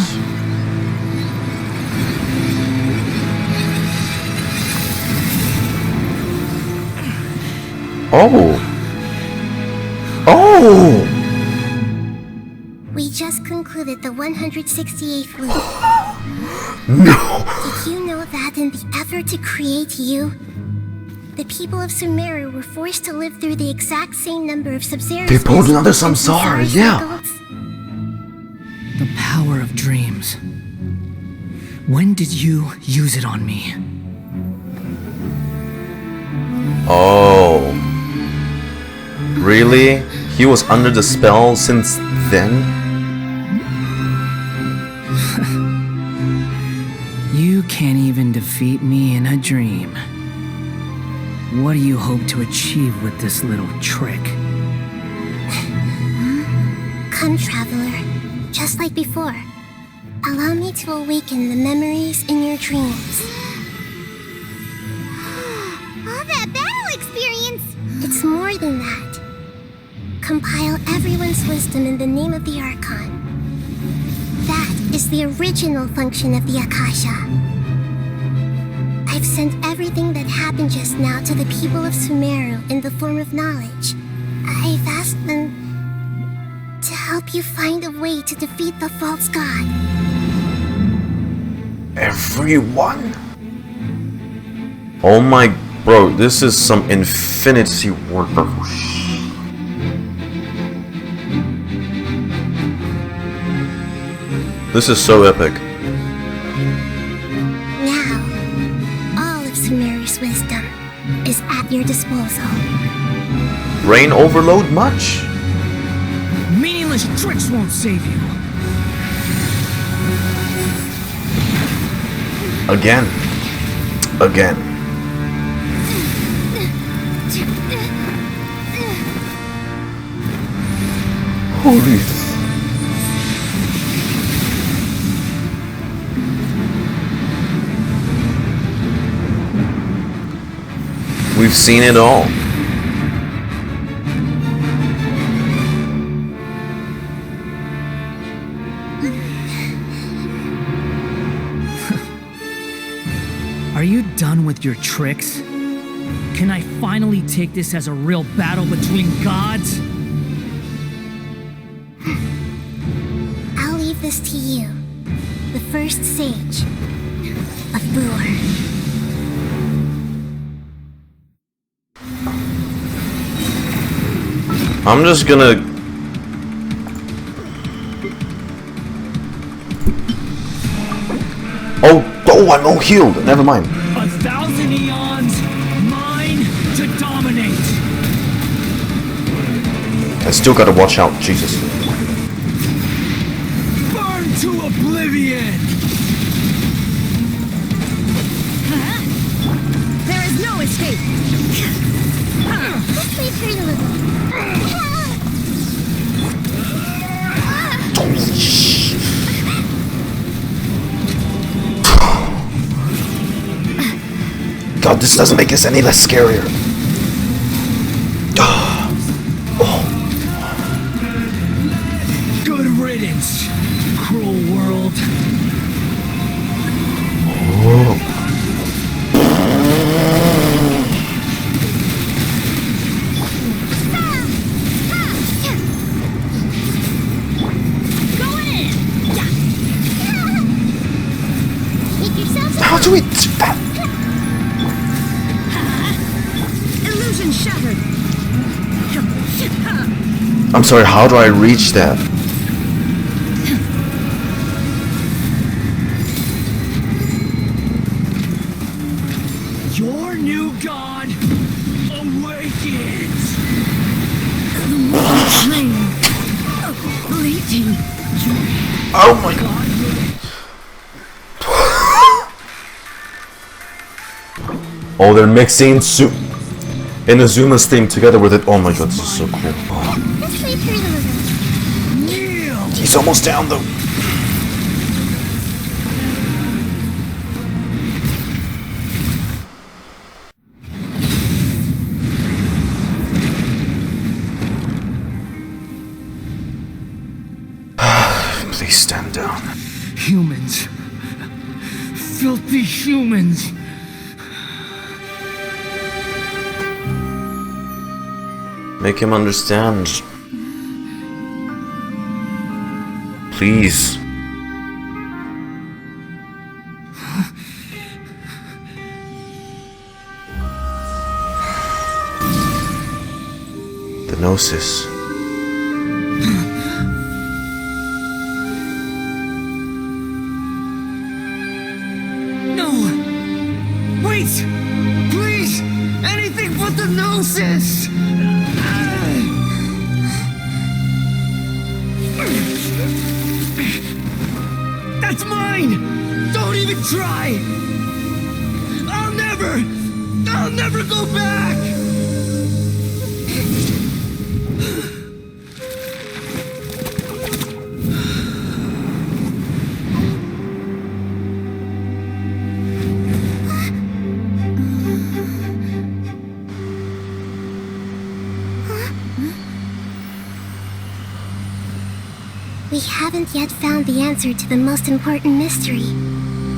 Oh! Oh! We just concluded the 168th loop. No! Did you know that in the effort to create you, the people of Sumeru were forced to live through the exact same number of Sub-Zero They pulled another Samsara, yeah! The power of dreams. When did you use it on me? Oh. Really? He was under the spell since then? You can't even defeat me in a dream. What do you hope to achieve with this little trick? Come, traveler. Just like before. Allow me to awaken the memories in your dreams. All that battle experience! It's more than that. compile everyone's wisdom in the name of the Archon. That is the original function of the Akasha. I've sent everything that happened just now to the people of Sumeru in the form of knowledge. I've asked them to help you find a way to defeat the false god. Everyone? Oh my... Bro, this is some Infinity Warfare. This is so epic. Now, all of Sumeru's wisdom is at your disposal. Brain overload much? Meaningless tricks won't save you. Again. Holy. We've seen it all. Are you done with your tricks? Can I finally take this as a real battle between gods? I'll leave this to you, the first sage of Buer. I'm just gonna... Oh, I'm all healed. Never mind. 1,000 eons, mine to dominate. I still gotta watch out, Jesus. Burn to oblivion. There is no escape. Let's wait for you. God, this doesn't make us any less scarier. Good riddance, cruel world. How do we do that? Illusion shattered. I'm sorry, how do I reach that? Your new god awakens. Oh my god. Oh, they're mixing Inazuma's theme together with it. Oh my god, this is so cool. He's almost down though. Please stand down. Humans. Filthy humans. Make him understand. Please. The Gnosis. No! Wait! Please! Anything but the Gnosis! That's mine! Don't even try! I'll never go back! We haven't yet found the answer to the most important mystery.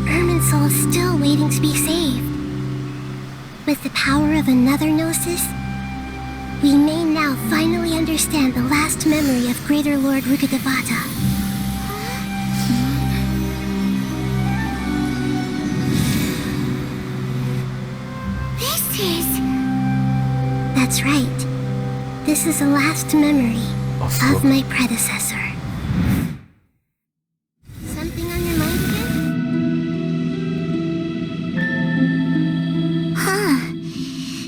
Irminsul is still waiting to be saved. With the power of another Gnosis, we may now finally understand the last memory of Greater Lord Rukkhadevata. That's right. This is the last memory of my predecessor. Something on your mind again?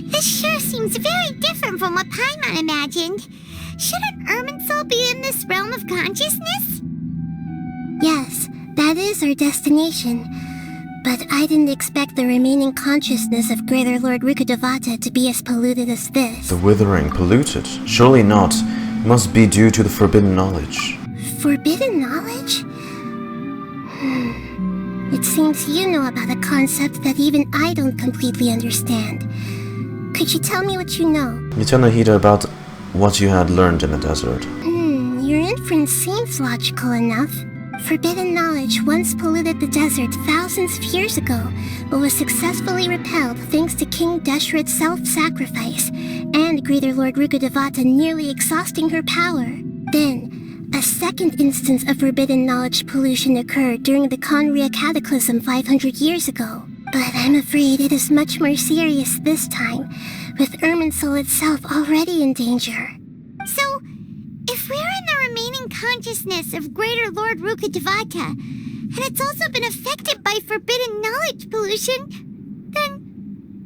This sure seems very different from what Paimon imagined. Shouldn't Irminsul be in this realm of consciousness? Yes, that is our destination. But I didn't expect the remaining consciousness of Greater Lord Rukkhadevata to be as polluted as this. The withering polluted? Surely not. It must be due to the forbidden knowledge. Forbidden knowledge? It seems you know about a concept that even I don't completely understand. Could you tell me what you know? You tell Nahida about what you had learned in the desert. Your inference seems logical enough. Forbidden knowledge once polluted the desert thousands of years ago, but was successfully repelled thanks to King Deshret's self-sacrifice, and Greater Lord Rukkhadevata nearly exhausting her power. Then, a second instance of forbidden knowledge pollution occurred during the Conria Cataclysm 500 years ago. But I'm afraid it is much more serious this time, with Irminsul itself already in danger. So, if we're in the remaining consciousness of Greater Lord Rukkhadevata, and it's also been affected by forbidden knowledge pollution, then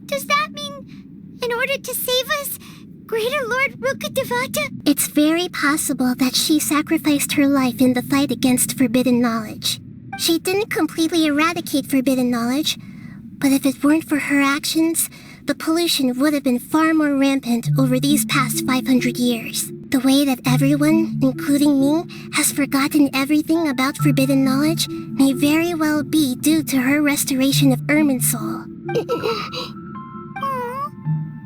does that mean, in order to save us, Greater Lord Rukkhadevata? It's very possible that she sacrificed her life in the fight against forbidden knowledge. She didn't completely eradicate forbidden knowledge, but if it weren't for her actions, the pollution would have been far more rampant over these past 500 years. The way that everyone, including me, has forgotten everything about forbidden knowledge may very well be due to her restoration of Irminsul.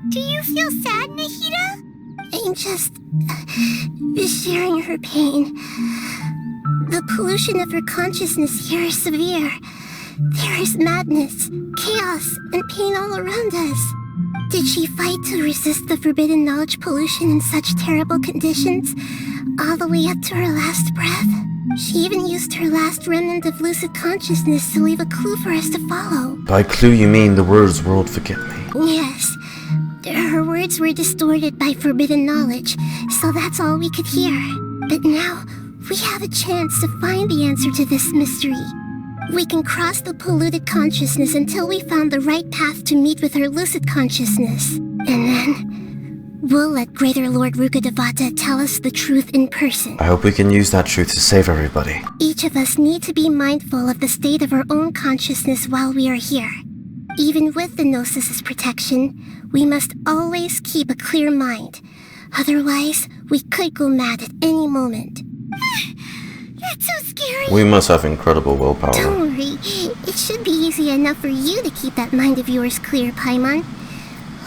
Do you feel sad, Nahida? I'm just sharing her pain. The pollution of her consciousness here is severe. There is madness, chaos, and pain all around us. Did she fight to resist the forbidden knowledge pollution in such terrible conditions, all the way up to her last breath? She even used her last remnant of lucid consciousness to leave a clue for us to follow. By clue you mean the words "world forget me"? Yes. Her words were distorted by forbidden knowledge, so that's all we could hear. But now, we have a chance to find the answer to this mystery. We can cross the polluted consciousness until we found the right path to meet with her lucid consciousness. And then, we'll let Greater Lord Rukkhadevata tell us the truth in person. I hope we can use that truth to save everybody. Each of us need to be mindful of the state of our own consciousness while we are here. Even with the Gnosis' protection, we must always keep a clear mind. Otherwise, we could go mad at any moment. That's so scary. We must have incredible willpower. Don't worry. It should be easy enough for you to keep that mind of yours clear, Paimon.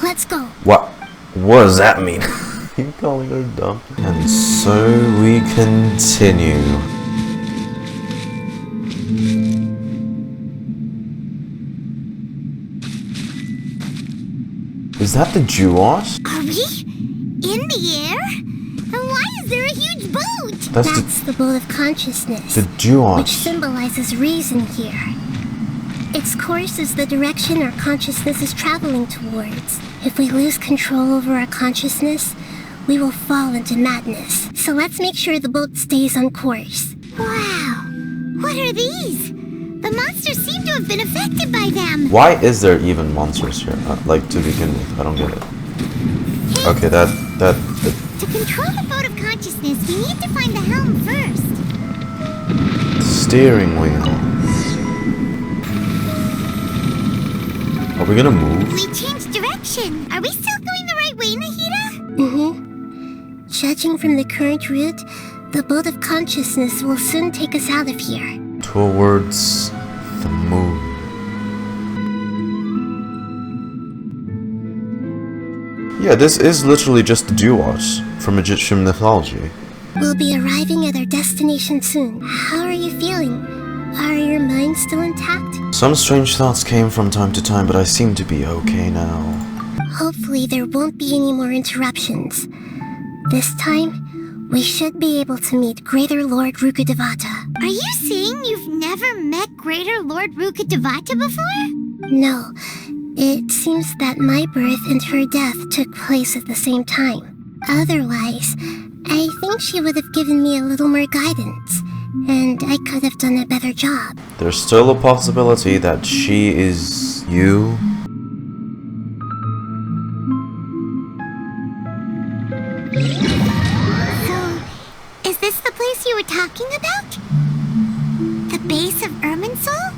Let's go. What does that mean? You calling her dumb? And so we continue. Is that the Duos? Are we in the air? And why is there a huge boat? That's the boat of consciousness. The Duos. Which symbolizes reason here. Its course is the direction our consciousness is traveling towards. If we lose control over our consciousness, we will fall into madness. So let's make sure the boat stays on course. Wow! What are these? The monsters seem to have been affected by them. Why is there even monsters here? Like, to begin with, I don't get it. Okay, that... To control the boat of consciousness, we need to find the helm first. Steering wheel. Are we gonna move? We changed direction. Are we still going the right way, Nahida? Judging from the current route, the boat of consciousness will soon take us out of here. Towards the moon. Yeah, this is literally just the Duos from Egyptian mythology. We'll be arriving at our destination soon. How are you feeling? Are your minds still intact? Some strange thoughts came from time to time, but I seem to be okay now. Hopefully there won't be any more interruptions. This time, we should be able to meet Greater Lord Rukkhadevata. Are you saying you've never met Greater Lord Rukkhadevata before? No. It seems that my birth and her death took place at the same time. Otherwise, I think she would have given me a little more guidance, and I could have done a better job. There's still a possibility that she is you. So, is this the place you were talking about? The base of Irminsul?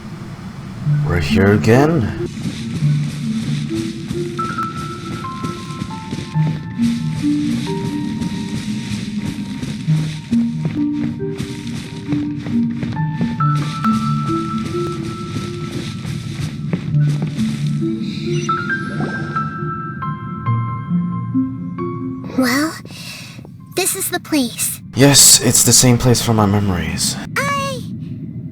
We're here again. Well, this is the place. Yes, it's the same place from my memories.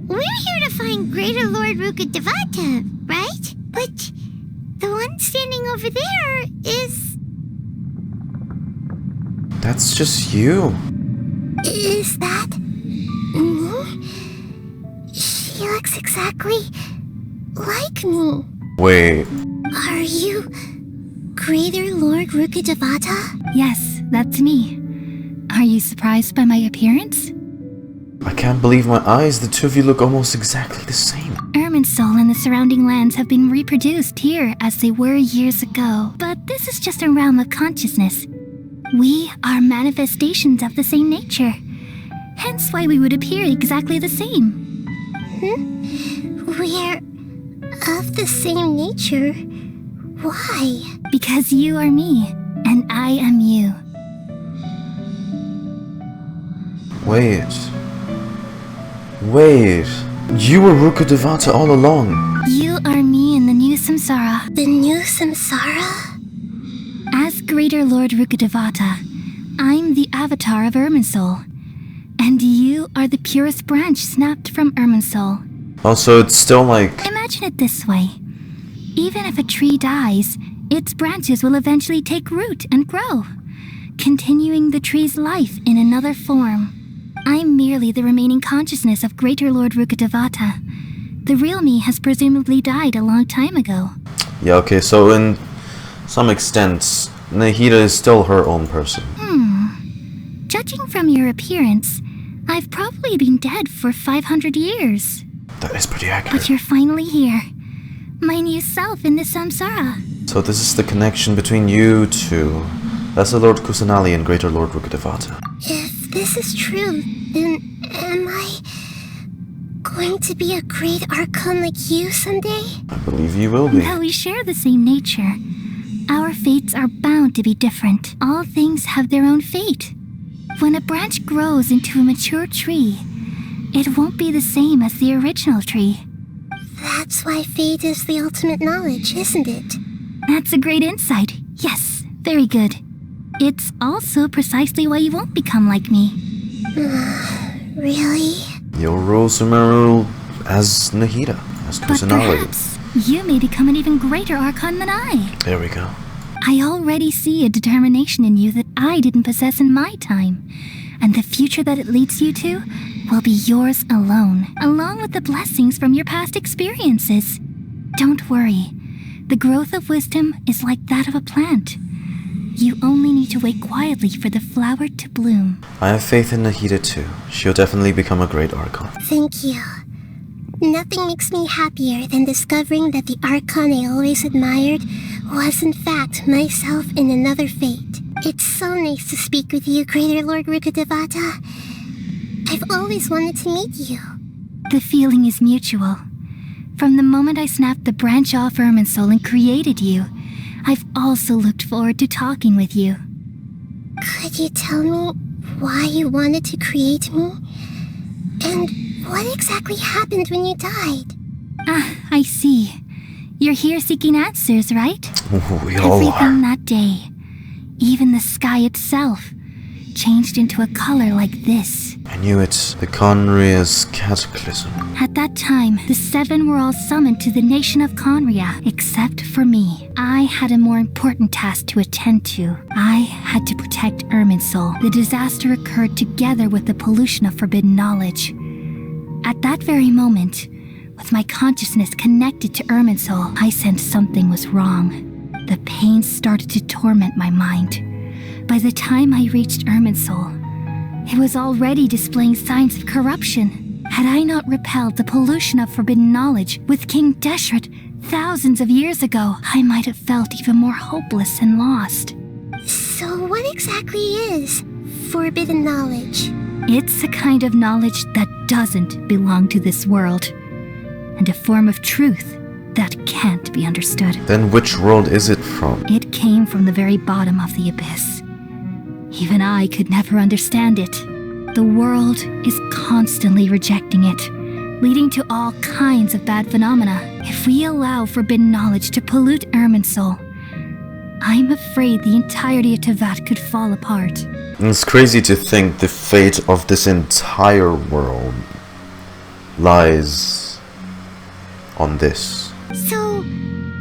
We're here to find Greater Lord Rukkhadevata, right? But the one standing over there is... That's just you. Is that... me? She looks exactly like me. Wait. Are you Greater Lord Rukkhadevata? Yes, that's me. Are you surprised by my appearance? I can't believe my eyes. The two of you look almost exactly the same. Irminsul and the surrounding lands have been reproduced here as they were years ago. But this is just a realm of consciousness. We are manifestations of the same nature. Hence why we would appear exactly the same. We're of the same nature? Why? Because you are me, and I am you. Wait. You were Rukkhadevata all along. You are me in the new samsara. The new samsara? As Greater Lord Rukkhadevata, I'm the avatar of Irminsul. And you are the purest branch snapped from Irminsul. Also, it's still like... Imagine it this way. Even if a tree dies, its branches will eventually take root and grow, continuing the tree's life in another form. I'm merely the remaining consciousness of Greater Lord Rukkhadevata. The real me has presumably died a long time ago. Yeah, okay, so in some extent, Nahida is still her own person. Judging from your appearance, I've probably been dead for 500 years. That is pretty accurate. But you're finally here. My new self in the samsara. So this is the connection between you two. Lesser Lord Kusanali and Greater Lord Rukkhadevata. If this is true, then am I going to be a great Archon like you someday? I believe you will be. Though we share the same nature, our fates are bound to be different. All things have their own fate. When a branch grows into a mature tree, it won't be the same as the original tree. That's why fate is the ultimate knowledge, isn't it? That's a great insight. Yes, very good. It's also precisely why you won't become like me. Really? You'll rule Sumeru as Nahida, as But Kusanali. perhaps you may become an even greater Archon than I. There we go. I already see a determination in you that I didn't possess in my time, and the future that it leads you to will be yours alone, along with the blessings from your past experiences. Don't worry. The growth of wisdom is like that of a plant. You only need to wait quietly for the flower to bloom. I have faith in Nahida too. She'll definitely become a great Archon. Thank you. Nothing makes me happier than discovering that the Archon I always admired was in fact myself in another fate. It's so nice to speak with you, Greater Lord Rukkhadevata. I've always wanted to meet you. The feeling is mutual. From the moment I snapped the branch off Irminsul and created you, I've also looked forward to talking with you. Could you tell me why you wanted to create me? And what exactly happened when you died? Ah, I see. You're here seeking answers, right? We all Everything are. that day. Even the sky itself. changed into a color like this. I knew it. The Conria's cataclysm. At that time, the 7 were all summoned to the nation of Conria, except for me. I had a more important task to attend to. I had to protect Irminsul. The disaster occurred together with the pollution of forbidden knowledge. At that very moment, with my consciousness connected to Irminsul, I sensed something was wrong. The pain started to torment my mind. By the time I reached Irminsul, it was already displaying signs of corruption. Had I not repelled the pollution of forbidden knowledge with King Deshret thousands of years ago, I might have felt even more hopeless and lost. So what exactly is forbidden knowledge? It's a kind of knowledge that doesn't belong to this world, and a form of truth that can't be understood. Then which world is it from? It came from the very bottom of the abyss. Even I could never understand it. The world is constantly rejecting it, leading to all kinds of bad phenomena. If we allow forbidden knowledge to pollute Irminsul, I'm afraid the entirety of Teyvat could fall apart. It's crazy to think the fate of this entire world lies on this. So,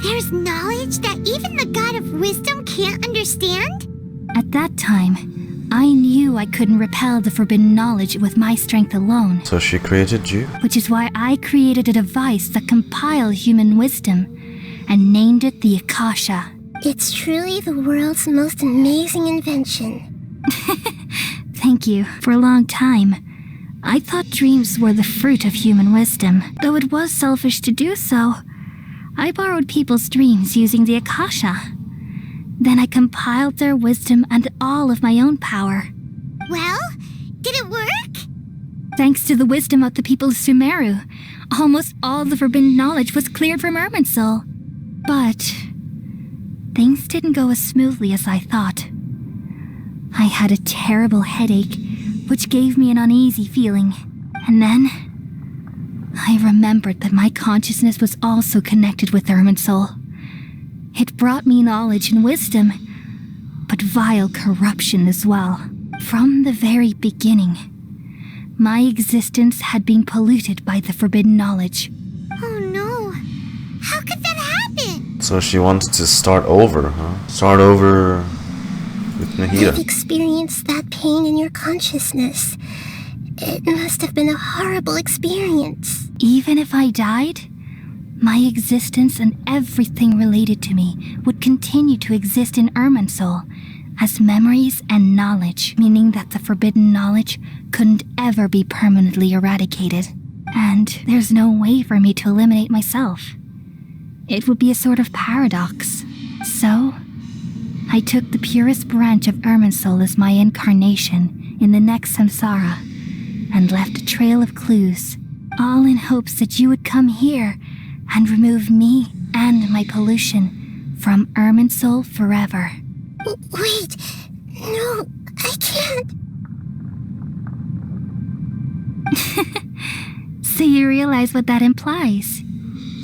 there's knowledge that even the God of Wisdom can't understand? At that time, I knew I couldn't repel the forbidden knowledge with my strength alone. So she created you? Which is why I created a device that compiled human wisdom and named it the Akasha. It's truly the world's most amazing invention. Thank you. For a long time, I thought dreams were the fruit of human wisdom. Though it was selfish to do so, I borrowed people's dreams using the Akasha. Then I compiled their wisdom and all of my own power. Well, did it work? Thanks to the wisdom of the people of Sumeru, almost all the forbidden knowledge was cleared from Irminsul. But things didn't go as smoothly as I thought. I had a terrible headache, which gave me an uneasy feeling. And then I remembered that my consciousness was also connected with Irminsul. It brought me knowledge and wisdom, but vile corruption as well. From the very beginning, my existence had been polluted by the forbidden knowledge. Oh no! How could that happen? So she wants to start over, huh? Start over with Nahida. I've experienced that pain in your consciousness. It must have been a horrible experience. Even if I died, my existence and everything related to me would continue to exist in Irminsul as memories and knowledge, meaning that the forbidden knowledge couldn't ever be permanently eradicated. And there's no way for me to eliminate myself. It would be a sort of paradox. So, I took the purest branch of Irminsul as my incarnation in the next samsara and left a trail of clues, all in hopes that you would come here and remove me and my pollution from Irminsul forever. Wait, no, I can't. So you realize what that implies?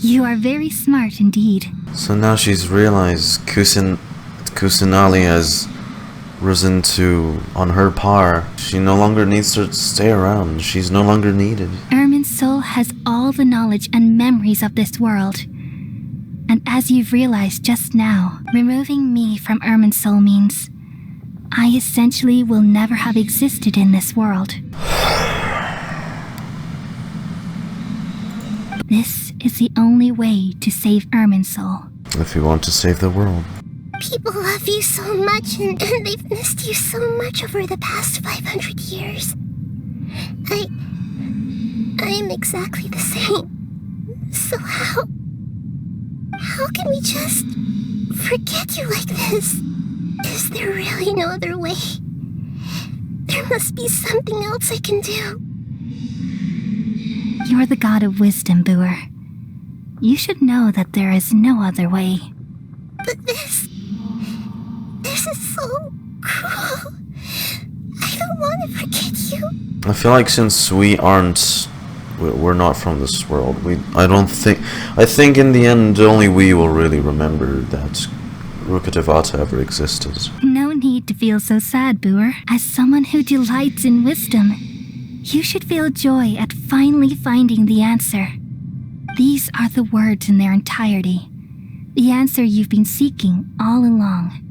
You are very smart indeed. So now she's realized Kusanali has risen to on her par. She no longer needs to stay around. She's no longer needed. Irminsul has all the knowledge and memories of this world. And as you've realized just now, removing me from Irminsul means I essentially will never have existed in this world. This is the only way to save Irminsul. If you want to save the world. People love you so much, and they've missed you so much over the past 500 years. I am exactly the same. So how can we just forget you like this? Is there really no other way? There must be something else I can do. You're the god of wisdom, Buer. You should know that there is no other way. But this is so cruel. I don't want to forget you. I feel like since we're not from this world, I think in the end only we will really remember that Rukkhadevata ever existed. No need to feel so sad, Buer. As someone who delights in wisdom, you should feel joy at finally finding the answer. These are the words in their entirety. The answer you've been seeking all along.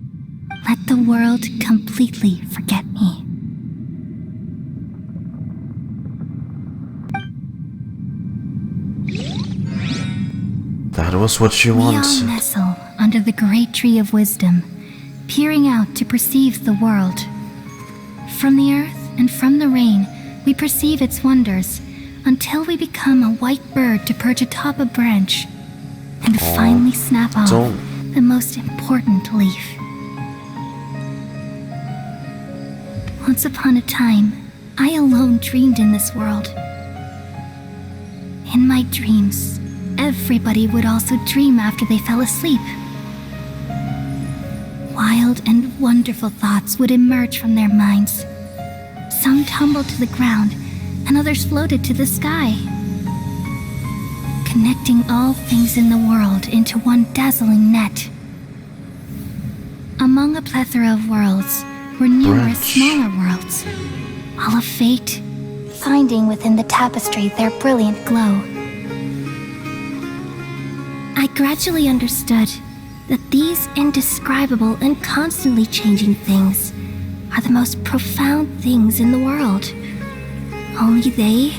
Let the world completely forget me. That was what you want. We all nestle under the great tree of wisdom, peering out to perceive the world. From the earth and from the rain, we perceive its wonders, until we become a white bird to perch atop a branch, and finally snap off the most important leaf. Once upon a time, I alone dreamed in this world. In my dreams, everybody would also dream after they fell asleep. Wild and wonderful thoughts would emerge from their minds. Some tumbled to the ground, and others floated to the sky, connecting all things in the world into one dazzling net. Among a plethora of worlds were numerous smaller worlds, all of fate, finding within the tapestry their brilliant glow. I gradually understood that these indescribable and constantly changing things are the most profound things in the world. Only they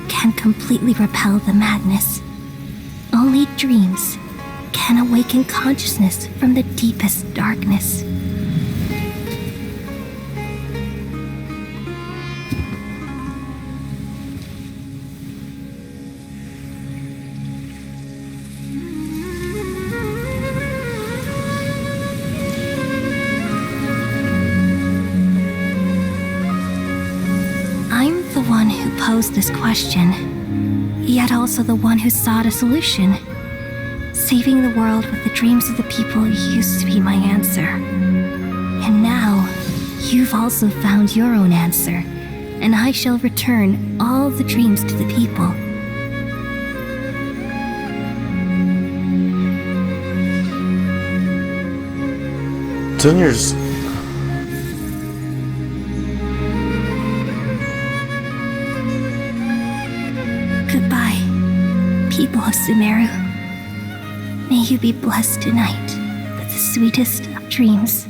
can completely repel the madness. Only dreams can awaken consciousness from the deepest darkness. Posed this question, yet also the one who sought a solution. Saving the world with the dreams of the people used to be my answer. And now, you've also found your own answer, and I shall return all the dreams to the people. Dunyarzad. People of Sumeru, may you be blessed tonight with the sweetest of dreams.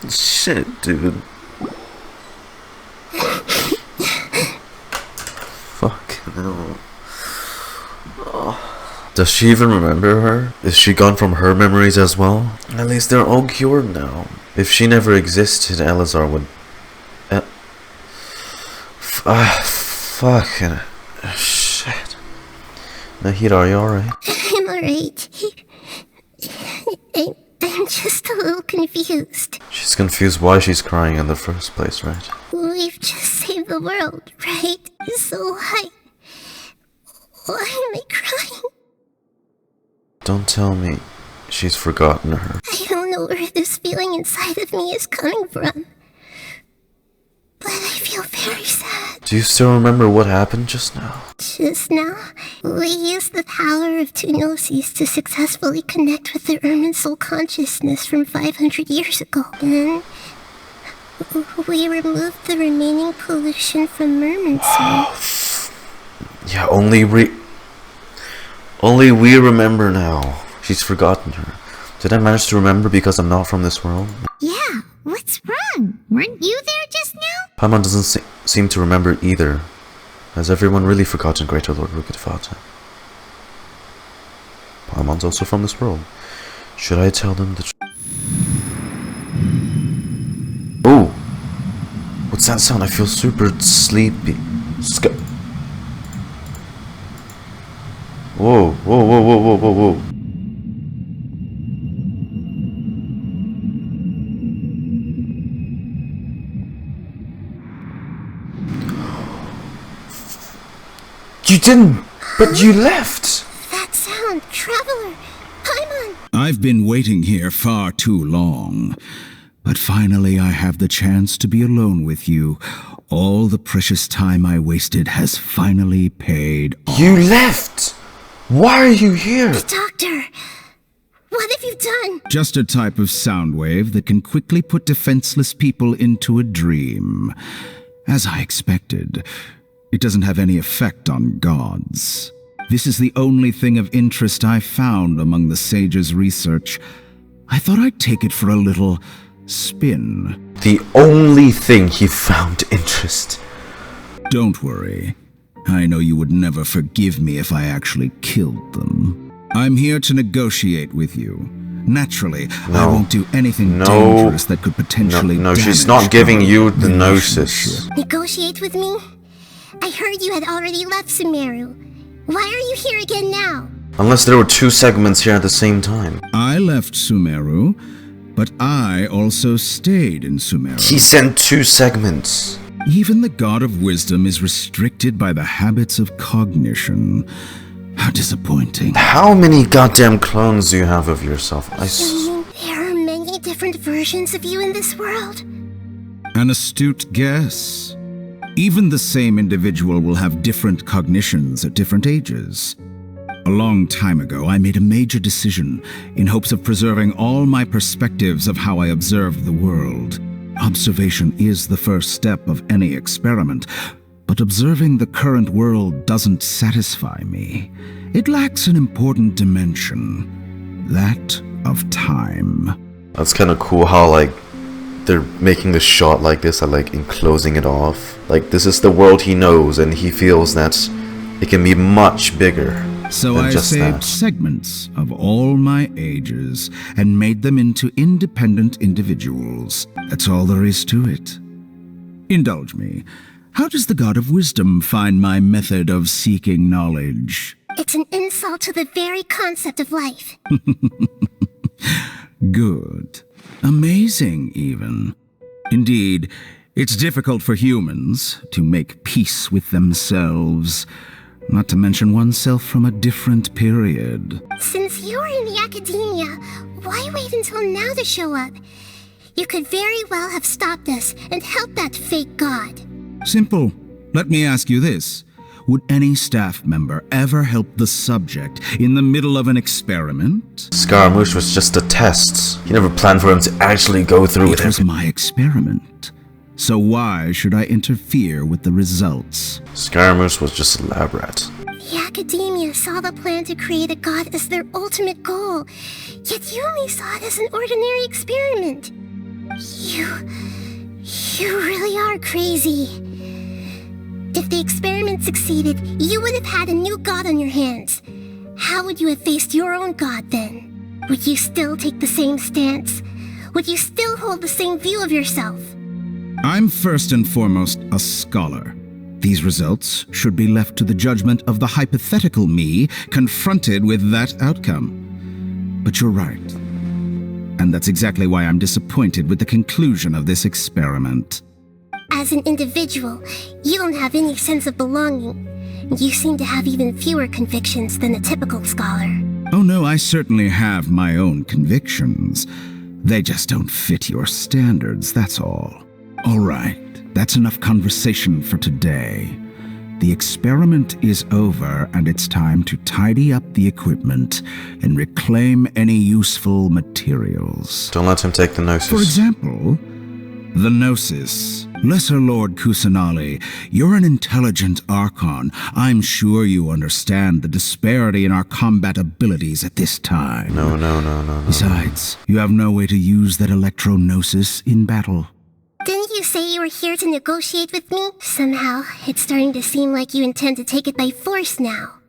Shit, dude. Fuck no. Does she even remember her? Is she gone from her memories as well? At least they're all cured now. If she never existed, Azar would... fucking... shit. Nahida, are you alright? I'm alright. I'm just a little confused. She's confused why she's crying in the first place, right? We've just saved the world, right? So why am I crying? Don't tell me she's forgotten her. I don't know where this feeling inside of me is coming from, but I feel very sad. Do you still remember what happened just now? Just now, we used the power of two gnosis to successfully connect with the Irminsul consciousness from 500 years ago. Then, we removed the remaining pollution from Irminsul. Yeah, only we remember now. She's forgotten her. Did I manage to remember because I'm not from this world? Yeah, what's wrong? Weren't you there just now? Paimon doesn't seem to remember either. Has everyone really forgotten Greater Lord Rukkhadevata? Paimon's also from this world. Should I tell them the truth? Oh! What's that sound? I feel super sleepy. Whoa, whoa, whoa, whoa, whoa, whoa, whoa. You didn't, but you left. That sound, Traveler, Paimon. I've been waiting here far too long. But finally I have the chance to be alone with you. All the precious time I wasted has finally paid off. You left! Why are you here? Doctor, what have you done? Just a type of sound wave that can quickly put defenseless people into a dream. As I expected, it doesn't have any effect on gods. This is the only thing of interest I found among the sage's research. I thought I'd take it for a little spin. The only thing he found interest. Don't worry. I know you would never forgive me if I actually killed them. I'm here to negotiate with you. Naturally, I won't do anything dangerous that could potentially No, she's not giving you the gnosis. Negotiate with me? I heard you had already left Sumeru. Why are you here again now? Unless there were two segments here at the same time. I left Sumeru, but I also stayed in Sumeru. He sent two segments. Even the God of Wisdom is restricted by the habits of cognition. How disappointing. How many goddamn clones do you have of yourself? You mean there are many different versions of you in this world? An astute guess. Even the same individual will have different cognitions at different ages. A long time ago, I made a major decision in hopes of preserving all my perspectives of how I observed the world. Observation is the first step of any experiment, but observing the current world doesn't satisfy me. It lacks an important dimension, that of time. That's kind of cool how, like, they're making the shot like this and, like, enclosing it off. Like, this is the world he knows, and he feels that it can be much bigger. So I saved segments of all my ages and made them into independent individuals. That's all there is to it. Indulge me. How does the God of Wisdom find my method of seeking knowledge? It's an insult to the very concept of life. Good. Amazing, even. Indeed, it's difficult for humans to make peace with themselves. Not to mention oneself from a different period. Since you're in the academia, why wait until now to show up? You could very well have stopped us and helped that fake god. Simple. Let me ask you this. Would any staff member ever help the subject in the middle of an experiment? Scaramouche was just a test. He never planned for him to actually go through with it. It was my experiment. So why should I interfere with the results? Scaramouche was just a lab rat. The academia saw the plan to create a god as their ultimate goal, yet you only saw it as an ordinary experiment. You really are crazy. If the experiment succeeded, you would have had a new god on your hands. How would you have faced your own god then? Would you still take the same stance? Would you still hold the same view of yourself? I'm first and foremost a scholar. These results should be left to the judgment of the hypothetical me confronted with that outcome. But you're right. And that's exactly why I'm disappointed with the conclusion of this experiment. As an individual, you don't have any sense of belonging. You seem to have even fewer convictions than a typical scholar. Oh no, I certainly have my own convictions. They just don't fit your standards, that's all. All right, that's enough conversation for today. The experiment is over, and it's time to tidy up the equipment and reclaim any useful materials. Don't let him take the gnosis. For example, the gnosis. Lesser Lord Kusanali, you're an intelligent Archon. I'm sure you understand the disparity in our combat abilities at this time. No. Besides, you have no way to use that electro-gnosis in battle. Didn't you say you were here to negotiate with me? Somehow, it's starting to seem like you intend to take it by force now.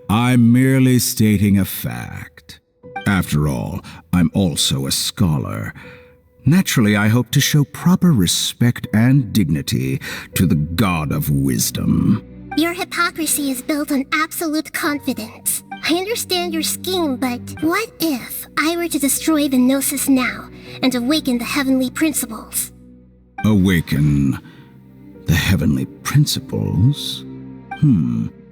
I'm merely stating a fact. After all, I'm also a scholar. Naturally, I hope to show proper respect and dignity to the God of Wisdom. Your hypocrisy is built on absolute confidence. I understand your scheme, but what if I were to destroy the Gnosis now and awaken the heavenly principles? Awaken the heavenly principles?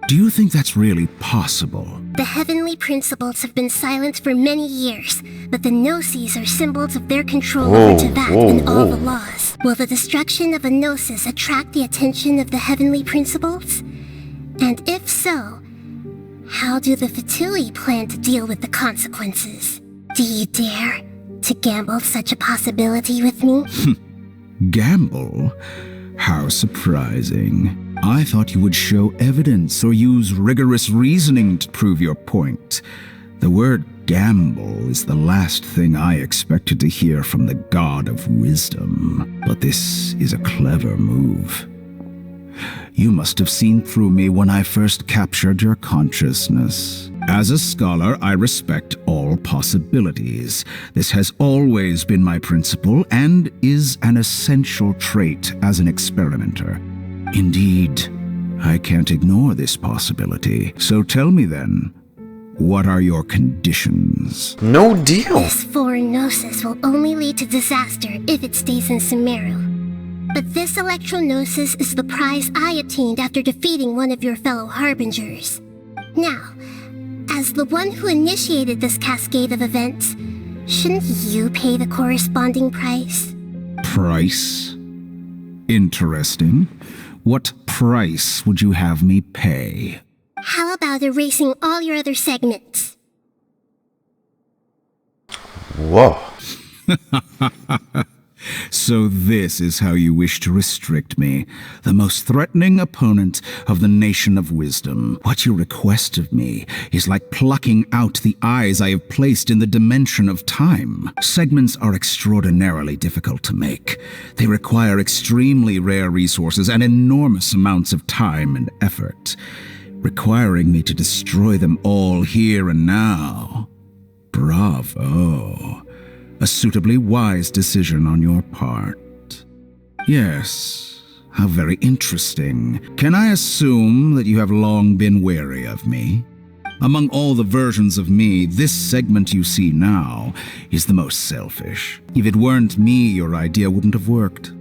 Do you think that's really possible? The heavenly principles have been silent for many years, but the Gnosis are symbols of their control over Teyvat and all the laws. Will the destruction of a Gnosis attract the attention of the heavenly principles? And if so, how do the Fatui plan to deal with the consequences? Do you dare to gamble such a possibility with me? Gamble? How surprising. I thought you would show evidence or use rigorous reasoning to prove your point. The word gamble is the last thing I expected to hear from the god of wisdom. But this is a clever move. You must have seen through me when I first captured your consciousness. As a scholar, I respect all possibilities. This has always been my principle and is an essential trait as an experimenter. Indeed, I can't ignore this possibility. So tell me then, what are your conditions? No deal. This foreign Gnosis will only lead to disaster if it stays in Sumeru. But this electro-Gnosis is the prize I obtained after defeating one of your fellow Harbingers. Now, as the one who initiated this cascade of events, shouldn't you pay the corresponding price? Price? Interesting. What price would you have me pay? How about erasing all your other segments? Whoa. So this is how you wish to restrict me, the most threatening opponent of the Nation of Wisdom. What you request of me is like plucking out the eyes I have placed in the dimension of time. Segments are extraordinarily difficult to make. They require extremely rare resources and enormous amounts of time and effort. Requiring me to destroy them all here and now. Bravo. A suitably wise decision on your part. Yes, how very interesting. Can I assume that you have long been wary of me? Among all the versions of me, this segment you see now is the most selfish. If it weren't me, your idea wouldn't have worked.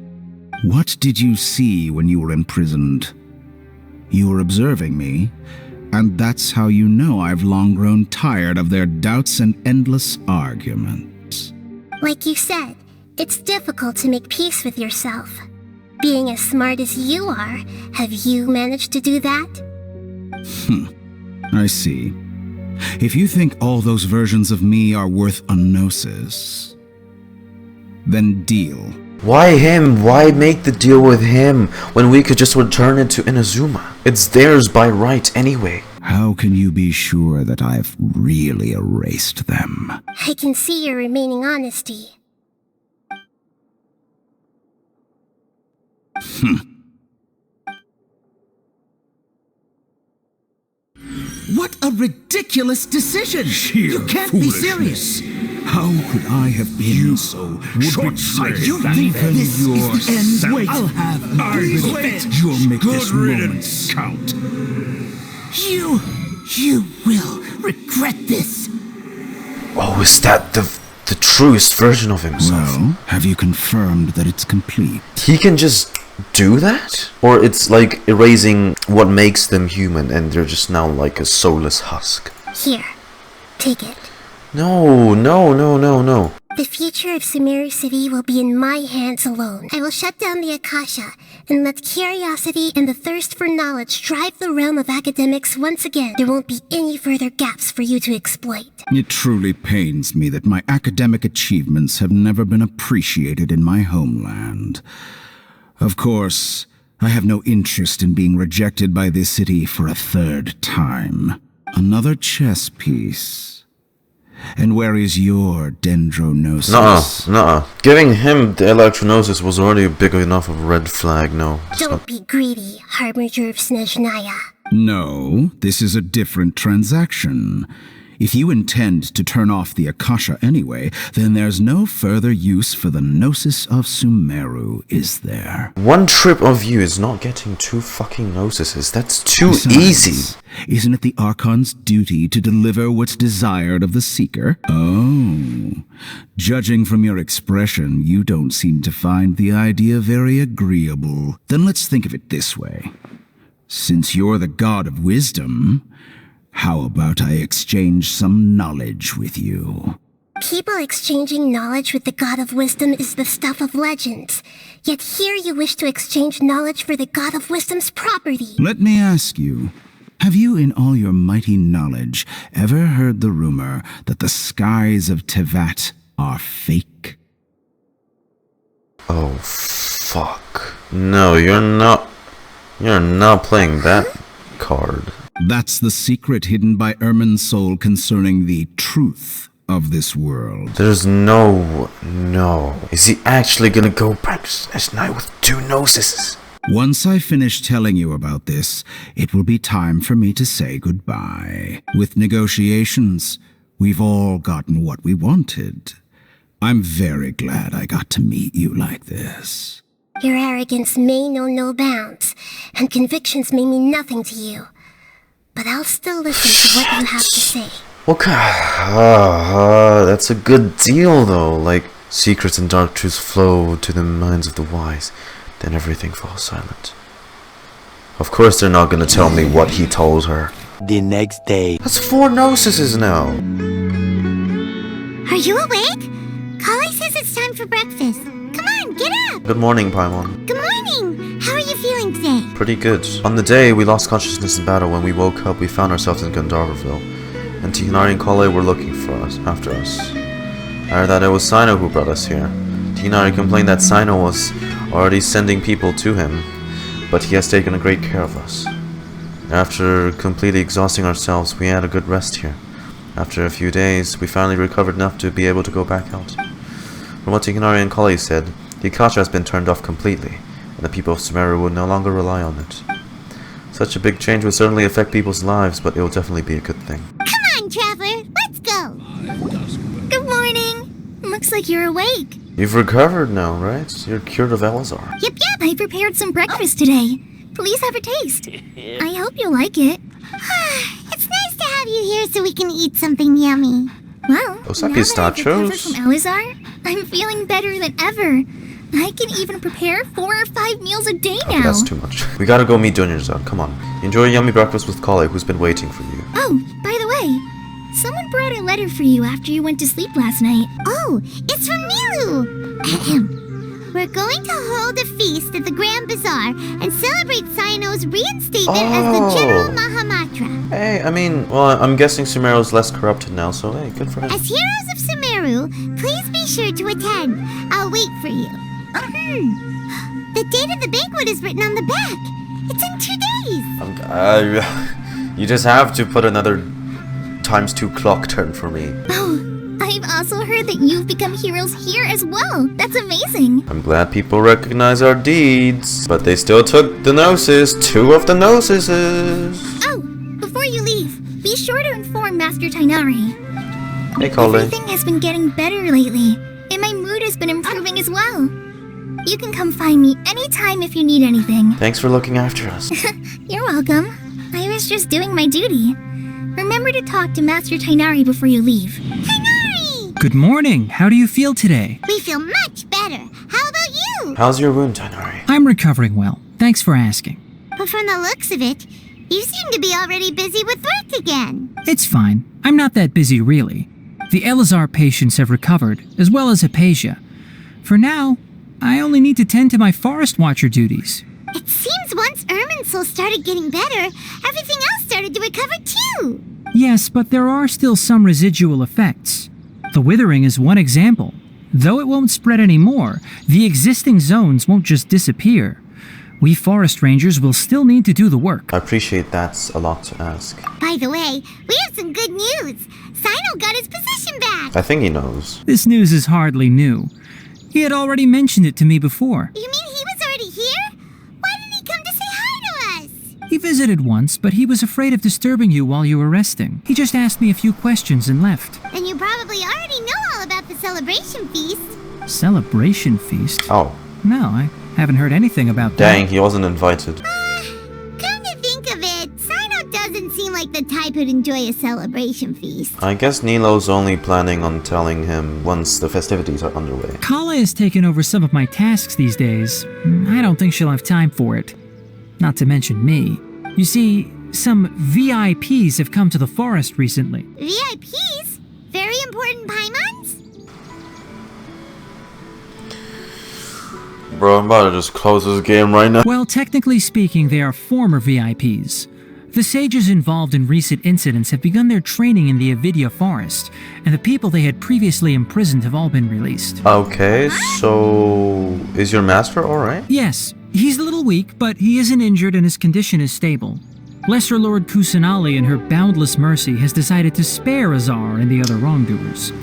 What did you see when you were imprisoned? You were observing me, and that's how you know I've long grown tired of their doubts and endless arguments. Like you said, it's difficult to make peace with yourself. Being as smart as you are, have you managed to do that? I see. If you think all those versions of me are worth a gnosis, then deal. Why him? Why make the deal with him when we could just return it to Inazuma? It's theirs by right anyway. How can you be sure that I've really erased them? I can see your remaining honesty. What a ridiculous decision! You can't be serious! How could I have been so short-sighted? You think this is the end? Wait, I'll have You'll make this moment count. You will regret this. Oh, is that the truest version of himself? Well, have you confirmed that it's complete? He can just do that? Or it's like erasing what makes them human and they're just now like a soulless husk? Here, take it. No. The future of Sumeru City will be in my hands alone. I will shut down the Akasha and let curiosity and the thirst for knowledge drive the realm of academics once again. There won't be any further gaps for you to exploit. It truly pains me that my academic achievements have never been appreciated in my homeland. Of course, I have no interest in being rejected by this city for a third time. Another chess piece. And where is your dendronosis? Nuh-uh. Giving him the electronosis was already a big enough of a red flag, no. Don't be greedy, Harbinger of Snezhnaya. No, this is a different transaction. If you intend to turn off the Akasha anyway, then there's no further use for the Gnosis of Sumeru, is there? One trip of you is not getting 2 fucking gnosises. That's too Besides, easy. Isn't it the Archon's duty to deliver what's desired of the Seeker? Oh. Judging from your expression, you don't seem to find the idea very agreeable. Then let's think of it this way. Since you're the god of wisdom, how about I exchange some knowledge with you? People exchanging knowledge with the god of wisdom is the stuff of legends. Yet here you wish to exchange knowledge for the god of wisdom's property. Let me ask you, have you in all your mighty knowledge ever heard the rumor that the skies of Tevat are fake? Oh, fuck. No, you're not playing that card. That's the secret hidden by Irminsul concerning the truth of this world. There's no. Is he actually gonna go practice this night with 2 gnosis? Once I finish telling you about this, it will be time for me to say goodbye. With negotiations, we've all gotten what we wanted. I'm very glad I got to meet you like this. Your arrogance may know no bounds, and convictions may mean nothing to you. But I'll still listen to what you have to say. Okay. That's a good deal, though. Like, secrets and dark truths flow to the minds of the wise. Then everything falls silent. Of course they're not gonna tell me what he told her. The next day. That's 4 gnosises now. Are you awake? Kali says it's time for breakfast. Come on, get up! Good morning, Paimon. Good morning! How are you feeling today? Pretty good. On the day we lost consciousness in battle, when we woke up, we found ourselves in Gandharvaville. And Tinari and Kale were looking for us, after us. I heard that it was Cyno who brought us here. Tinari complained that Cyno was already sending people to him, but he has taken a great care of us. After completely exhausting ourselves, we had a good rest here. After a few days, we finally recovered enough to be able to go back out. From what Tinari and Kale said, the Akasha has been turned off completely, and the people of Sumeru will no longer rely on it. Such a big change will certainly affect people's lives, but it will definitely be a good thing. Come on, Traveler, let's go! Good morning! Looks like you're awake. You've recovered now, right? You're cured of Azar. Yep. I prepared some breakfast today. Please have a taste. I hope you like it. It's nice to have you here so we can eat something yummy. Well, Those now are that I've recovered pistachos. from Alhaitham, I'm feeling better than ever. I can even prepare 4 or 5 meals a day now. Okay, that's too much. We gotta go meet Dunyarzad. Come on. Enjoy a yummy breakfast with Kale, who's been waiting for you. Oh, by the way, someone brought a letter for you after you went to sleep last night. Oh, it's from Nilou! We're going to hold a feast at the Grand Bazaar and celebrate Cyno's reinstatement as the General Mahamatra. Hey, I'm guessing Sumeru's less corrupted now, so hey, good for him. As heroes of Sumeru, please be sure to attend. I'll wait for you. The date of the banquet is written on the back. It's in 2 days. You just have to put another ×2 clock turn for me. Oh, I've also heard that you've become heroes here as well. That's amazing. I'm glad people recognize our deeds, but they still took the gnosis, 2 of the gnosises. Oh, before you leave, be sure to inform Master Tinari. Hey, Kale. Everything has been getting better lately, and my mood has been improving as well. You can come find me anytime if you need anything. Thanks for looking after us. You're welcome. I was just doing my duty. Remember to talk to Master Tinari before you leave. Good morning. How do you feel today? We feel much better. How about you? How's your wound, Tinari? I'm recovering well. Thanks for asking. But from the looks of it, you seem to be already busy with work again. It's fine. I'm not that busy, really. The Elazar patients have recovered, as well as Hypatia. For now, I only need to tend to my Forest Watcher duties. It seems once Irminsul started getting better, everything else started to recover too. Yes, but there are still some residual effects. The withering is one example. Though it won't spread anymore, the existing zones won't just disappear. We forest rangers will still need to do the work. I appreciate that's a lot to ask. By the way, we have some good news. Cyno got his position back. I think he knows. This news is hardly new. He had already mentioned it to me before. You mean he was already here? Why didn't he come to say hi to us? He visited once, but he was afraid of disturbing you while you were resting. He just asked me a few questions and left. Then you probably already know all about the celebration feast. Celebration feast? Oh. No, I haven't heard anything about that. Dang, he wasn't invited. Come to think of it, Cyno doesn't seem like the type who'd enjoy a celebration feast. I guess Nilou's only planning on telling him once the festivities are underway. Kale has taken over some of my tasks these days. I don't think she'll have time for it. Not to mention me. You see, some VIPs have come to the forest recently. VIPs? Very important Paimons? Bro, I'm about to just close this game right now. Well, technically speaking, they are former VIPs. The sages involved in recent incidents have begun their training in the Avidya forest, and the people they had previously imprisoned have all been released. Okay, so is your master alright? Yes, he's a little weak, but he isn't injured and his condition is stable. Lesser Lord Kusanali, in her boundless mercy, has decided to spare Azar and the other wrongdoers.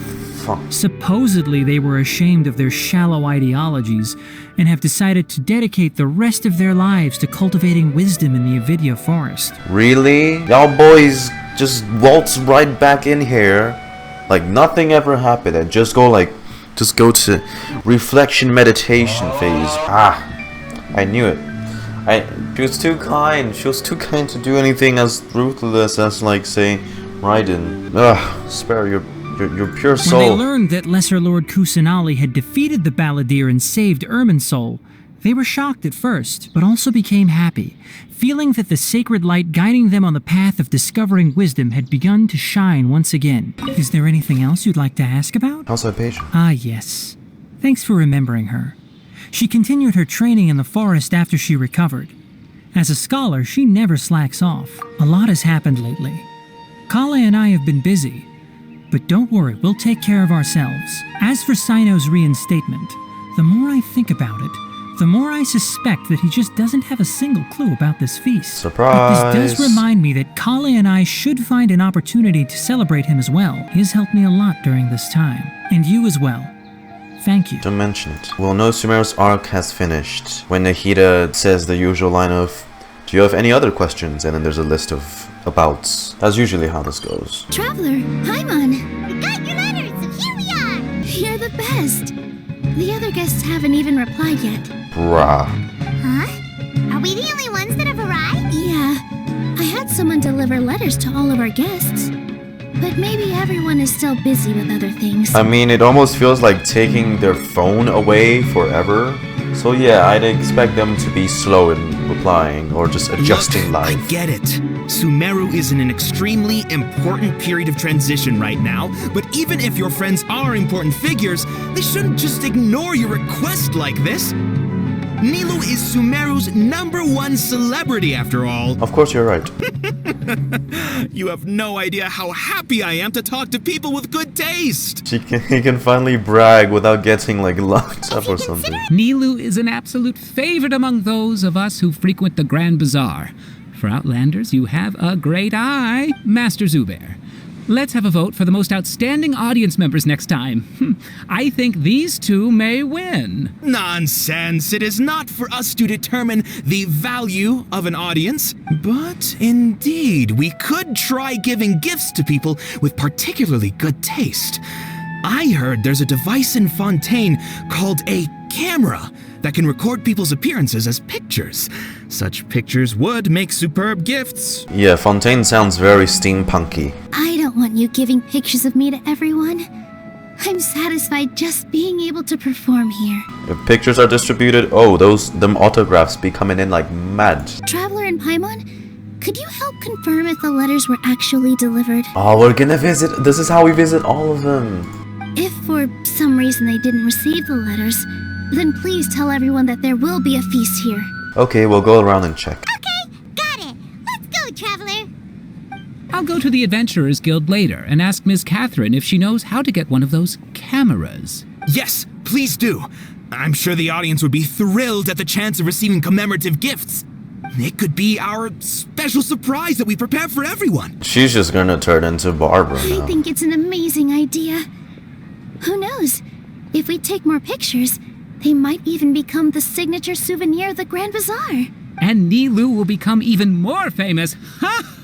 Supposedly, they were ashamed of their shallow ideologies and have decided to dedicate the rest of their lives to cultivating wisdom in the Avidya forest. Really? Y'all boys just waltz right back in here like nothing ever happened and just go to reflection meditation phase. I knew it. She was too kind. She was too kind to do anything as ruthless as, like, say, Raiden. Spare your pure soul. When they learned that Lesser Lord Kusanali had defeated the Balladeer and saved Irminsul, they were shocked at first, but also became happy, feeling that the sacred light guiding them on the path of discovering wisdom had begun to shine once again. Is there anything else you'd like to ask about? How's that patient? Ah, yes. Thanks for remembering her. She continued her training in the forest after she recovered. As a scholar, she never slacks off. A lot has happened lately. Kale and I have been busy, but don't worry, we'll take care of ourselves. As for Cyno's reinstatement, the more I think about it, the more I suspect that he just doesn't have a single clue about this feast. Surprise! But this does remind me that Kale and I should find an opportunity to celebrate him as well. He has helped me a lot during this time. And you as well. Thank you. Don't mention it. We'll know Sumeru's arc has finished when Nahida says the usual line of, "Do you have any other questions?" And then there's a list of abouts. That's usually how this goes. Traveler, Paimon! We got your letters, and here we are! You're the best! The other guests haven't even replied yet. Bruh. Huh? Are we the only ones that have arrived? Yeah. I had someone deliver letters to all of our guests. But maybe everyone is still busy with other things. I mean, it almost feels like taking their phone away forever. So yeah, I'd expect them to be slow in replying or just adjusting life. I get it. Sumeru is in an extremely important period of transition right now, but even if your friends are important figures, they shouldn't just ignore your request like this. Nilou is Sumeru's #1 celebrity after all. Of course you're right. You have no idea how happy I am to talk to people with good taste. He can finally brag without getting like locked up or something. Nilou is an absolute favorite among those of us who frequent the Grand Bazaar. For Outlanders, you have a great eye, Master Zubair. Let's have a vote for the most outstanding audience members next time. I think these two may win. Nonsense! It is not for us to determine the value of an audience. But indeed, we could try giving gifts to people with particularly good taste. I heard there's a device in Fontaine called a camera that can record people's appearances as pictures. Such pictures would make superb gifts. Yeah, Fontaine sounds very steampunky. I don't want you giving pictures of me to everyone. I'm satisfied just being able to perform here. If pictures are distributed, them autographs be coming in like mad. Traveler and Paimon, could you help confirm if the letters were actually delivered? Oh, we're gonna visit. This is how we visit all of them. If for some reason they didn't receive the letters, then please tell everyone that there will be a feast here. Okay, we'll go around and check. Okay, got it. Let's go, Traveler. I'll go to the Adventurers Guild later and ask Ms. Catherine if she knows how to get one of those cameras. Yes, please do. I'm sure the audience would be thrilled at the chance of receiving commemorative gifts. It could be our special surprise that we prepare for everyone. She's just gonna turn into Barbara now. I think it's an amazing idea. Who knows? If we take more pictures, they might even become the signature souvenir of the Grand Bazaar. And Nilou will become even more famous. Ha!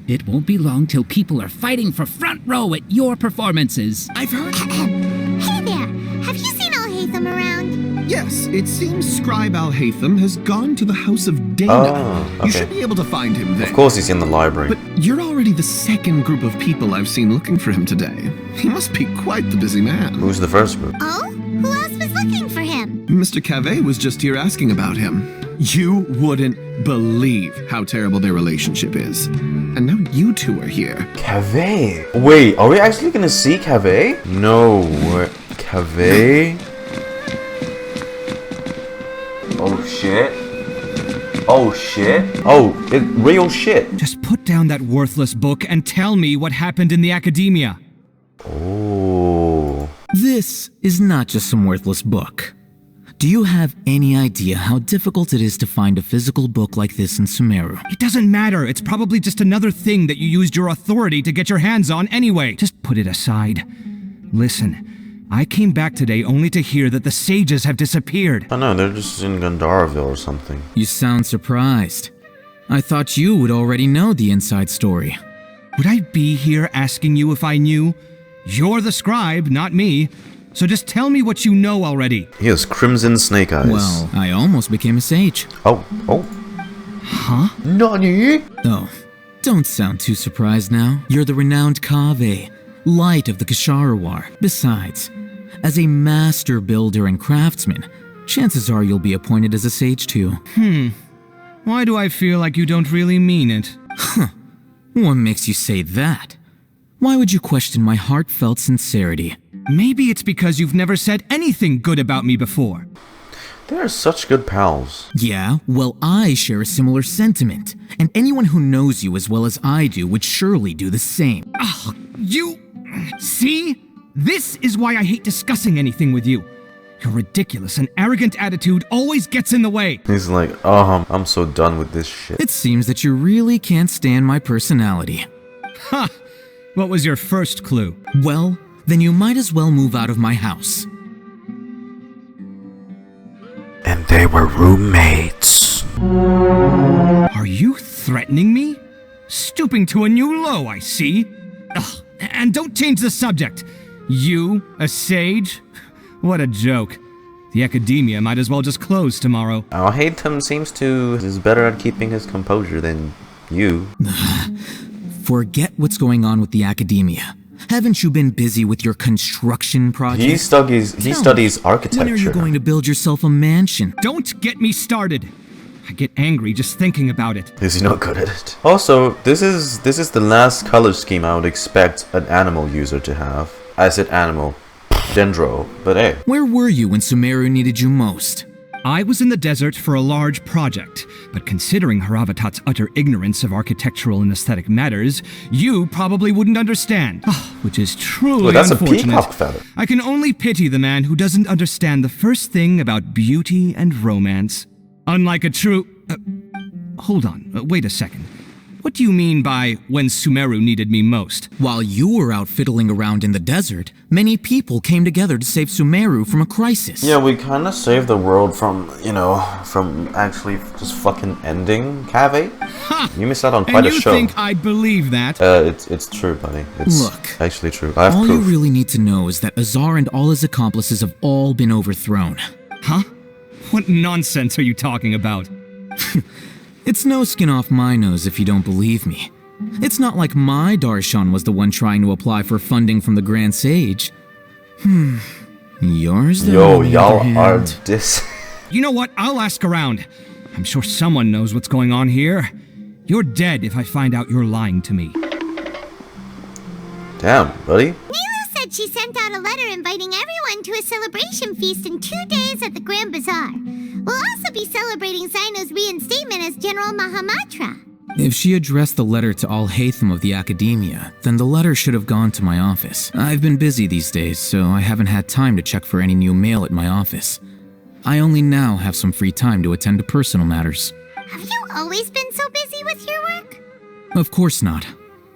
It won't be long till people are fighting for front row at your performances. I've heard... Hey there! Have you seen Alhaitham around? Yes, it seems Scribe Alhaitham has gone to the House of Dehya. Oh, okay. You should be able to find him there. Of course he's in the library. But you're already the second group of people I've seen looking for him today. He must be quite the busy man. Who's the first group? Oh? Who else was looking for him? Mr. Kaveh was just here asking about him. You wouldn't believe how terrible their relationship is. And now you two are here. Kaveh? Wait, are we actually gonna see Kaveh? No, Kaveh? Oh shit. Oh shit. Oh, real shit. Just put down that worthless book and tell me what happened in the academia. Oh. This is not just some worthless book. Do you have any idea how difficult it is to find a physical book like this in Sumeru? It doesn't matter. It's probably just another thing that you used your authority to get your hands on anyway. Just put it aside. Listen, I came back today only to hear that the sages have disappeared. Oh no, they're just in Gandharaville or something. You sound surprised. I thought you would already know the inside story. Would I be here asking you if I knew? You're the scribe, not me. So just tell me what you know already. He has crimson snake eyes. Well, I almost became a sage. Oh. Huh? Nani? Oh, don't sound too surprised now. You're the renowned Kaveh, light of the Ksharawar. Besides, as a master builder and craftsman, chances are you'll be appointed as a sage too. Why do I feel like you don't really mean it? Huh. What makes you say that? Why would you question my heartfelt sincerity? Maybe it's because you've never said anything good about me before. They're such good pals. Yeah, well, I share a similar sentiment, and anyone who knows you as well as I do would surely do the same. Ugh, you... See? This is why I hate discussing anything with you. Your ridiculous and arrogant attitude always gets in the way. He's like, oh, I'm so done with this shit. It seems that you really can't stand my personality. Ha! What was your first clue? Well, then you might as well move out of my house. And they were roommates. Are you threatening me? Stooping to a new low, I see. Ugh, and don't change the subject. You, a sage? What a joke. The academia might as well just close tomorrow. Alhaitham seems to is better at keeping his composure than you. Forget what's going on with the academia. Haven't you been busy with your construction project? He studies architecture. When are you going to build yourself a mansion? Don't get me started. I get angry just thinking about it. Is he not good at it? Also, this is the last color scheme I would expect an animal user to have. I said animal. Dendro, but hey. Where were you when Sumeru needed you most? I was in the desert for a large project, but considering Hoyoverse's utter ignorance of architectural and aesthetic matters, you probably wouldn't understand. Which is truly unfortunate. That's a peacock feather. I can only pity the man who doesn't understand the first thing about beauty and romance. Unlike a true... hold on, wait a second. What do you mean by when Sumeru needed me most? While you were out fiddling around in the desert, many people came together to save Sumeru from a crisis. Yeah, we kind of saved the world from, from actually just fucking ending Kaveh. You missed out on quite a show. And you think I'd believe that? It's true, buddy. It's actually true. I have all proof. You really need to know is that Azar and all his accomplices have all been overthrown. Huh? What nonsense are you talking about? It's no skin off my nose if you don't believe me. It's not like my Darshan was the one trying to apply for funding from the Grand Sage. Yours though. Yo, y'all are dis... You know what? I'll ask around. I'm sure someone knows what's going on here. You're dead if I find out you're lying to me. Damn, buddy. Nilou said she sent out a letter inviting everyone to a celebration feast in 2 days at the Grand Bazaar. We'll also be celebrating Cyno's reinstatement as General Mahamatra. If she addressed the letter to Alhaitham of the Academia, then the letter should have gone to my office. I've been busy these days, so I haven't had time to check for any new mail at my office. I only now have some free time to attend to personal matters. Have you always been so busy with your work? Of course not.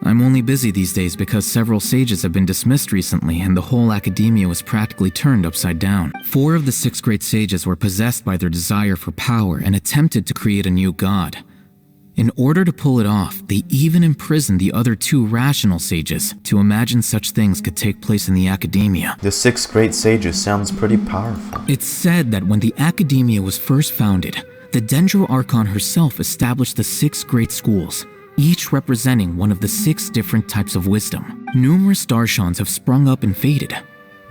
I'm only busy these days because several sages have been dismissed recently and the whole academia was practically turned upside down. 4 of the 6 great sages were possessed by their desire for power and attempted to create a new god. In order to pull it off, they even imprisoned the other 2 rational sages to imagine such things could take place in the academia. The 6 great sages sounds pretty powerful. It's said that when the academia was first founded, the Dendro Archon herself established the 6 great schools, each representing one of the 6 different types of wisdom. Numerous Darshans have sprung up and faded,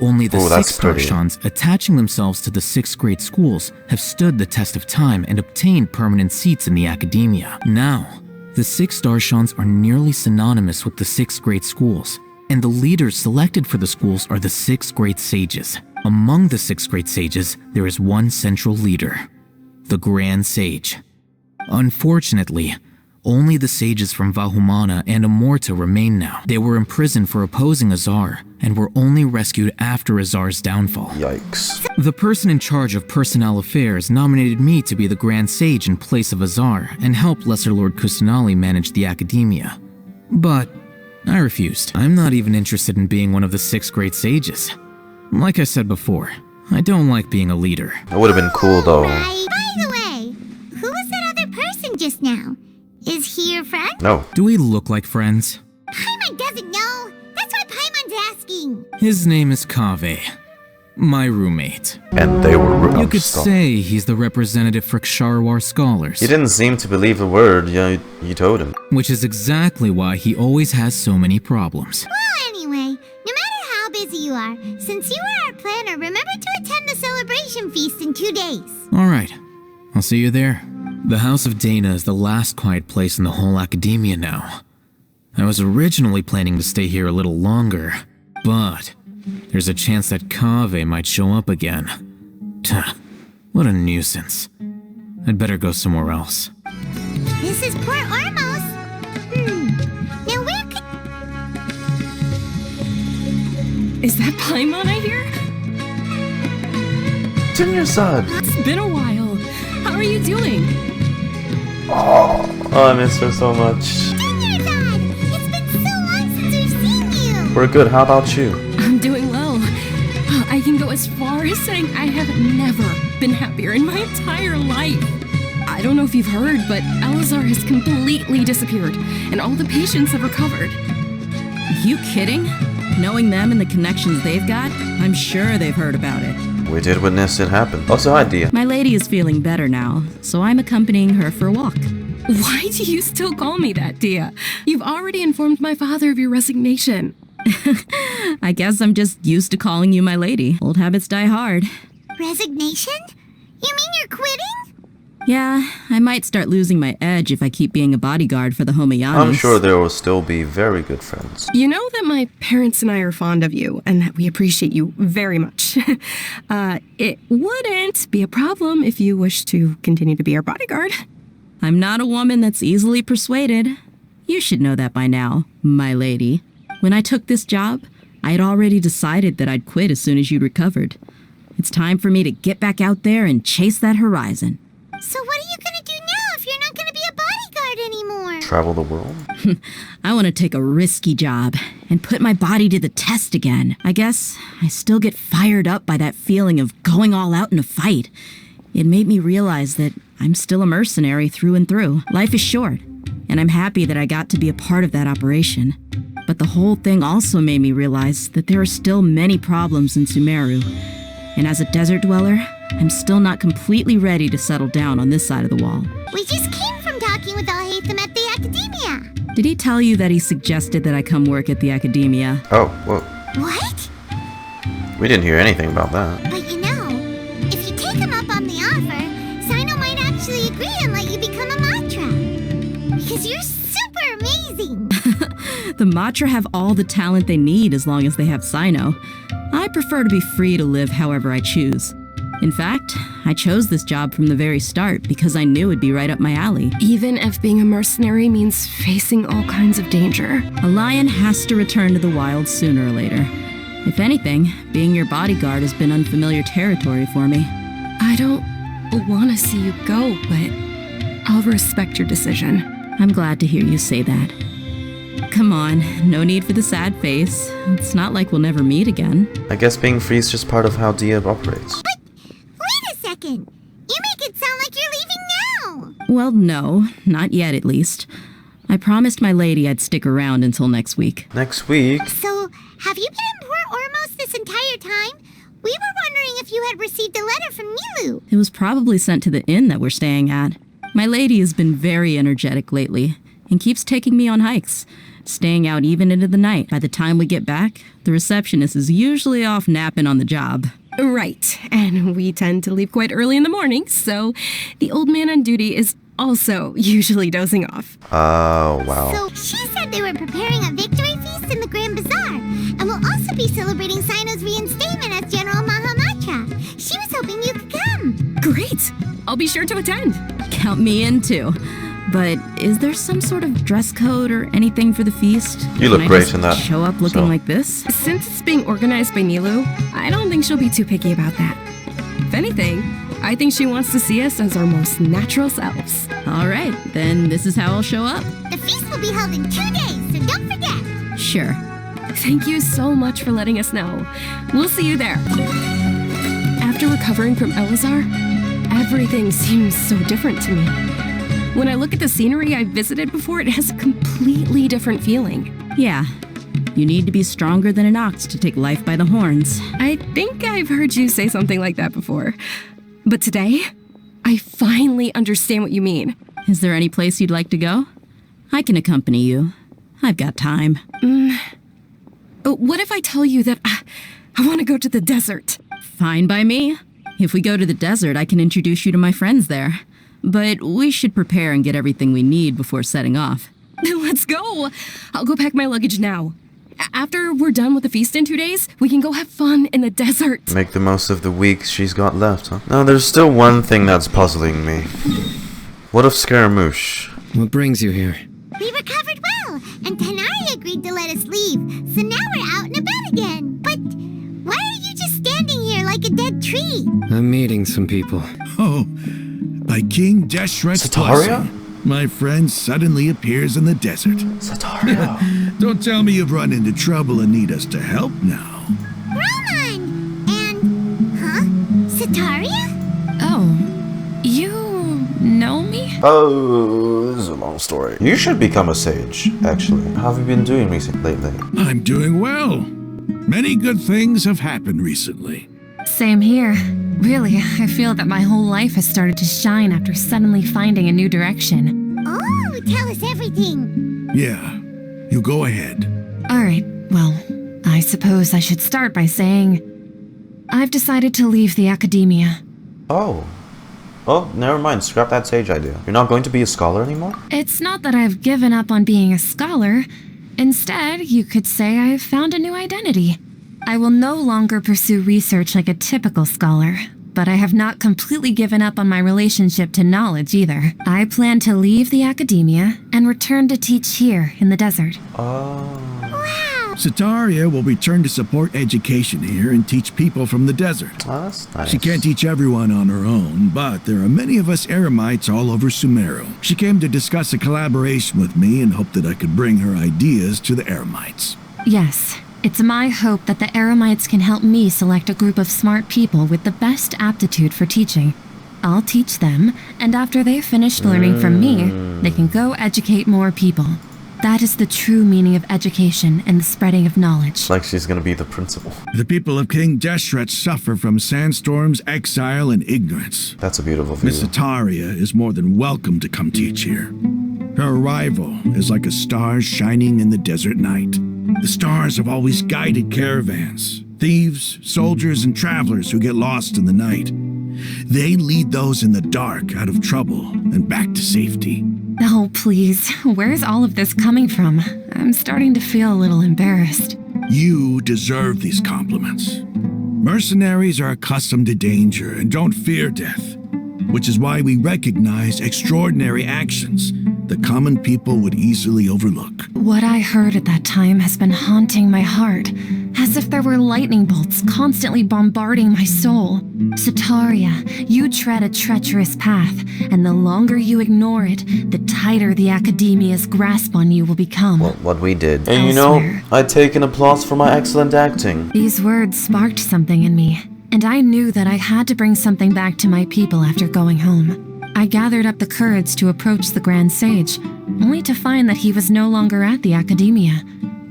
Only the Ooh, that's 6 pretty. Darshans attaching themselves to the 6th grade schools have stood the test of time and obtained permanent seats in the academia. Now, the 6 Darshans are nearly synonymous with the 6th grade schools, and the leaders selected for the schools are the 6th grade sages. Among the 6th grade sages, there is one central leader, the Grand Sage. Unfortunately, only the sages from Vahumana and Amorta remain now. They were imprisoned for opposing Azar and were only rescued after Azar's downfall. Yikes. The person in charge of personnel affairs nominated me to be the Grand Sage in place of Azar and help Lesser Lord Kusanali manage the academia. But I refused. I'm not even interested in being one of the 6th grade sages. Like I said before, I don't like being a leader. That would have been cool though. Right. By the way, who was that other person just now? Is he your friend? No. Do we look like friends? Paimon doesn't know. That's why Paimon's asking. His name is Kaveh, my roommate. And they were You could say he's the representative for Ksharwar scholars. He didn't seem to believe a word you told him. Which is exactly why he always has so many problems. Well, anyway, no matter how busy you are, since you are our planner, remember to attend the celebration feast in 2 days. Alright, I'll see you there. The House of Dana is the last quiet place in the whole academia now. I was originally planning to stay here a little longer, but there's a chance that Kaveh might show up again. Tuh, what a nuisance. I'd better go somewhere else. This is Port Ormos. Now where could... Is that Paimon I hear? Dunyarzad! It's been a while. How are you doing? Oh, I miss her so much. Dunyarzad! It's been so long since we've seen you! We're good, how about you? I'm doing well. I can go as far as saying I have never been happier in my entire life. I don't know if you've heard, but Azar has completely disappeared, and all the patients have recovered. You kidding? Knowing them and the connections they've got, I'm sure they've heard about it. We did witness it happen. Also, hi, Dehya. My lady is feeling better now, so I'm accompanying her for a walk. Why do you still call me that, Dehya? You've already informed my father of your resignation. I guess I'm just used to calling you my lady. Old habits die hard. Resignation? You mean you're quitting? Yeah, I might start losing my edge if I keep being a bodyguard for the Homayanis. I'm sure there will still be very good friends. You know that my parents and I are fond of you, and that we appreciate you very much. It wouldn't be a problem if you wish to continue to be our bodyguard. I'm not a woman that's easily persuaded. You should know that by now, my lady. When I took this job, I had already decided that I'd quit as soon as you'd recovered. It's time for me to get back out there and chase that horizon. So what are you gonna do now if you're not gonna be a bodyguard anymore? Travel the world? I want to take a risky job and put my body to the test again. I guess I still get fired up by that feeling of going all out in a fight. It made me realize that I'm still a mercenary through and through. Life is short, and I'm happy that I got to be a part of that operation. But the whole thing also made me realize that there are still many problems in Sumeru. And as a desert dweller, I'm still not completely ready to settle down on this side of the wall. We just came from talking with Alhaitham at the academia. Did he tell you that he suggested that I come work at the academia? Oh, well. What? We didn't hear anything about that. But you know, if you take him up on the offer, Cyno might actually agree and let you become a Matra. Because you're super amazing. The Matra have all the talent they need as long as they have Cyno. I prefer to be free to live however I choose. In fact, I chose this job from the very start because I knew it'd be right up my alley. Even if being a mercenary means facing all kinds of danger. A lion has to return to the wild sooner or later. If anything, being your bodyguard has been unfamiliar territory for me. I don't want to see you go, but I'll respect your decision. I'm glad to hear you say that. Come on, no need for the sad face. It's not like we'll never meet again. I guess being free is just part of how Dehya operates. But wait a second. You make it sound like you're leaving now. Well, no, not yet at least. I promised my lady I'd stick around until next week. Next week? So, have you been in Port Ormos this entire time? We were wondering if you had received a letter from Nilou. It was probably sent to the inn that we're staying at. My lady has been very energetic lately. and keeps taking me on hikes, staying out even into the night. By the time we get back, the receptionist is usually off napping on the job. Right, and we tend to leave quite early in the morning, so the old man on duty is also usually dozing off. Oh, wow. So she said they were preparing a victory feast in the Grand Bazaar, and will also be celebrating Cyno's reinstatement as General Mahamatra. She was hoping you could come. Great! I'll be sure to attend. Count me in too. But is there some sort of dress code or anything for the feast? You look Can I great just in that. show up looking like this? Since it's being organized by Nilou, I don't think she'll be too picky about that. If anything, I think she wants to see us as our most natural selves. All right, then this is how I'll show up. The feast will be held in 2 days, so don't forget. Sure. Thank you so much for letting us know. We'll see you there. After recovering from Elazar, everything seems so different to me. When I look at the scenery I've visited before, it has a completely different feeling. Yeah. You need to be stronger than an ox to take life by the horns. I think I've heard you say something like that before. But today, I finally understand what you mean. Is there any place you'd like to go? I can accompany you. I've got time. What if I tell you that I want to go to the desert? Fine by me. If we go to the desert, I can introduce you to my friends there. But we should prepare and get everything we need before setting off. Let's go! I'll go pack my luggage now. After we're done with the feast in 2 days, we can go have fun in the desert. Make the most of the week she's got left, huh? No, there's still one thing that's puzzling me. What of Scaramouche? What brings you here? We recovered well, and Tanari agreed to let us leave, so now we're out and about again. But why are you just standing here like a dead tree? I'm meeting some people. Oh, by King Deshret's blessing, my friend suddenly appears in the desert. Sataria! Don't tell me you've run into trouble and need us to help now. Rahman! And... Sataria? Oh, you know me? Oh, this is a long story. You should become a sage, actually. How have you been doing lately? I'm doing well. Many good things have happened recently. Same here. Really, I feel that my whole life has started to shine after suddenly finding a new direction. Oh, tell us everything. Yeah, you go ahead. Alright, well, I suppose I should start by saying I've decided to leave the academia. Oh. Oh, never mind. Scrap that sage idea. You're not going to be a scholar anymore? It's not that I've given up on being a scholar. Instead, you could say I've found a new identity. I will no longer pursue research like a typical scholar, but I have not completely given up on my relationship to knowledge either. I plan to leave the academia and return to teach here in the desert. Oh. Wow! Sataria will return to support education here and teach people from the desert. Oh, that's nice. She can't teach everyone on her own, but there are many of us Eremites all over Sumeru. She came to discuss a collaboration with me and hoped that I could bring her ideas to the Eremites. Yes. It's my hope that the Eremites can help me select a group of smart people with the best aptitude for teaching. I'll teach them, and after they've finished learning from me, they can go educate more people. That is the true meaning of education and the spreading of knowledge. Like she's gonna be the principal. The people of King Deshret suffer from sandstorms, exile, and ignorance. That's a beautiful view. Miss Sataria is more than welcome to come teach here. Her arrival is like a star shining in the desert night. The stars have always guided caravans, thieves, soldiers, and travelers who get lost in the night. They lead those in the dark out of trouble and back to safety. Oh, please. Where's all of this coming from? I'm starting to feel a little embarrassed. You deserve these compliments. Mercenaries are accustomed to danger and don't fear death, which is why we recognize extraordinary actions the common people would easily overlook. What I heard at that time has been haunting my heart, as if there were lightning bolts constantly bombarding my soul. Sataria, you tread a treacherous path, and the longer you ignore it, the tighter the academia's grasp on you will become. Well, what we did. And you know, I take an applause for my excellent acting. These words sparked something in me, and I knew that I had to bring something back to my people after going home. I gathered up the courage to approach the Grand Sage, only to find that he was no longer at the academia.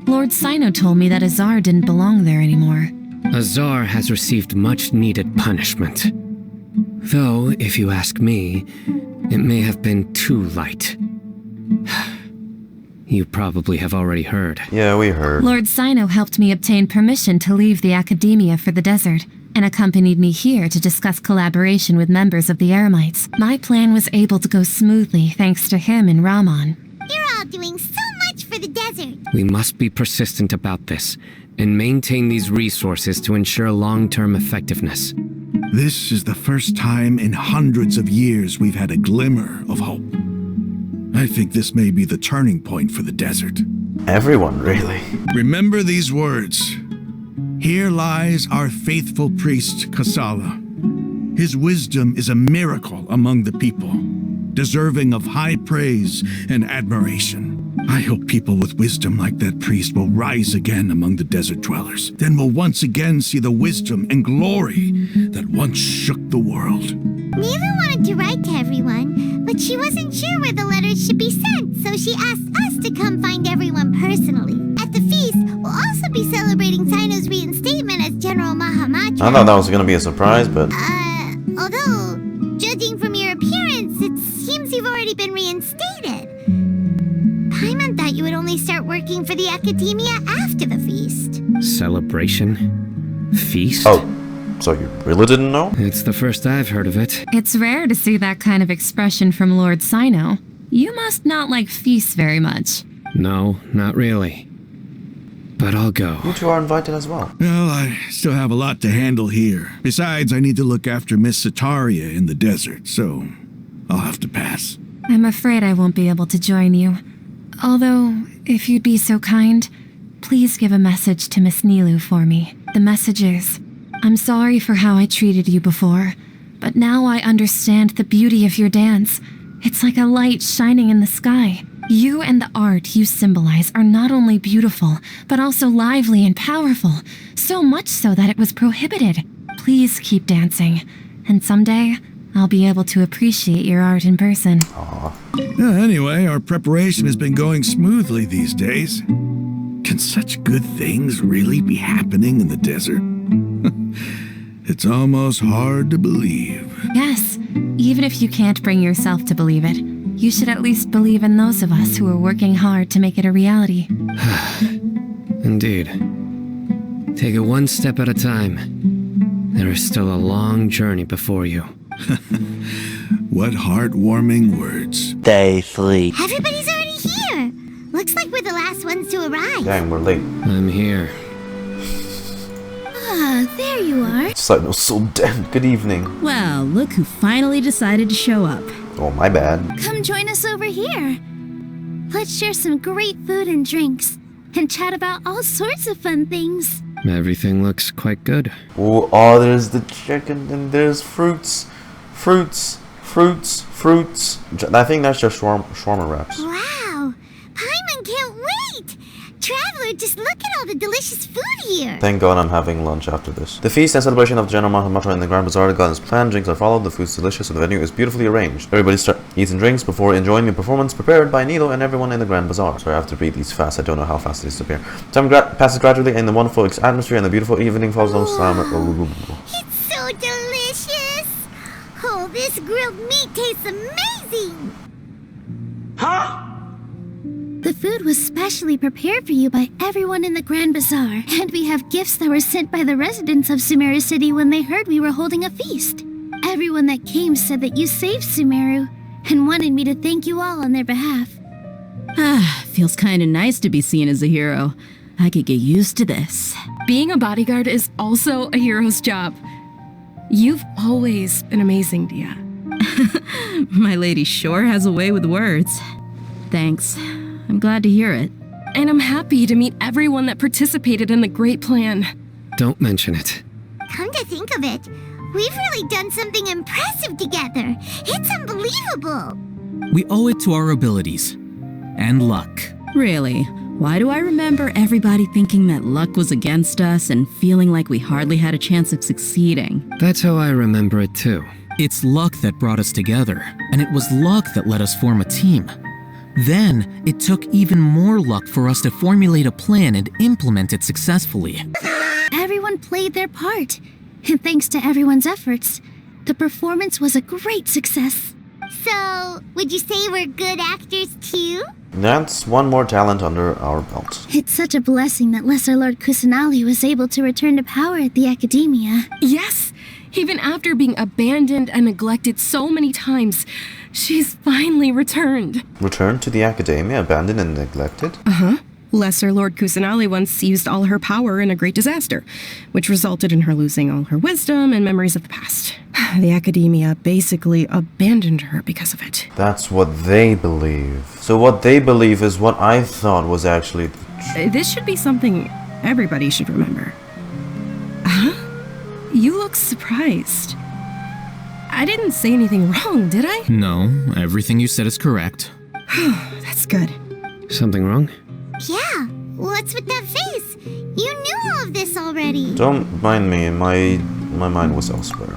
Lord Cyno told me that Azar didn't belong there anymore. Azar has received much-needed punishment. Though, if you ask me, it may have been too light. You probably have already heard. Yeah, we heard. Lord Cyno helped me obtain permission to leave the Academia for the desert, and accompanied me here to discuss collaboration with members of the Eremites. My plan was able to go smoothly thanks to him and Rahman. You're all doing so much for the desert. We must be persistent about this, and maintain these resources to ensure long-term effectiveness. This is the first time in hundreds of years we've had a glimmer of hope. I think this may be the turning point for the desert. Everyone, really. Remember these words. Here lies our faithful priest, Kasala. His wisdom is a miracle among the people, deserving of high praise and admiration. I hope people with wisdom like that priest will rise again among the desert dwellers. Then we'll once again see the wisdom and glory that once shook the world. Nilou wanted to write to everyone, but she wasn't sure where the letters should be sent, so she asked us to come find everyone personally. At the feast, we'll also be celebrating Cyno's reinstatement as General Mahamatra. I thought that was gonna be a surprise, but... Although, judging from your appearance, it seems you've already been reinstated. Paimon thought you would only start working for the Academia after the feast. Celebration? Feast? Oh, so you really didn't know? It's the first I've heard of it. It's rare to see that kind of expression from Lord Cyno. You must not like feasts very much. No, not really. But I'll go. You two are invited as well. Well, I still have a lot to handle here. Besides, I need to look after Miss Sataria in the desert, so I'll have to pass. I'm afraid I won't be able to join you. Although, if you'd be so kind, please give a message to Miss Nilou for me. The message is, I'm sorry for how I treated you before, but now I understand the beauty of your dance. It's like a light shining in the sky. You and the art you symbolize are not only beautiful, but also lively and powerful, so much so that it was prohibited. Please keep dancing, and someday I'll be able to appreciate your art in person. Anyway, our preparation has been going smoothly these days. Can such good things really be happening in the desert? It's almost hard to believe. Yes, even if you can't bring yourself to believe it, you should at least believe in those of us who are working hard to make it a reality. Indeed. Take it one step at a time. There is still a long journey before you. What heartwarming words. Stay asleep. Everybody's already here. Looks like we're the last ones to arrive. Dang, we're late. I'm here. Ah, there you are. Cyno's so damn good evening. Well, look who finally decided to show up. Oh, my bad. Come join us over here. Let's share some great food and drinks, and chat about all sorts of fun things. Everything looks quite good. Oh, there's the chicken, and there's fruits. Fruits. I think that's just shawarma wraps. Wow! Paimon can't wait! Traveler, just look at all the delicious food here! Thank God I'm having lunch after this. The feast and celebration of General Mahamatra in the Grand Bazaar Gardens planned. Drinks are followed. The food's delicious, and the venue is beautifully arranged. Everybody start eating drinks before enjoying the performance prepared by Nilou and everyone in the Grand Bazaar. Sorry, I have to read these fast. I don't know how fast it is to appear. Time passes gradually in the wonderful atmosphere, and the beautiful evening follows no summer. It's so delicious! Oh, this grilled meat tastes amazing! Huh? The food was specially prepared for you by everyone in the Grand Bazaar, and we have gifts that were sent by the residents of Sumeru City when they heard we were holding a feast. Everyone that came said that you saved Sumeru, and wanted me to thank you all on their behalf. Feels kinda nice to be seen as a hero. I could get used to this. Being a bodyguard is also a hero's job. You've always been amazing, Dehya. My lady sure has a way with words. Thanks. I'm glad to hear it. And I'm happy to meet everyone that participated in the great plan. Don't mention it. Come to think of it, we've really done something impressive together. It's unbelievable. We owe it to our abilities. And luck. Really? Why do I remember everybody thinking that luck was against us and feeling like we hardly had a chance of succeeding? That's how I remember it too. It's luck that brought us together, and it was luck that let us form a team. Then, it took even more luck for us to formulate a plan and implement it successfully. Everyone played their part, and thanks to everyone's efforts, the performance was a great success. So, would you say we're good actors too? That's one more talent under our belt. It's such a blessing that Lesser Lord Kusanali was able to return to power at the Academia. Yes! Even after being abandoned and neglected so many times, she's finally returned. Returned to the Academia, abandoned and neglected? Uh-huh. Lesser Lord Kusanali once used all her power in a great disaster, which resulted in her losing all her wisdom and memories of the past. The Academia basically abandoned her because of it. That's what they believe. So what they believe is what I thought was actually the truth. This should be something everybody should remember. Huh? You look surprised. I didn't say anything wrong, did I? No, everything you said is correct. That's good. Something wrong? Yeah, what's with that face? You knew all of this already. Don't mind me, my mind was elsewhere.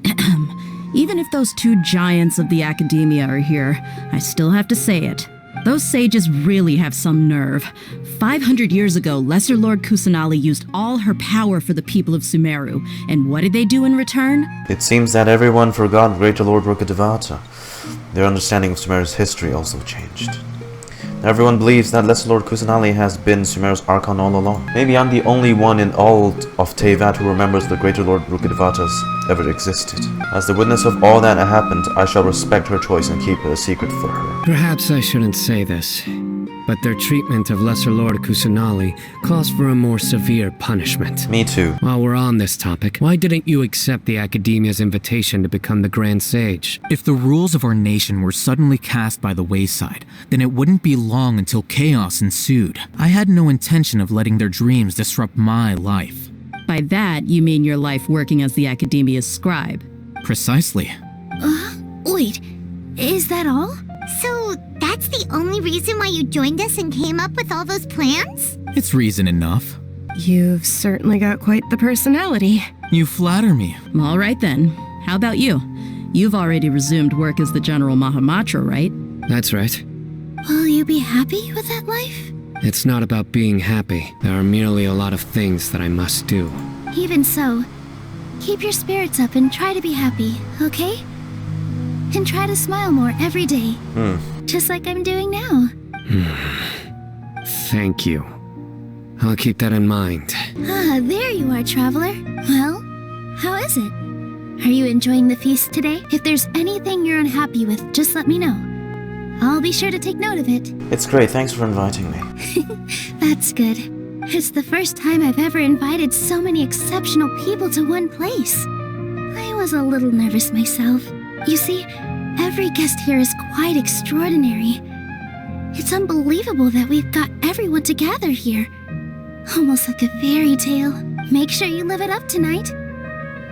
Even if those two giants of the Academia are here, I still have to say it. Those sages really have some nerve. 500 years ago, Lesser Lord Kusanali used all her power for the people of Sumeru, and what did they do in return? It seems that everyone forgot Greater Lord Rukkhadevata. Their understanding of Sumeru's history also changed. Everyone believes that Lesser Lord Kusanali has been Sumeru's Archon all along. Maybe I'm the only one in all of Teyvat who remembers the Greater Lord Rukkhadevata's ever existed. As the witness of all that happened, I shall respect her choice and keep it a secret for her. Perhaps I shouldn't say this, but their treatment of Lesser Lord Kusanali calls for a more severe punishment. Me too. While we're on this topic, why didn't you accept the Academia's invitation to become the Grand Sage? If the rules of our nation were suddenly cast by the wayside, then it wouldn't be long until chaos ensued. I had no intention of letting their dreams disrupt my life. By that, you mean your life working as the Academia's scribe. Precisely. Wait, is that all? So, that's the only reason why you joined us and came up with all those plans? It's reason enough. You've certainly got quite the personality. You flatter me. All right then. How about you? You've already resumed work as the General Mahamatra, right? That's right. Will you be happy with that life? It's not about being happy. There are merely a lot of things that I must do. Even so, keep your spirits up and try to be happy, okay? And try to smile more every day. Just like I'm doing now. Thank you. I'll keep that in mind. Ah, there you are, traveler. Well, how is it? Are you enjoying the feast today? If there's anything you're unhappy with, just let me know. I'll be sure to take note of it. It's great, thanks for inviting me. That's good. It's the first time I've ever invited so many exceptional people to one place. I was a little nervous myself. You see, every guest here is quite extraordinary. It's unbelievable that we've got everyone together here. Almost like a fairy tale. Make sure you live it up tonight.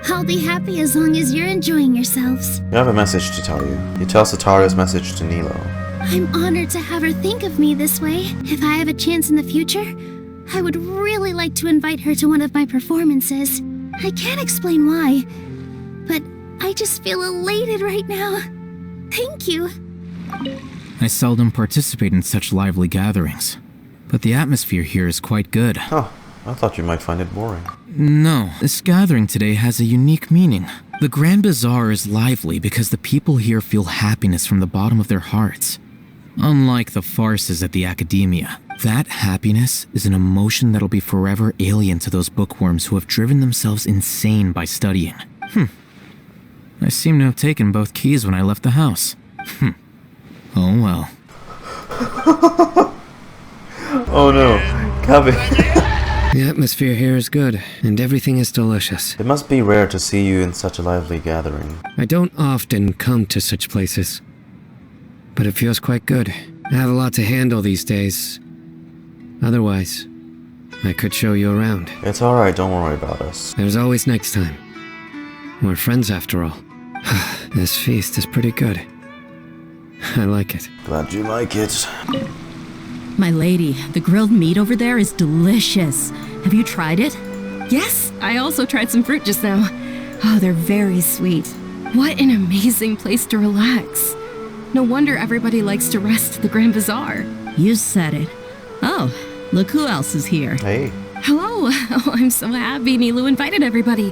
I'll be happy as long as you're enjoying yourselves. You have a message to tell you. You tell Satara's message to Nilou. I'm honored to have her think of me this way. If I have a chance in the future, I would really like to invite her to one of my performances. I can't explain why, but I just feel elated right now. Thank you. I seldom participate in such lively gatherings, but the atmosphere here is quite good. Huh, I thought you might find it boring. No, this gathering today has a unique meaning. The Grand Bazaar is lively because the people here feel happiness from the bottom of their hearts. Unlike the farces at the Academia, that happiness is an emotion that'll be forever alien to those bookworms who have driven themselves insane by studying. I seem to have taken both keys when I left the house. Oh well. Oh no, Kaveh. The atmosphere here is good, and everything is delicious. It must be rare to see you in such a lively gathering. I don't often come to such places, but it feels quite good. I have a lot to handle these days. Otherwise, I could show you around. It's alright, don't worry about us. There's always next time. We're friends after all. This feast is pretty good. I like it. Glad you like it. My lady, the grilled meat over there is delicious. Have you tried it? Yes, I also tried some fruit just now. Oh, they're very sweet. What an amazing place to relax. No wonder everybody likes to rest at the Grand Bazaar. You said it. Oh, look who else is here. Hey. Hello! Oh, I'm so happy Nilou invited everybody.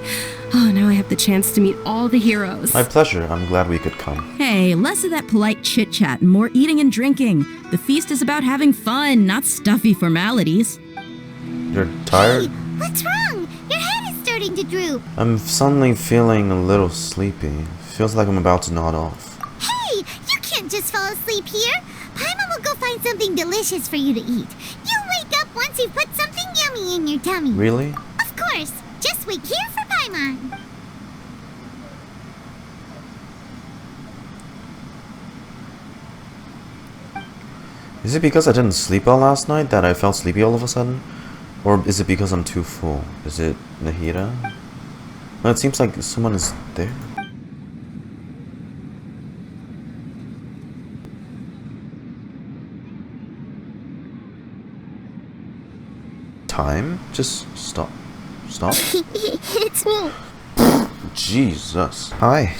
Oh, now I have the chance to meet all the heroes. My pleasure. I'm glad we could come. Hey, less of that polite chit-chat and more eating and drinking. The feast is about having fun, not stuffy formalities. You're tired? Hey, what's wrong? Your head is starting to droop. I'm suddenly feeling a little sleepy. Feels like I'm about to nod off. Hey, you can't just fall asleep here. Paimon will go find something delicious for you to eat. You'll wake up once you've put something yummy in your tummy. Really? Of course. Just wait here for Paimon. Is it because I didn't sleep well last night that I felt sleepy all of a sudden? Or is it because I'm too full? Is it Nahida? Well, it seems like someone is there. Time? Just stop. Stop? It's me. Jesus. Hi.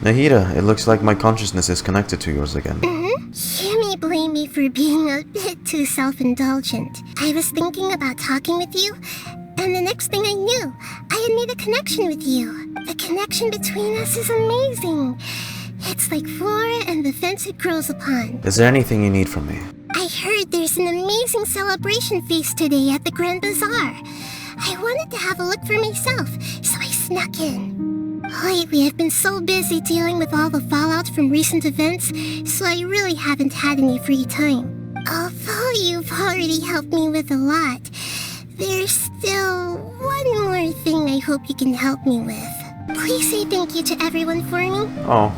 Nahida, it looks like my consciousness is connected to yours again. You may blame me for being a bit too self-indulgent. I was thinking about talking with you, and the next thing I knew, I had made a connection with you. The connection between us is amazing. It's like flora and the fence it grows upon. Is there anything you need from me? I heard there's an amazing celebration feast today at the Grand Bazaar. I wanted to have a look for myself, so I snuck in. Lately, I've been so busy dealing with all the fallout from recent events, so I really haven't had any free time. Although you've already helped me with a lot, there's still one more thing I hope you can help me with. Please say thank you to everyone for me. Oh.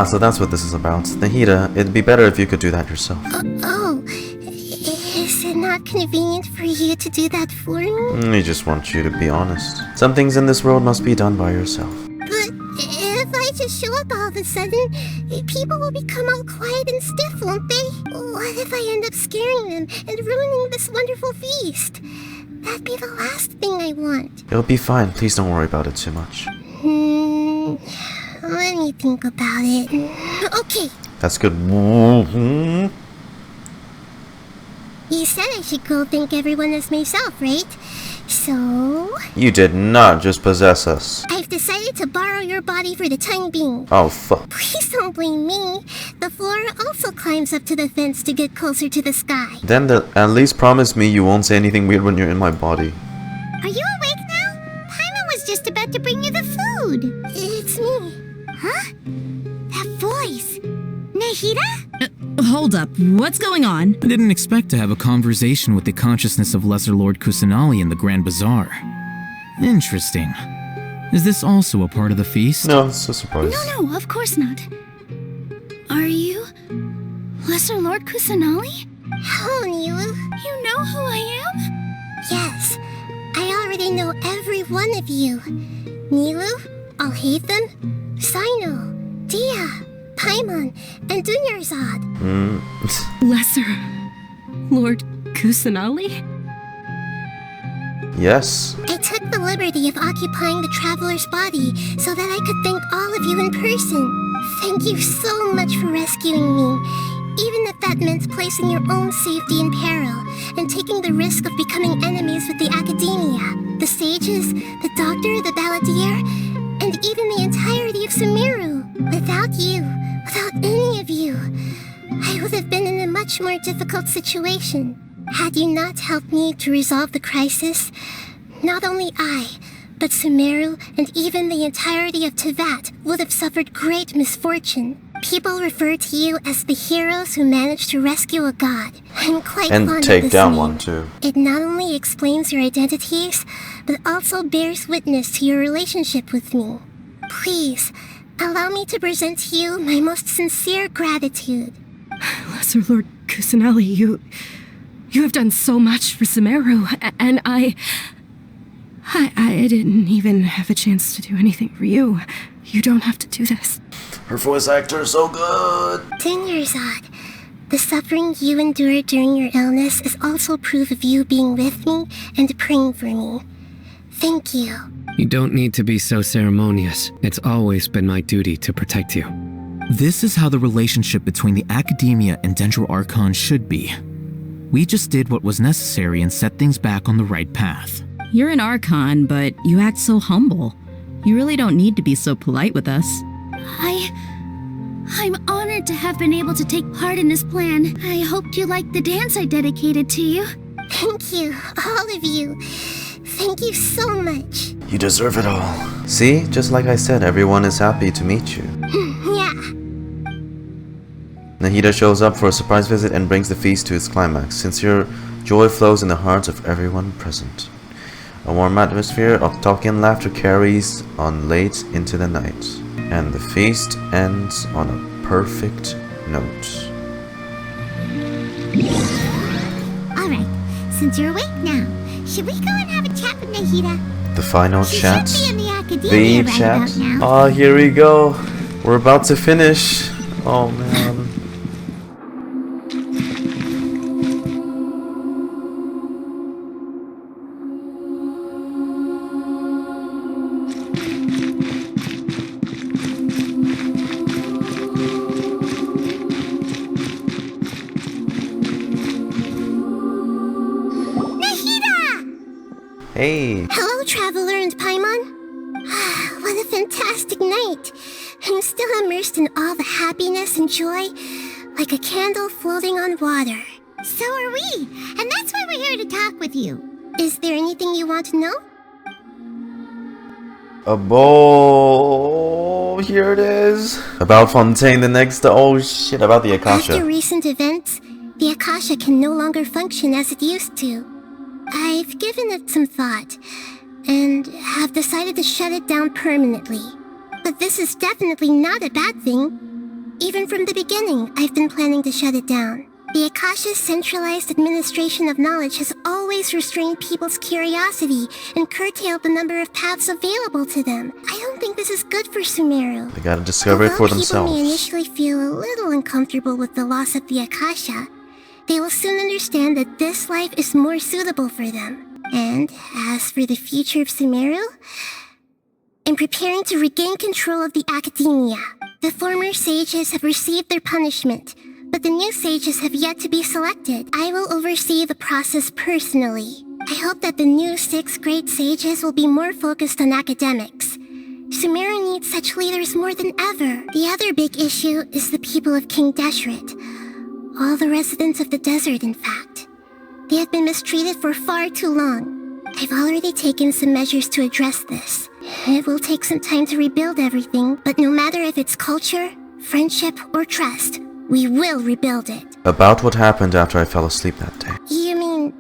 So that's what this is about. Nahida, it'd be better if you could do that yourself. Is it not convenient for you to do that for me? I just want you to be honest. Some things in this world must be done by yourself. But if I just show up all of a sudden, people will become all quiet and stiff, won't they? What if I end up scaring them and ruining this wonderful feast? That'd be the last thing I want. It'll be fine. Please don't worry about it too much. Let me think about it. Okay. That's good. You said I should go thank everyone as myself, right? So... You did not just possess us. I've decided to borrow your body for the time being. Oh, fuck. Please don't blame me. The flora also climbs up to the fence to get closer to the sky. Then at least promise me you won't say anything weird when you're in my body. Are you awake now? Paimon was just about to bring you the food. It's me. Huh? That voice. Nahida? Hold up, what's going on? I didn't expect to have a conversation with the consciousness of Lesser Lord Kusanali in the Grand Bazaar. Interesting. Is this also a part of the feast? No, it's a surprise. No, of course not. Are you Lesser Lord Kusanali? Hello, Nilou. You know who I am? Yes. I already know every one of you. Nilou, Alhaitham, Cyno, Dehya, Paimon, and Dunyarzad. Lesser Lord Kusanali? Yes. I took the liberty of occupying the traveler's body so that I could thank all of you in person. Thank you so much for rescuing me, even if that meant placing your own safety in peril and taking the risk of becoming enemies with the Academia, the sages, the doctor, the balladeer, and even the entirety of Sumeru. Without you, without any of you, I would have been in a much more difficult situation. Had you not helped me to resolve the crisis, not only I, but Sumeru and even the entirety of Teyvat would have suffered great misfortune. People refer to you as the heroes who managed to rescue a god. I'm quite fond of this take down name. one too. It not only explains your identities, but also bears witness to your relationship with me. Please, allow me to present to you my most sincere gratitude. Lesser Lord Kusanali, you have done so much for Sumeru, and I didn't even have a chance to do anything for you. You don't have to do this. Her voice actor is so good. Dunyarzad, the suffering you endured during your illness is also proof of you being with me and praying for me. Thank you. You don't need to be so ceremonious. It's always been my duty to protect you. This is how the relationship between the Academia and Dendro Archon should be. We just did what was necessary and set things back on the right path. You're an Archon, but you act so humble. You really don't need to be so polite with us. I'm honored to have been able to take part in this plan. I hoped you liked the dance I dedicated to you. Thank you, all of you. Thank you so much. You deserve it all. See, just like I said, everyone is happy to meet you. Yeah. Nahida shows up for a surprise visit and brings the feast to its climax. Sincere joy flows in the hearts of everyone present. A warm atmosphere of talk and laughter carries on late into the night, and the feast ends on a perfect note. Alright, since you're awake now, should we go and have a chat with Nahida? The final chat. Should be in the academia right chat. about now. Oh, here we go. We're about to finish. Oh man. Hey. Hello, Traveler and Paimon. What a fantastic night. I'm still immersed in all the happiness and joy, like a candle floating on water. So are we, and that's why we're here to talk with you. Is there anything you want to know? A bowl. Here it is. About Fontaine the next. Oh shit, about the Akasha. After recent events, the Akasha can no longer function as it used to. I've given it some thought, and have decided to shut it down permanently. But this is definitely not a bad thing. Even from the beginning, I've been planning to shut it down. The Akasha's centralized administration of knowledge has always restrained people's curiosity and curtailed the number of paths available to them. I don't think this is good for Sumeru. They gotta discover it for themselves. People may initially feel a little uncomfortable with the loss of the Akasha, they will soon understand that this life is more suitable for them. And as for the future of Sumeru, I'm preparing to regain control of the academia. The former sages have received their punishment, but the new sages have yet to be selected. I will oversee the process personally. I hope that the new 6 great sages will be more focused on academics. Sumeru needs such leaders more than ever. The other big issue is the people of King Deshret. All the residents of the desert, in fact. They have been mistreated for far too long. I've already taken some measures to address this. It will take some time to rebuild everything, but no matter if it's culture, friendship, or trust, we will rebuild it. About what happened after I fell asleep that day. You mean,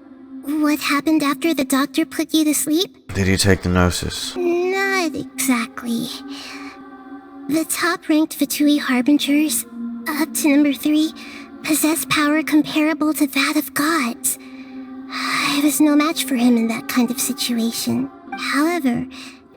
what happened after the doctor put you to sleep? Did you take the gnosis? Not exactly. The top-ranked Fatui Harbingers, up to number 3, possess power comparable to that of gods. I was no match for him in that kind of situation. However,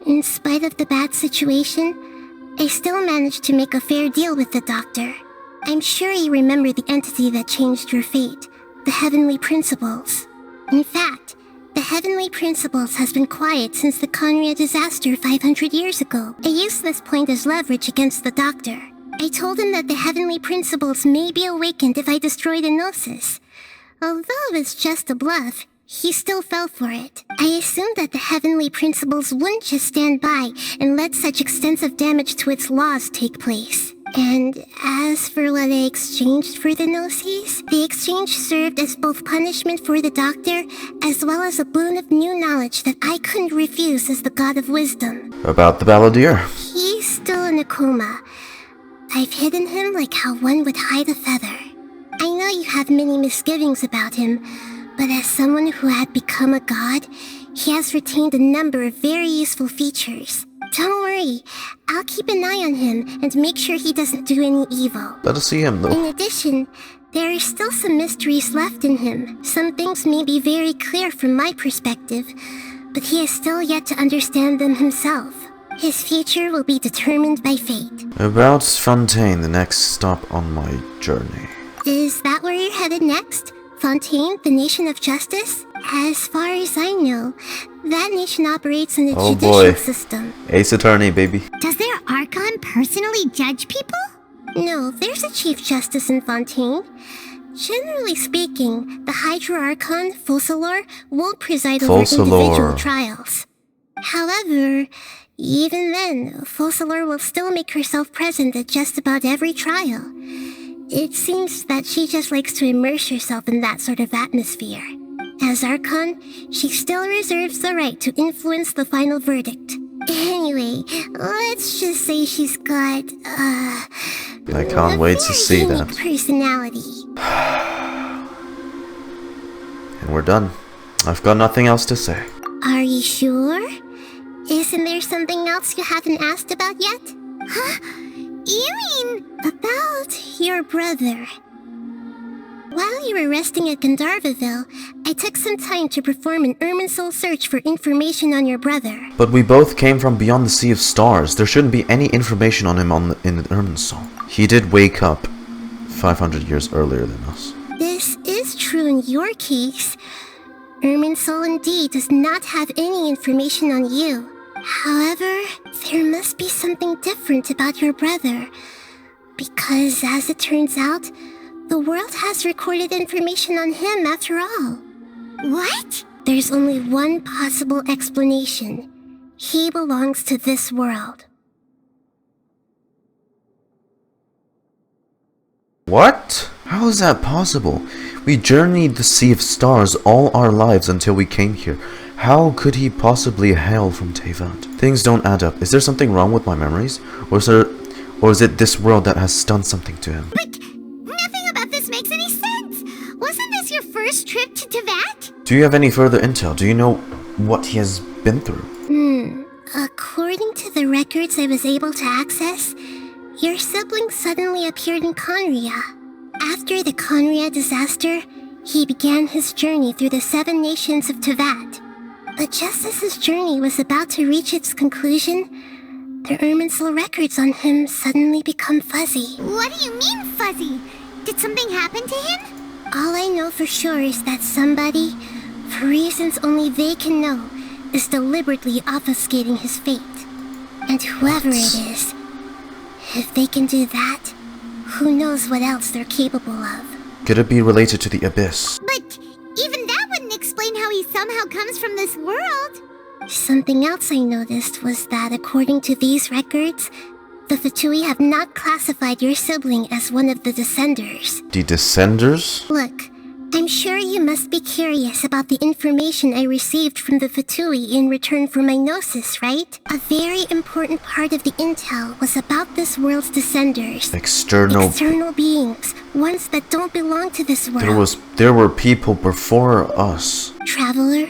in spite of the bad situation, I still managed to make a fair deal with the doctor. I'm sure you remember the entity that changed your fate, the Heavenly Principles. In fact, the Heavenly Principles has been quiet since the Conria disaster 500 years ago. I used this point as leverage against the doctor. I told him that the Heavenly Principles may be awakened if I destroy the Gnosis. Although it's just a bluff, he still fell for it. I assumed that the Heavenly Principles wouldn't just stand by and let such extensive damage to its laws take place. And as for what I exchanged for the Gnosis, the exchange served as both punishment for the doctor, as well as a boon of new knowledge that I couldn't refuse as the God of Wisdom. About the Balladeer. He's still in a coma. I've hidden him like how one would hide a feather. I know you have many misgivings about him, but as someone who had become a god, he has retained a number of very useful features. Don't worry, I'll keep an eye on him and make sure he doesn't do any evil. Let us see him, though. In addition, there are still some mysteries left in him. Some things may be very clear from my perspective, but he is still yet to understand them himself. His future will be determined by fate. About Fontaine, the next stop on my journey. Is that where you're headed next? Fontaine, the nation of justice? As far as I know, that nation operates in a judicial system. Ace Attorney, baby. Does their Archon personally judge people? No, there's a Chief Justice in Fontaine. Generally speaking, the Hydro Archon, Focalor, won't preside over individual trials. However, even then, Focalor will still make herself present at just about every trial. It seems that she just likes to immerse herself in that sort of atmosphere. As Archon, she still reserves the right to influence the final verdict. Anyway, let's just say she's got, I can't wait to see that. Personality. And we're done. I've got nothing else to say. Are you sure? Isn't there something else you haven't asked about yet? Huh? You mean... About your brother. While you were resting at Gandharvaville, I took some time to perform an Irminsul search for information on your brother. But we both came from beyond the Sea of Stars. There shouldn't be any information on him in Irminsul. He did wake up 500 years earlier than us. This is true in your case. Irminsul indeed does not have any information on you. However, there must be something different about your brother. Because, as it turns out, the world has recorded information on him after all. What? There's only one possible explanation. He belongs to this world. What? How is that possible? We journeyed the Sea of Stars all our lives until we came here. How could he possibly hail from Teyvat? Things don't add up. Is there something wrong with my memories? Or is it this world that has done something to him? But nothing about this makes any sense. Wasn't this your first trip to Teyvat? Do you have any further intel? Do you know what he has been through? According to the records I was able to access, your sibling suddenly appeared in Conria. After the Conria disaster, he began his journey through the 7 nations of Teyvat. But just as his journey was about to reach its conclusion, the Irminsul records on him suddenly become fuzzy. What do you mean fuzzy? Did something happen to him? All I know for sure is that somebody, for reasons only they can know, is deliberately obfuscating his fate. And whoever it is, if they can do that, who knows what else they're capable of. Could it be related to the Abyss? But even that wouldn't explain how he somehow comes from this world. Something else I noticed was that according to these records, the Fatui have not classified your sibling as one of the Descenders. The Descenders? Look, I'm sure you must be curious about the information I received from the Fatui in return for my gnosis, right? A very important part of the intel was about this world's Descenders. External beings, ones that don't belong to this world. There were people before us. Traveler,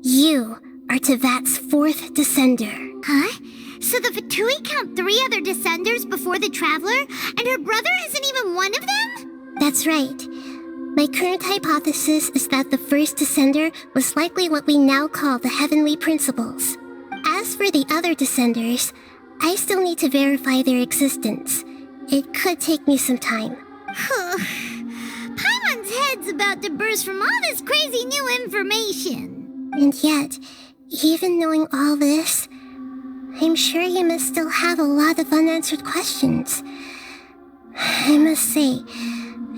you are Teyvat's 4th Descender. Huh? So the Fatui count 3 other Descenders before the Traveler, and her brother isn't even one of them? That's right. My current hypothesis is that the first Descender was likely what we now call the Heavenly Principles. As for the other Descenders, I still need to verify their existence. It could take me some time. Paimon's head's about to burst from all this crazy new information. And yet, even knowing all this, I'm sure you must still have a lot of unanswered questions. I must say,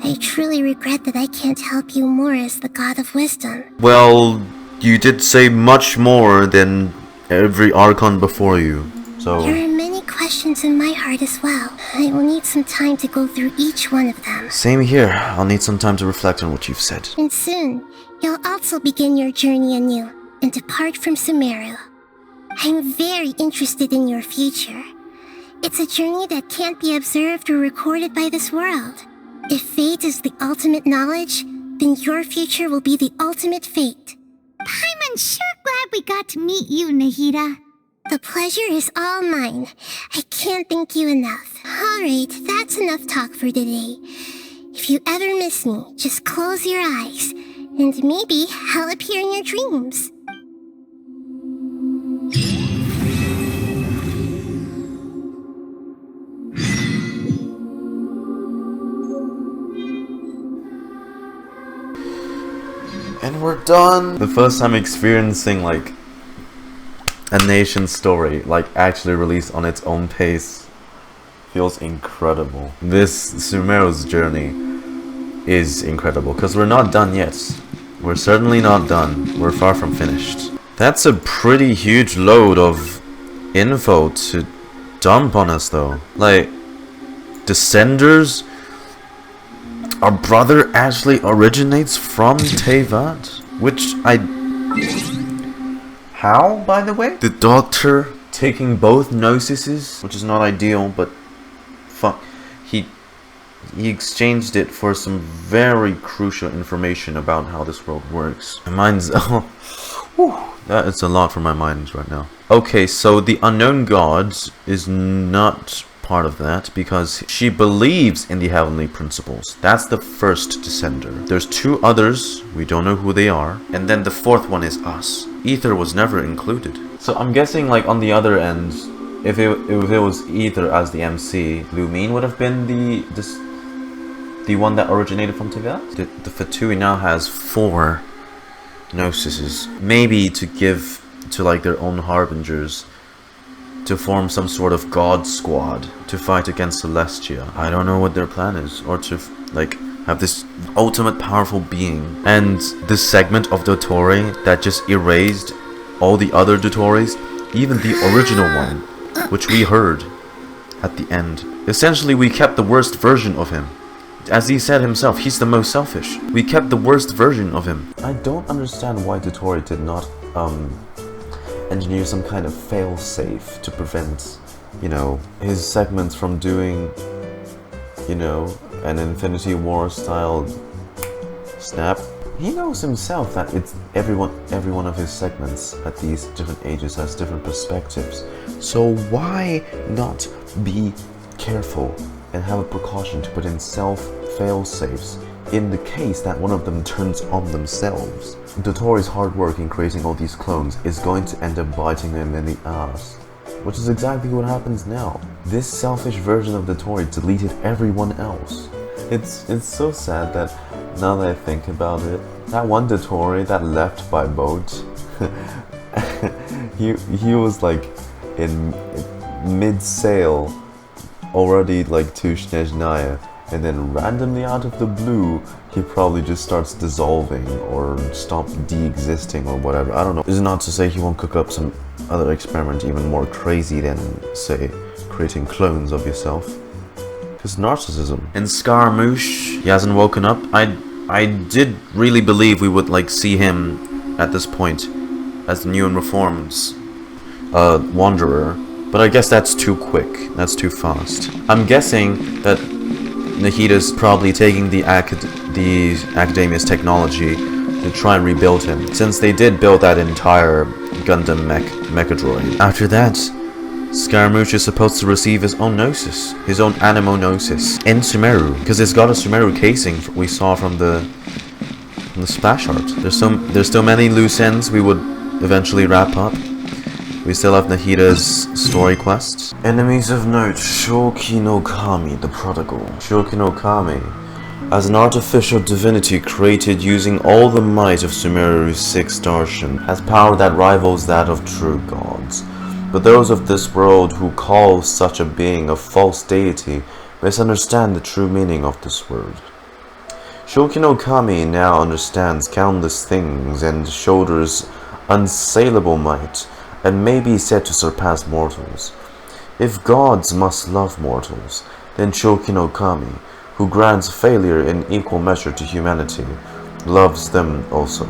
I truly regret that I can't help you more as the God of Wisdom. Well, you did say much more than every Archon before you, so... There are many questions in my heart as well. I will need some time to go through each one of them. Same here. I'll need some time to reflect on what you've said. And soon, you'll also begin your journey anew and depart from Sumeru. I'm very interested in your future. It's a journey that can't be observed or recorded by this world. If fate is the ultimate knowledge, then your future will be the ultimate fate. Paimon's sure glad we got to meet you, Nahida. The pleasure is all mine. I can't thank you enough. Alright, that's enough talk for today. If you ever miss me, just close your eyes, and maybe I'll appear in your dreams. And we're done! The first time experiencing, like, a nation's story, like, actually released on its own pace feels incredible. This Sumeru's journey is incredible, because we're not done yet. We're certainly not done. We're far from finished. That's a pretty huge load of info to dump on us, though. Like, Descenders? Our brother actually originates from Teyvat? Which How, by the way? The Doctor taking both Gnosises, which is not ideal, but fuck. He exchanged it for some very crucial information about how this world works. My mind's... that is a lot for my mind right now. Okay, so the Unknown Gods is not part of that, because she believes in the heavenly principles. That's the first Descender. There's two others, we don't know who they are, and then the fourth one is us. Ether was never included. So I'm guessing, like, on the other end, if it was Ether as the MC, Lumine would have been the one that originated from Teyvat. The Fatui now has 4 Gnosises, maybe to give to like their own harbingers, to form some sort of god squad to fight against Celestia. I don't know what their plan is, or to like have this ultimate powerful being. And this segment of Dottore that just erased all the other Dottores, even the original one, which we heard at the end. Essentially, we kept the worst version of him. As he said himself, he's the most selfish. We kept the worst version of him. I don't understand why Dottore did not engineer some kind of fail-safe to prevent, you know, his segments from doing, you know, an Infinity War style snap. He knows himself that it's every one of his segments at these different ages has different perspectives. So why not be careful and have a precaution to put in fail-safes in the case that one of them turns on themselves? Dottore's hard work in creating all these clones is going to end up biting him in the ass, which is exactly what happens now. This selfish version of Dottore deleted everyone else. It's so sad that now that I think about it, that one Dottore that left by boat, he was like in mid-sail already like to Snezhnaya, and then randomly out of the blue he probably just starts dissolving or stops de-existing or whatever. I don't know. This is not to say he won't cook up some other experiment even more crazy than, say, creating clones of yourself. Because narcissism. And Scaramouche, he hasn't woken up. I did really believe we would like see him at this point as the new and reformed Wanderer. But I guess that's too quick. That's too fast. I'm guessing that Nahida's probably taking the Academia's technology to try and rebuild him, since they did build that entire Gundam Mechadroid. After that, Scaramouche is supposed to receive his own Gnosis, his own Animo Gnosis, in Sumeru, because it's got a Sumeru casing we saw from the splash art. There's still many loose ends we would eventually wrap up. We still have Nahida's story quests. Enemies of note, Shouki no Kami, the Prodigal. Shouki no Kami, as an artificial divinity created using all the might of Sumeru's 6 Darshan, has power that rivals that of true gods. But those of this world who call such a being a false deity misunderstand the true meaning of this word. Shouki no Kami now understands countless things and shoulders unsaleable might, and may be said to surpass mortals. If gods must love mortals, then Shouki no Kami, who grants failure in equal measure to humanity, loves them also.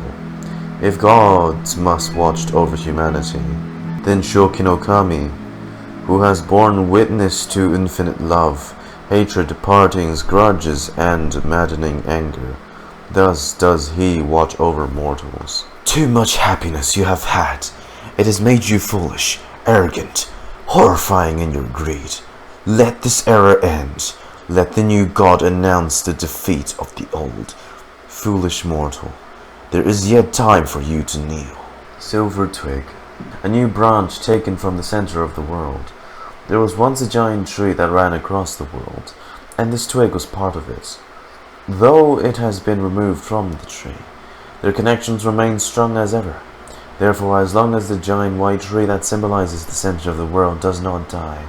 If gods must watch over humanity, then Shouki no Kami, who has borne witness to infinite love, hatred, partings, grudges, and maddening anger, thus does he watch over mortals. Too much happiness you have had. It has made you foolish, arrogant, horrifying in your greed. Let this era end. Let the new god announce the defeat of the old. Foolish mortal, there is yet time for you to kneel. Silver Twig, a new branch taken from the center of the world. There was once a giant tree that ran across the world, and this twig was part of it. Though it has been removed from the tree, their connections remain strong as ever. Therefore, as long as the giant white tree that symbolizes the center of the world does not die,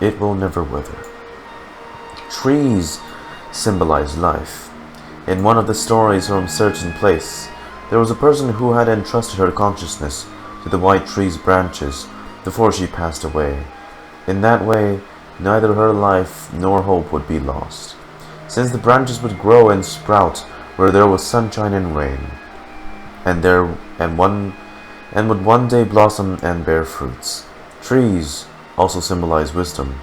it will never wither. Trees symbolize life, In one of the stories from Certain Place, there was a person who had entrusted her consciousness to the white tree's branches before she passed away. In that way, neither her life nor hope would be lost, since the branches would grow and sprout where there was sunshine and rain, and would one day blossom and bear fruits. Trees also symbolize wisdom.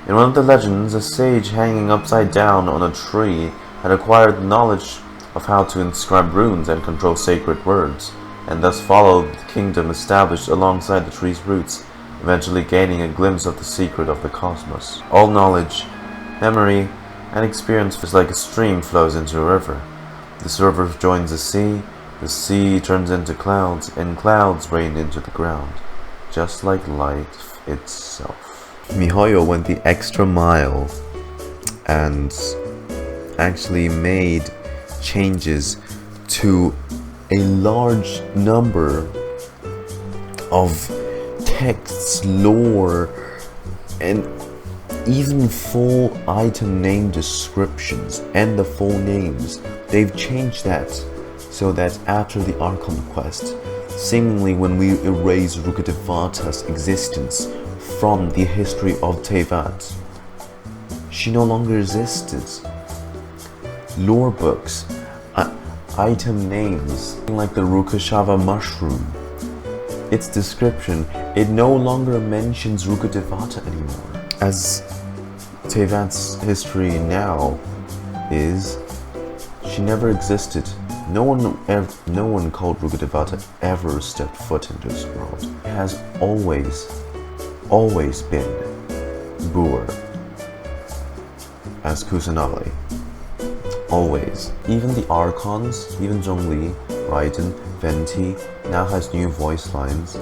In one of the legends, a sage hanging upside down on a tree had acquired knowledge of how to inscribe runes and control sacred words, and thus followed the kingdom established alongside the tree's roots, eventually gaining a glimpse of the secret of the cosmos. All knowledge, memory, and experience is like a stream flows into a river. This river joins the sea turns into clouds, and clouds rain into the ground, just like life itself. Mihoyo went the extra mile and actually made changes to a large number of texts, lore, and even full item name descriptions and the full names. They've changed that so that after the Archon quest, seemingly when we erase Rukkhadevata's existence from the history of Teyvat, she no longer existed. Lore books, item names, like the Rukkhadevata mushroom, its description, it no longer mentions Rukkhadevata anymore. As Teyvat's history now is, she never existed. No one called Rukkhadevata ever stepped foot into this world. It has always been Buer as Kusanali. Always. Even the Archons, even Zhongli, Raiden, Venti, now has new voice lines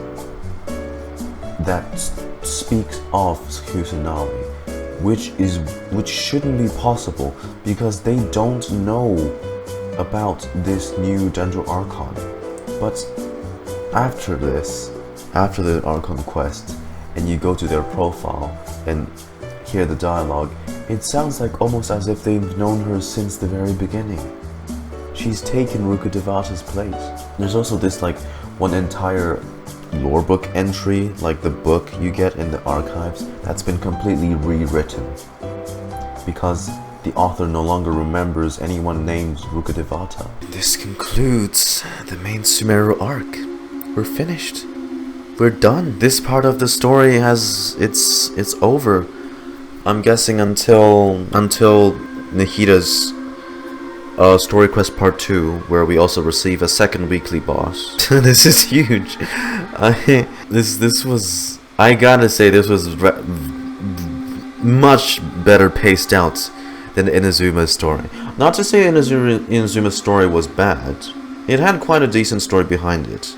that speaks of Kusanali, which shouldn't be possible because they don't know about this new Dendro Archon. But after the Archon quest, and you go to their profile and hear the dialogue, it sounds like almost as if they've known her since the very beginning. She's taken Rukkhadevata's place. There's also this like one entire lore book entry, like the book you get in the archives, that's been completely rewritten because the author no longer remembers anyone named Rukkhadevata. This concludes the main Sumeru arc. We're finished. We're done. This part of the story it's over. I'm guessing until Nahida's story quest part 2, where we also receive a second weekly boss. This is huge. This was, I gotta say, this was much better paced out than Inazuma's story. Not to say Inazuma's story was bad. It had quite a decent story behind it.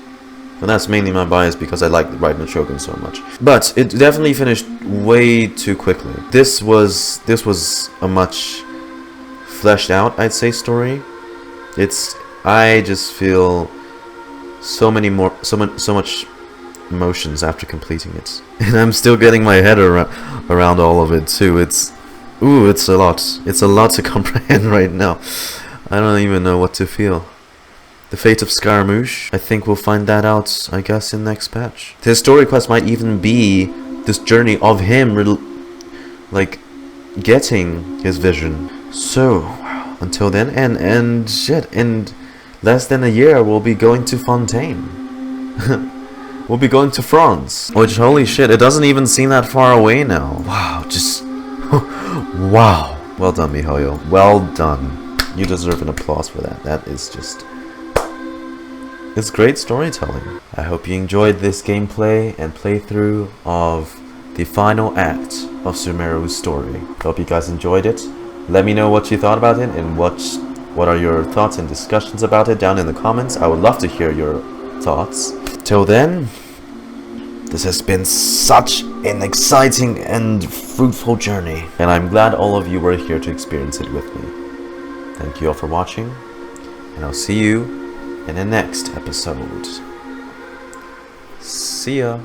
And that's mainly my bias because I like Raiden Shogun so much. But it definitely finished way too quickly. This was a much fleshed out, I'd say, story. I just feel so much emotions after completing it. And I'm still getting my head around all of it too. It's a lot. It's a lot to comprehend right now. I don't even know what to feel. The fate of Scaramouche, I think we'll find that out, I guess, in next patch. His story quest might even be this journey of him, like, getting his vision. So, until then, and shit, in less than a year, we'll be going to Fontaine. We'll be going to France. Which, holy shit, it doesn't even seem that far away now. Wow, just... wow. Well done, Mihoyo. Well done. You deserve an applause for that. That is just... it's great storytelling. I hope you enjoyed this gameplay and playthrough of the final act of Sumeru's story. Hope you guys enjoyed it. Let me know what you thought about it and what are your thoughts and discussions about it down in the comments. I would love to hear your thoughts. Till then, this has been such an exciting and fruitful journey, and I'm glad all of you were here to experience it with me. Thank you all for watching, and I'll see you in the next episode. See ya.